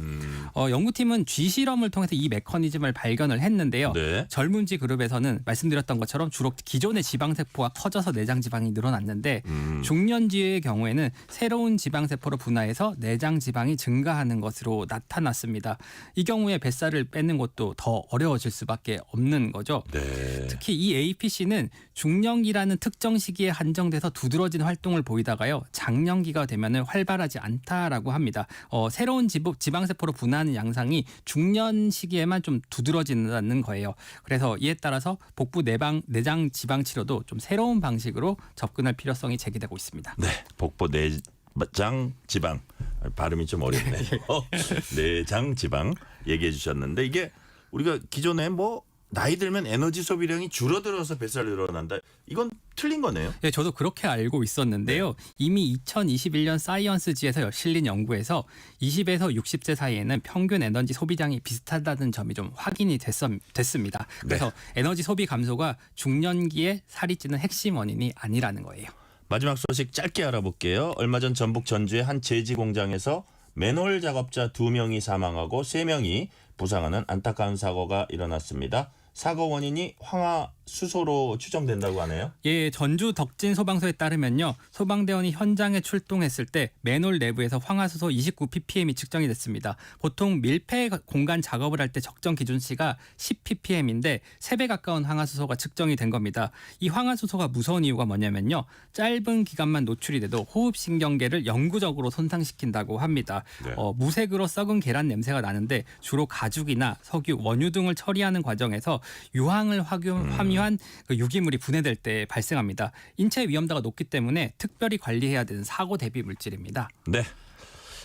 연구팀은 쥐실험을 통해서 이 메커니즘을 발견을 했는데요. 네. 젊은지 그룹에서는 말씀드렸던 것처럼 주로 기존의 지방세포가 커져서 내장 지방이 늘어났는데 중년지의 경우에는 새로운 지방세포로 분화해서 내장 지방이 증가하는 것으로 나타났습니다. 이 경우에 뱃살을 빼는 것도 더 어려워질 수밖에 없는 거죠. 네. 특히 이 APC는 중년기라는 특정 시기에 한정돼서 두드러진 활동을 보이다가요. 장년기가 되면 활발하지 않다라고 합니다. 새로운 지방세포로 분화하는 양상이 중년 시기에만 좀 두드러진다는 거예요. 그래서 이에 따라서 복부 내장 지방 치료도 좀 새로운 방식으로 접근할 필요성이 제기되고 있습니다. 네. 복부 내장 지방 발음이 좀 어렵네요. 내장 지방 얘기해 주셨는데 이게 우리가 기존에 뭐 나이 들면 에너지 소비량이 줄어들어서 뱃살이 늘어난다. 이건 틀린 거네요. 네, 저도 그렇게 알고 있었는데요. 이미 2021년 사이언스지에서 실린 연구에서 20에서 60세 사이에는 평균 에너지 소비량이 비슷하다는 점이 좀 확인이 됐습니다. 그래서 에너지 소비 감소가 중년기에 살이 찌는 핵심 원인이 아니라는 거예요. 마지막 소식 짧게 알아볼게요. 얼마 전 전북 전주의 한 제지 공장에서 맨홀 작업자 2명이 사망하고 3명이 부상하는 안타까운 사고가 일어났습니다. 사고 원인이 황화수소로 추정된다고 하네요. 예, 전주 덕진 소방서에 따르면요. 소방대원이 현장에 출동했을 때 맨홀 내부에서 황화수소 29ppm이 측정이 됐습니다. 보통 밀폐 공간 작업을 할 때 적정 기준치가 10ppm인데 3배 가까운 황화수소가 측정이 된 겁니다. 이 황화수소가 무서운 이유가 뭐냐면요. 짧은 기간만 노출이 돼도 호흡신경계를 영구적으로 손상시킨다고 합니다. 무색으로 썩은 계란 냄새가 나는데 주로 가죽이나 석유, 원유 등을 처리하는 과정에서 유황을 함유한 그 유기물이 분해될 때 발생합니다. 인체 위험도가 높기 때문에 특별히 관리해야 되는 사고 대비 물질입니다. 네.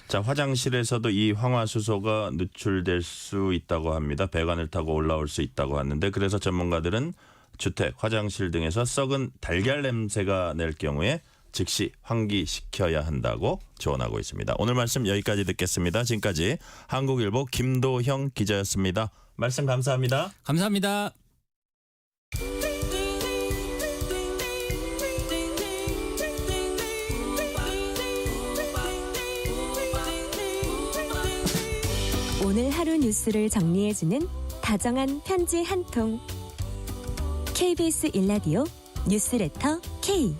자, 화장실에서도 이 황화수소가 누출될 수 있다고 합니다. 배관을 타고 올라올 수 있다고 하는데 그래서 전문가들은 주택, 화장실 등에서 썩은 달걀 냄새가 날 경우에 즉시 환기시켜야 한다고 조언하고 있습니다. 오늘 말씀 여기까지 듣겠습니다. 지금까지 한국일보 김도형 기자였습니다. 말씀 감사합니다. 감사합니다. 오늘 하루 뉴스를 정리해주는 다정한 편지 한 통. KBS 일라디오 뉴스레터 K.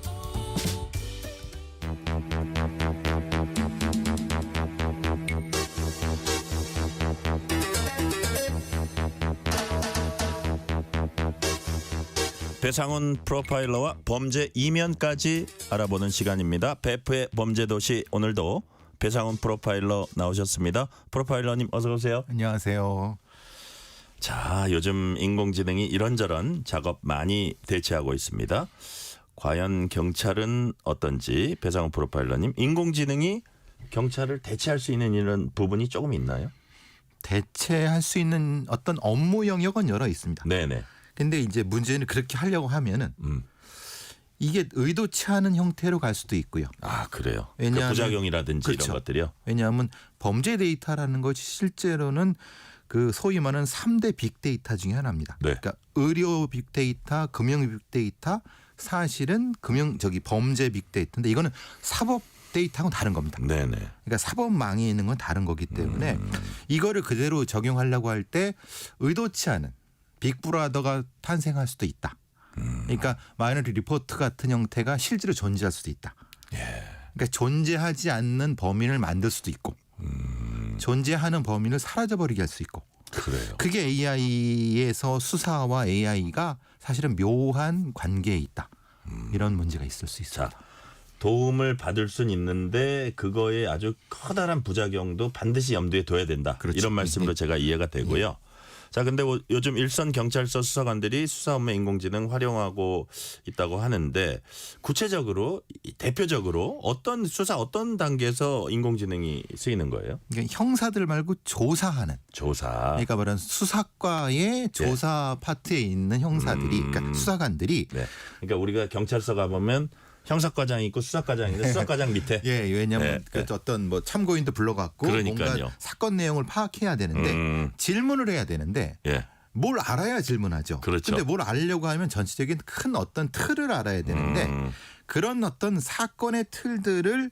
배상훈 프로파일러와 범죄 이면까지 알아보는 시간입니다. 베프의 범죄도시 오늘도 배상훈 프로파일러 나오셨습니다. 프로파일러님 어서 오세요. 안녕하세요. 자, 요즘 인공지능이 이런저런 작업 많이 대체하고 있습니다. 과연 경찰은 어떤지 배상훈 프로파일러님, 인공지능이 경찰을 대체할 수 있는 이런 부분이 조금 있나요? 대체할 수 있는 어떤 업무 영역은 여러 있습니다. 네네. 근데 이제 문제는 그렇게 하려고 하면은 이게 의도치 않은 형태로 갈 수도 있고요. 아, 그래요. 왜냐하면 그 부작용이라든지 그렇죠. 이런 것들이요. 왜냐하면 범죄 데이터라는 것이 실제로는 그 소위 말하는 3대 빅데이터 중에 하나입니다. 네. 그러니까 의료 빅데이터, 금융 빅데이터, 사실은 범죄 빅데이터인데 이거는 사법 데이터하고는 다른 겁니다. 네네. 그러니까 사법망에 있는 건 다른 거기 때문에 이거를 그대로 적용하려고 할 때 의도치 않은 빅브라더가 탄생할 수도 있다. 그러니까 마이너리 리포트 같은 형태가 실제로 존재할 수도 있다. 그러니까 존재하지 않는 범인을 만들 수도 있고 존재하는 범인을 사라져버리게 할 수 있고. 그래요. 그게 AI에서 수사와 AI가 사실은 묘한 관계에 있다. 이런 문제가 있을 수 있습니다. 자, 도움을 받을 수는 있는데 그거에 아주 커다란 부작용도 반드시 염두에 둬야 된다. 그렇죠. 이런 말씀으로 제가 이해가 되고요. 자, 근데 요즘 일선 경찰서 수사관들이 수사 업무에 인공지능 활용하고 있다고 하는데 구체적으로 대표적으로 어떤 수사 어떤 단계에서 인공지능이 쓰이는 거예요? 그러니까 형사들 말고 조사하는. 조사. 그러니까 말하는 수사과의 조사 파트에 있는 형사들이 그러니까 수사관들이 그러니까 우리가 경찰서 가보면 형사과장이 있고 수사과장이 있는데 수사과장 밑에. 예, 왜냐하면 어떤 뭐 참고인도 불러갖고 뭔가 사건 내용을 파악해야 되는데 질문을 해야 되는데 뭘 알아야 질문하죠. 그렇죠. 근데 뭘 알려고 하면 전체적인 큰 어떤 틀을 알아야 되는데 그런 어떤 사건의 틀들을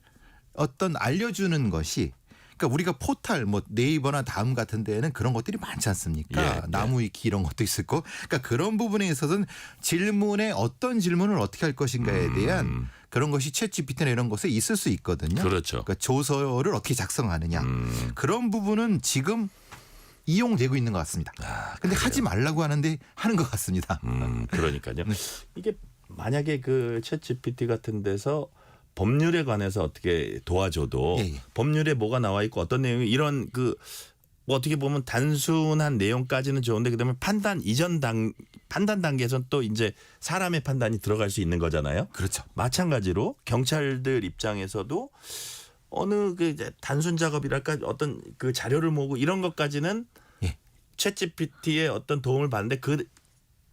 어떤 알려주는 것이 그러니까 우리가 포탈 뭐 네이버나 다음 같은 데에는 그런 것들이 많지 않습니까? 나무위키 이런 것도 있을 거. 그러니까 그런 부분에 있어서는 질문에 어떤 질문을 어떻게 할 것인가에 대한 그런 것이 챗GPT나 이런 것에 있을 수 있거든요. 그렇죠. 그러니까 조서를 어떻게 작성하느냐. 그런 부분은 지금 이용되고 있는 것 같습니다. 근데 하지 말라고 하는데 하는 것 같습니다. 그러니까요. 이게 만약에 그 챗GPT 같은 데서 법률에 관해서 어떻게 도와줘도 법률에 뭐가 나와 있고 어떤 내용이 이런 뭐 어떻게 보면 단순한 내용까지는 좋은데 그다음에 판단 단계에서는 또 이제 사람의 판단이 들어갈 수 있는 거잖아요. 그렇죠. 마찬가지로 경찰들 입장에서도 어느 이제 단순 작업이랄까 어떤 그 자료를 모으고 이런 것까지는 챗GPT의 어떤 도움을 받는데 그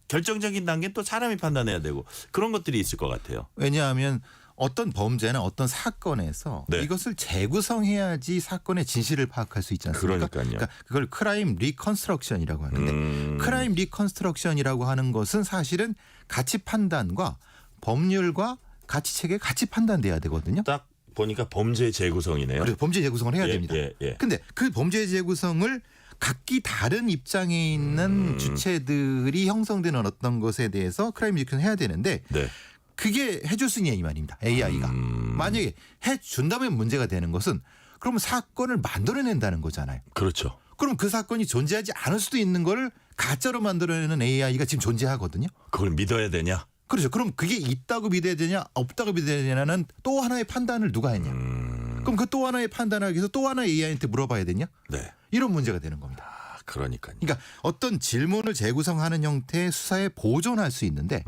결정적인 단계는 또 사람이 판단해야 되고 그런 것들이 있을 것 같아요. 왜냐하면 어떤 범죄나 어떤 사건에서 네. 이것을 재구성해야지 사건의 진실을 파악할 수 있지 않습니까? 그러니까요. 그러니까 그걸 크라임 리컨스트럭션이라고 하는데 크라임 리컨스트럭션이라고 하는 것은 사실은 가치 판단과 법률과 가치 체계 같이 판단돼야 되거든요. 딱 보니까 범죄 재구성이네요. 그래서 범죄 재구성을 해야 예, 됩니다. 예. 근데 그 범죄 재구성을 각기 다른 입장에 있는 주체들이 형성되는 어떤 것에 대해서 크라임 리컨 해야 되는데 네. 그게 해줄 수 있냐 이 말입니다. AI가. 만약에 해준다면 문제가 되는 것은 그러면 사건을 만들어낸다는 거잖아요. 그렇죠. 그럼 그 사건이 존재하지 않을 수도 있는 거를 가짜로 만들어내는 AI가 지금 존재하거든요. 그걸 믿어야 되냐? 그렇죠. 그럼 그게 있다고 믿어야 되냐 없다고 믿어야 되냐는 또 하나의 판단을 누가 했냐. 그럼 그 또 하나의 판단을 하기 위해서 또 하나의 AI한테 물어봐야 되냐. 네. 이런 문제가 되는 겁니다. 그러니까요. 그러니까 어떤 질문을 재구성하는 형태의 수사에 보존할 수 있는데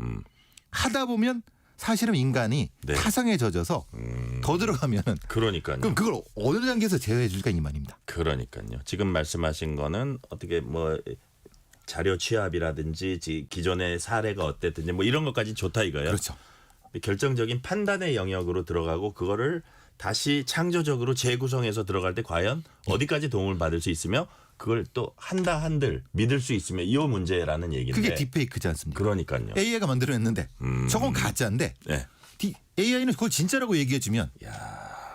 하다 보면 사실은 인간이 네. 타성에 젖어서 더 들어가면은 그러니까요. 그럼 그걸 어느 단계에서 제어해 줄까 이 말입니다. 그러니까요. 지금 말씀하신 거는 어떻게 뭐 자료 취합이라든지 기존의 사례가 어땠든지 뭐 이런 것까지 좋다 이거예요. 그렇죠. 결정적인 판단의 영역으로 들어가고 그거를 다시 창조적으로 재구성해서 들어갈 때 과연 어디까지 도움을 받을 수 있으며 그걸 또 한다 한들 믿을 수 있으면 이 문제라는 얘기인데. 그게 딥페이크지 않습니까? 그러니까요. AI가 만들어냈는데 저건 가짜인데 네. AI는 그걸 진짜라고 얘기해주면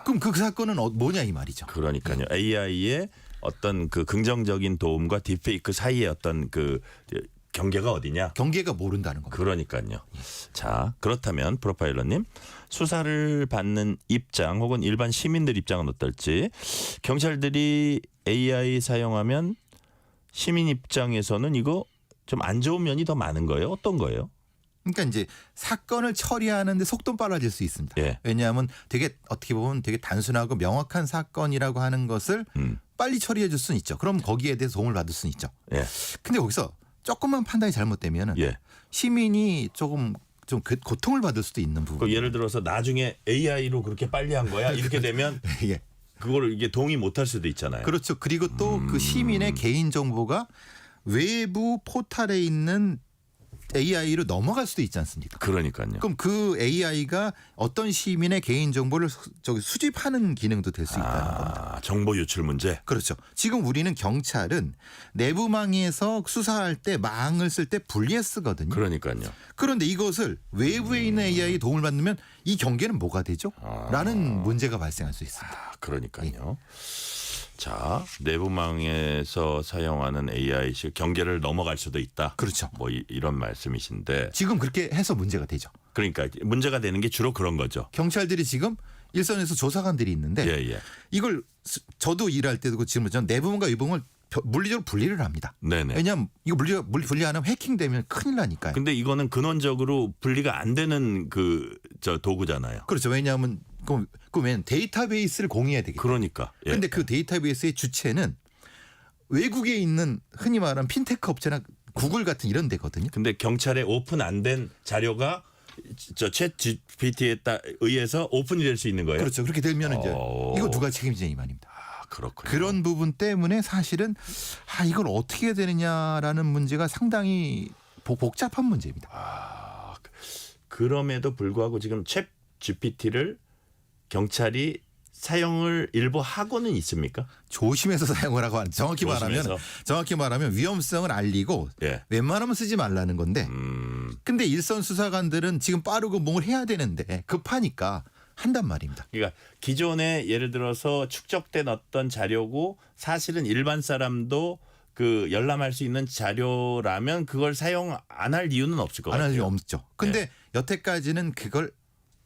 그럼 그 사건은 뭐냐 이 말이죠. 그러니까요. AI의 어떤 그 긍정적인 도움과 딥페이크 사이의 어떤 그 경계가 어디냐? 경계가 모른다는 겁니다. 그러니까요. 자, 그렇다면 프로파일러님 수사를 받는 입장 혹은 일반 시민들 입장은 어떨지 경찰들이 AI 사용하면 시민 입장에서는 이거 좀 안 좋은 면이 더 많은 거예요? 어떤 거예요? 그러니까 이제 사건을 처리하는데 속도 빨라질 수 있습니다. 예. 왜냐하면 되게 어떻게 보면 되게 단순하고 명확한 사건이라고 하는 것을 빨리 처리해 줄 수는 있죠. 그럼 거기에 대해서 도움을 받을 수는 있죠. 예. 근데 거기서 조금만 판단이 잘못되면은 예. 시민이 좀 고통을 받을 수도 있는 부분. 예를 들어서 나중에 AI로 그렇게 빨리 한 거야 이렇게 되면 예. 그거를 이게 동의 못할 수도 있잖아요. 그렇죠. 그리고 또 그 시민의 개인 정보가 외부 포탈에 있는 AI로 넘어갈 수도 있지 않습니까? 그러니까요. 그럼 그 AI가 어떤 시민의 개인 정보를 수집하는 기능도 될 수 있다는 겁니다. 정보 유출 문제. 그렇죠. 지금 우리는 경찰은 내부망에서 수사할 때 망을 쓸 때 분리해 쓰거든요. 그러니까요. 그런데 이것을 외부에 있는 AI 도움을 받으면 이 경계는 뭐가 되죠? 라는 문제가 발생할 수 있습니다. 그러니까요. 자, 내부망에서 사용하는 AI식 경계를 넘어갈 수도 있다. 그렇죠. 뭐 이런 말씀이신데 지금 그렇게 해서 문제가 되죠. 그러니까 문제가 되는 게 주로 그런 거죠. 경찰들이 지금 일선에서 조사관들이 있는데 예. 이걸 저도 일할 때도 지금 전 내부망과 외부망을 물리적으로 분리를 합니다. 네네. 왜냐하면 이거 분리 안 하면 해킹되면 큰일 나니까요. 근데 이거는 근원적으로 분리가 안 되는 저 도구잖아요. 그렇죠. 왜냐하면 그러면 데이터베이스를 공유해야 되겠죠. 그러니까. 예. 그런데 그 데이터베이스의 주체는 외국에 있는 흔히 말하는 핀테크 업체나 구글 같은 이런 데거든요. 근데 경찰에 오픈 안 된 자료가 챗 GPT에 의해서 오픈이 될 수 있는 거예요. 그렇죠. 그렇게 되면 이제 이거 누가 책임지냐 이 말입니다. 그렇군요. 그런 부분 때문에 사실은 이걸 어떻게 해야 되느냐라는 문제가 상당히 복잡한 문제입니다. 그럼에도 불구하고 지금 챗 GPT를 경찰이 사용을 일부 하고는 있습니까? 조심해서 사용을 하고 정확히 말하면 위험성을 알리고 예. 웬만하면 쓰지 말라는 건데 근데 일선 수사관들은 지금 빠르고 뭘 해야 되는데 급하니까 한단 말입니다. 그러니까 기존에 예를 들어서 축적된 어떤 자료고 사실은 일반 사람도 그 열람할 수 있는 자료라면 그걸 사용 안 할 이유는 없을 것 같아요. 안 할 이유 없죠. 근데 여태까지는 그걸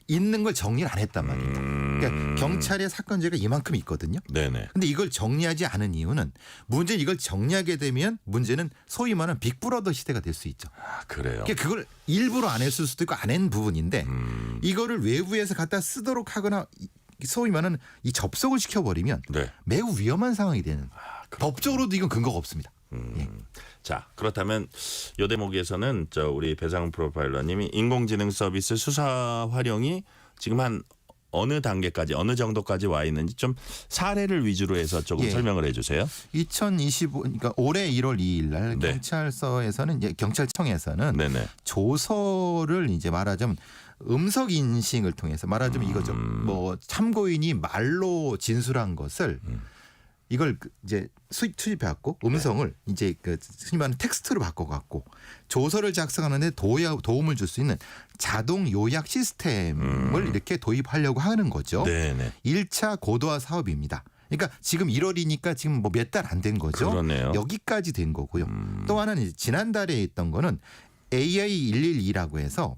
있는 걸 정리를 안 했단 말입니다. 그러니까 경찰의 사건제가 이만큼 있거든요. 네네. 근데 이걸 정리하지 않은 이유는 문제는 이걸 정리하게 되면 문제는 소위 말하는 빅브러더 시대가 될 수 있죠. 그래요. 그러니까 그걸 일부러 안 했을 수도 있고 안 한 부분인데 이거를 외부에서 갖다 쓰도록 하거나 소위 말하는 이 접속을 시켜버리면 매우 위험한 상황이 되는 법적으로도 이건 근거가 없습니다. 예. 자, 그렇다면 이 대목에서는 우리 배상훈 프로파일러님이 인공지능 서비스 수사 활용이 지금 한 어느 단계까지 어느 정도까지 와 있는지 좀 사례를 위주로 해서 조금 예. 설명을 해주세요. 2025 그러니까 올해 1월 2일 날 네. 경찰서에서는 이제 경찰청에서는 네네. 조서를 이제 말하자면 음성 인식을 통해서 말하자면 이거죠. 뭐 참고인이 말로 진술한 것을 이걸 이제 수집해갖고 음성을 이제 그 흔히 말하는 텍스트로 바꿔갖고 조서를 작성하는데 도움을 줄 수 있는 자동 요약 시스템을 이렇게 도입하려고 하는 거죠. 네네. 1차 고도화 사업입니다. 그러니까 지금 1월이니까 지금 뭐 몇 달 안 된 거죠. 그러네요. 여기까지 된 거고요. 또 하나는 이제 지난달에 있던 거는 AI 112라고 해서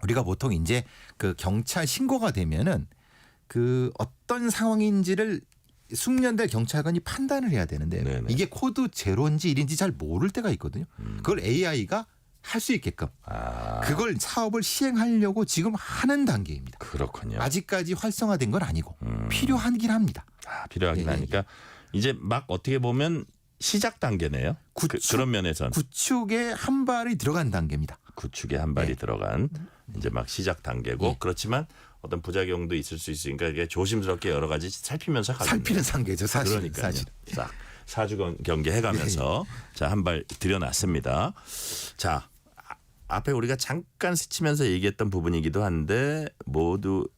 우리가 보통 이제 그 경찰 신고가 되면은 그 어떤 상황인지를 숙련된 경찰관이 판단을 해야 되는데 네네. 이게 코드 제로인지 1인지 잘 모를 때가 있거든요. 그걸 AI가 할 수 있게끔 그걸 사업을 시행하려고 지금 하는 단계입니다. 그렇군요. 아직까지 활성화된 건 아니고 필요하긴 합니다. 필요하긴 예, 예, 하니까 이제 막 어떻게 보면 시작 단계네요. 그런 면에서는 구축에 한 발이 들어간 단계입니다. 구축에 한 발이 예. 들어간 이제 막 시작 단계고 예. 그렇지만 어떤 부작용도 있을 수 있으니까 이게 조심스럽게 여러 가지 살피면서 가겠네요. 살피는 단계죠. 사실은. 그러니까요. 사실. 싹 사주 경계 해가면서 자, 한 발 들여놨습니다. 자, 앞에 우리가 잠깐 스치면서 얘기했던 부분이기도 한데 모두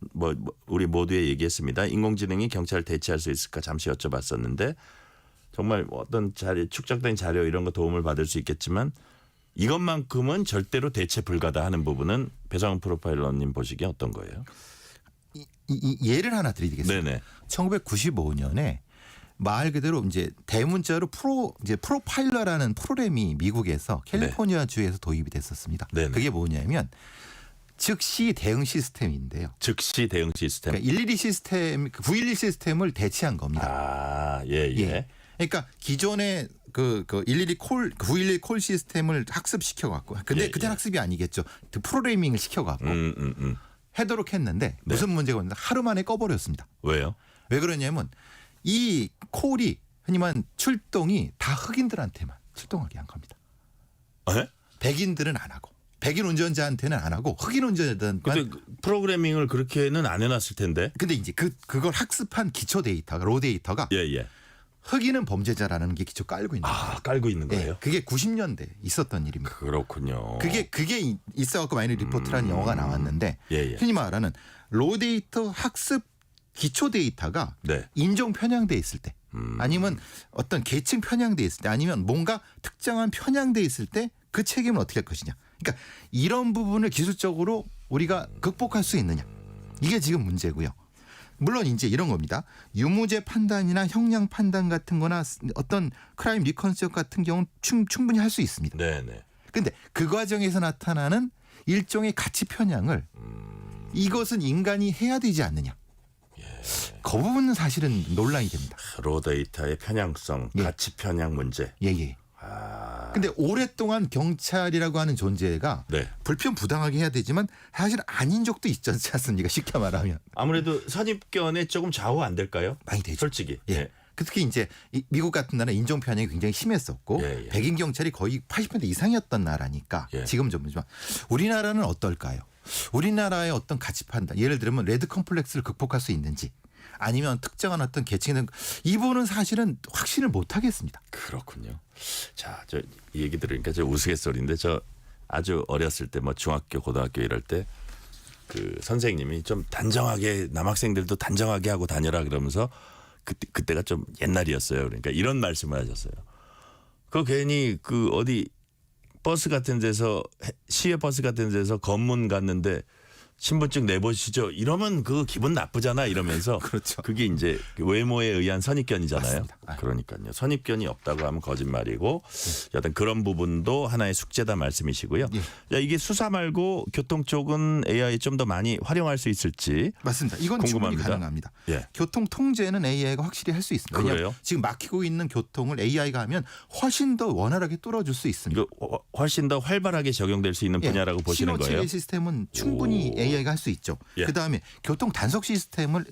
우리 모두에 얘기했습니다. 인공지능이 경찰을 대체할 수 있을까 잠시 여쭤봤었는데 정말 어떤 축적된 자료 이런 거 도움을 받을 수 있겠지만 이것만큼은 절대로 대체 불가다 하는 부분은 배상훈 프로파일러님 보시기에 어떤 거예요? 이 예를 하나 드리겠습니다. 네네. 1995년에 말 그대로 이제 대문자로 프로파일러라는 프로그램이 미국에서 캘리포니아 주에서 도입이 됐었습니다. 네네. 그게 뭐냐면 즉시 대응 시스템인데요. 즉시 대응 시스템. 그러니까 112 시스템, 911 시스템을 대체한 겁니다. 예. 그러니까 기존의 그 112 콜 911 콜 시스템을 학습시켜 갖고 근데 그때 학습이 아니겠죠. 그 프로그래밍을 시켜 갖고 하도록 했는데 무슨 문제가 있는데 하루 만에 꺼버렸습니다. 왜요? 왜 그러냐면 이 콜이 흔히 말하는 출동이 다 흑인들한테만 출동하게 한 겁니다. 백인들은 안 하고 백인 운전자한테는 안 하고 흑인 운전자들만. 근데 프로그래밍을 그렇게는 안 해놨을 텐데. 근데 이제 그걸 학습한 기초 데이터가 로 데이터가 예. 흑인은 범죄자라는 게 기초 깔고 있는 거예요. 깔고 있는 거예요? 그게 90년대 있었던 일입니다. 그렇군요. 그게 있어갖고 마이너리 리포트라는 영화가 나왔는데 흔히 말하는 로 데이터 학습 기초 데이터가 인종 편향돼 있을 때 아니면 어떤 계층 편향돼 있을 때 아니면 뭔가 특정한 편향돼 있을 때 그 책임을 어떻게 할 것이냐. 그러니까 이런 부분을 기술적으로 우리가 극복할 수 있느냐. 이게 지금 문제고요. 물론 이제 이런 겁니다. 유무죄 판단이나 형량 판단 같은 거나 어떤 크라임 리컨스트 같은 경우는 충분히 할 수 있습니다. 네네. 근데 그 과정에서 나타나는 일종의 가치 편향을 이것은 인간이 해야 되지 않느냐. 그 부분은 사실은 논란이 됩니다. 로 데이터의 편향성, 가치 편향 문제. 예. 근데 오랫동안 경찰이라고 하는 존재가 불편 부당하게 해야 되지만 사실 아닌 적도 있지 않습니까? 쉽게 말하면. 아무래도 선입견에 조금 좌우 안 될까요? 많이 되죠. 솔직히. 예. 특히 이제 미국 같은 나라 인종 편향이 굉장히 심했었고 백인 경찰이 거의 80% 이상이었던 나라니까 지금 좀지만 우리나라는 어떨까요? 우리나라의 어떤 가치 판단, 예를 들면 레드 컴플렉스를 극복할 수 있는지 아니면 특정한 어떤 계층에 이분은 사실은 확신을 못 하겠습니다. 그렇군요. 자, 저 이 얘기 들으니까 저 우스갯소리인데 저 아주 어렸을 때 뭐 중학교, 고등학교 이럴 때 그 선생님이 좀 단정하게 남학생들도 단정하게 하고 다녀라 그러면서 그때가 좀 옛날이었어요. 그러니까 이런 말씀을 하셨어요. 그 괜히 그 어디 버스 같은 데서 시외 버스 같은 데서 검문 갔는데 신분증 내보시죠. 이러면 그 기분 나쁘잖아 이러면서 그렇죠. 그게 이제 외모에 의한 선입견이잖아요. 맞습니다. 그러니까요. 선입견이 없다고 하면 거짓말이고 여튼 그런 부분도 하나의 숙제다 말씀이시고요. 야, 이게 수사 말고 교통 쪽은 AI 좀 더 많이 활용할 수 있을지 맞습니다. 이건 궁금합니다. 충분히 가능합니다. 예. 교통 통제는 AI가 확실히 할 수 있습니다. 왜냐하면 그래요? 지금 막히고 있는 교통을 AI가 하면 훨씬 더 원활하게 뚫어줄 수 있습니다. 훨씬 더 활발하게 적용될 수 있는 분야라고 보시는 거예요? 신호 체계 시스템은 충분히 AI가 할 수 있죠. 그다음에 교통 단속 시스템을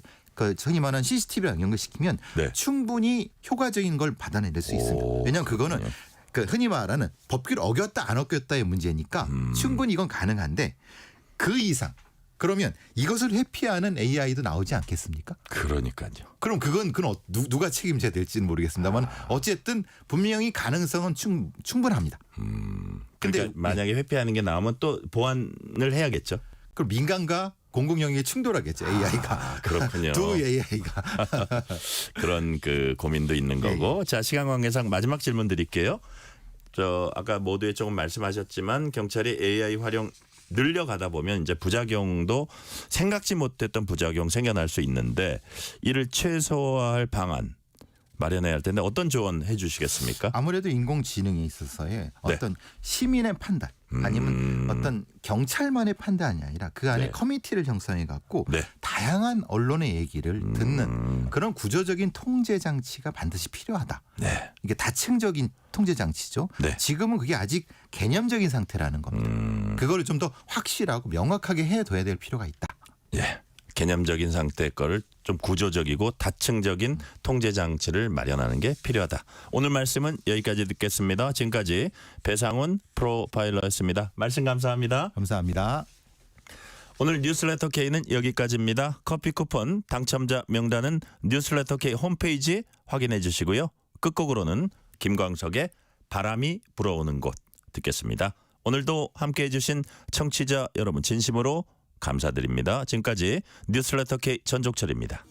흔히 말하는 CCTV랑 연결시키면 충분히 효과적인 걸 받아낼 수 있습니다. 왜냐하면 그거는 흔히 말하는 법규를 어겼다 안 어겼다의 문제니까 충분히 이건 가능한데 그 이상 그러면 이것을 회피하는 AI도 나오지 않겠습니까? 그러니까요. 그럼 그건 누가 책임져야 될지는 모르겠습니다만 어쨌든 분명히 가능성은 충분합니다. 근데 근데 만약에 회피하는 게 나오면 또 보완을 해야겠죠. 그럼 민간과 공공 영역에 충돌하겠죠. AI가. 그렇군요. 두 AI가. 그런 그 고민도 있는 거고. 자, 시간 관계상 마지막 질문 드릴게요. 아까 모두에 조금 말씀하셨지만 경찰이 AI 활용 늘려가다 보면 이제 부작용도 생각지 못했던 부작용 생겨날 수 있는데 이를 최소화할 방안 마련해야 할 텐데 어떤 조언 해주시겠습니까? 아무래도 인공지능에 있어서의 어떤 시민의 판단 아니면 어떤 경찰만의 판단이 아니라 그 안에 커뮤니티를 형성해 갖고 다양한 언론의 얘기를 듣는 그런 구조적인 통제 장치가 반드시 필요하다. 이게 다층적인 통제 장치죠. 지금은 그게 아직 개념적인 상태라는 겁니다. 그거를 좀 더 확실하고 명확하게 해둬야 될 필요가 있다. 개념적인 상태 거를 좀 구조적이고 다층적인 통제 장치를 마련하는 게 필요하다. 오늘 말씀은 여기까지 듣겠습니다. 지금까지 배상훈 프로파일러였습니다. 말씀 감사합니다. 감사합니다. 오늘 뉴스레터 K는 여기까지입니다. 커피 쿠폰 당첨자 명단은 뉴스레터 K 홈페이지 확인해 주시고요. 끝곡으로는 김광석의 바람이 불어오는 곳 듣겠습니다. 오늘도 함께해 주신 청취자 여러분 진심으로 감사드립니다. 지금까지 뉴스레터 K 전종철입니다.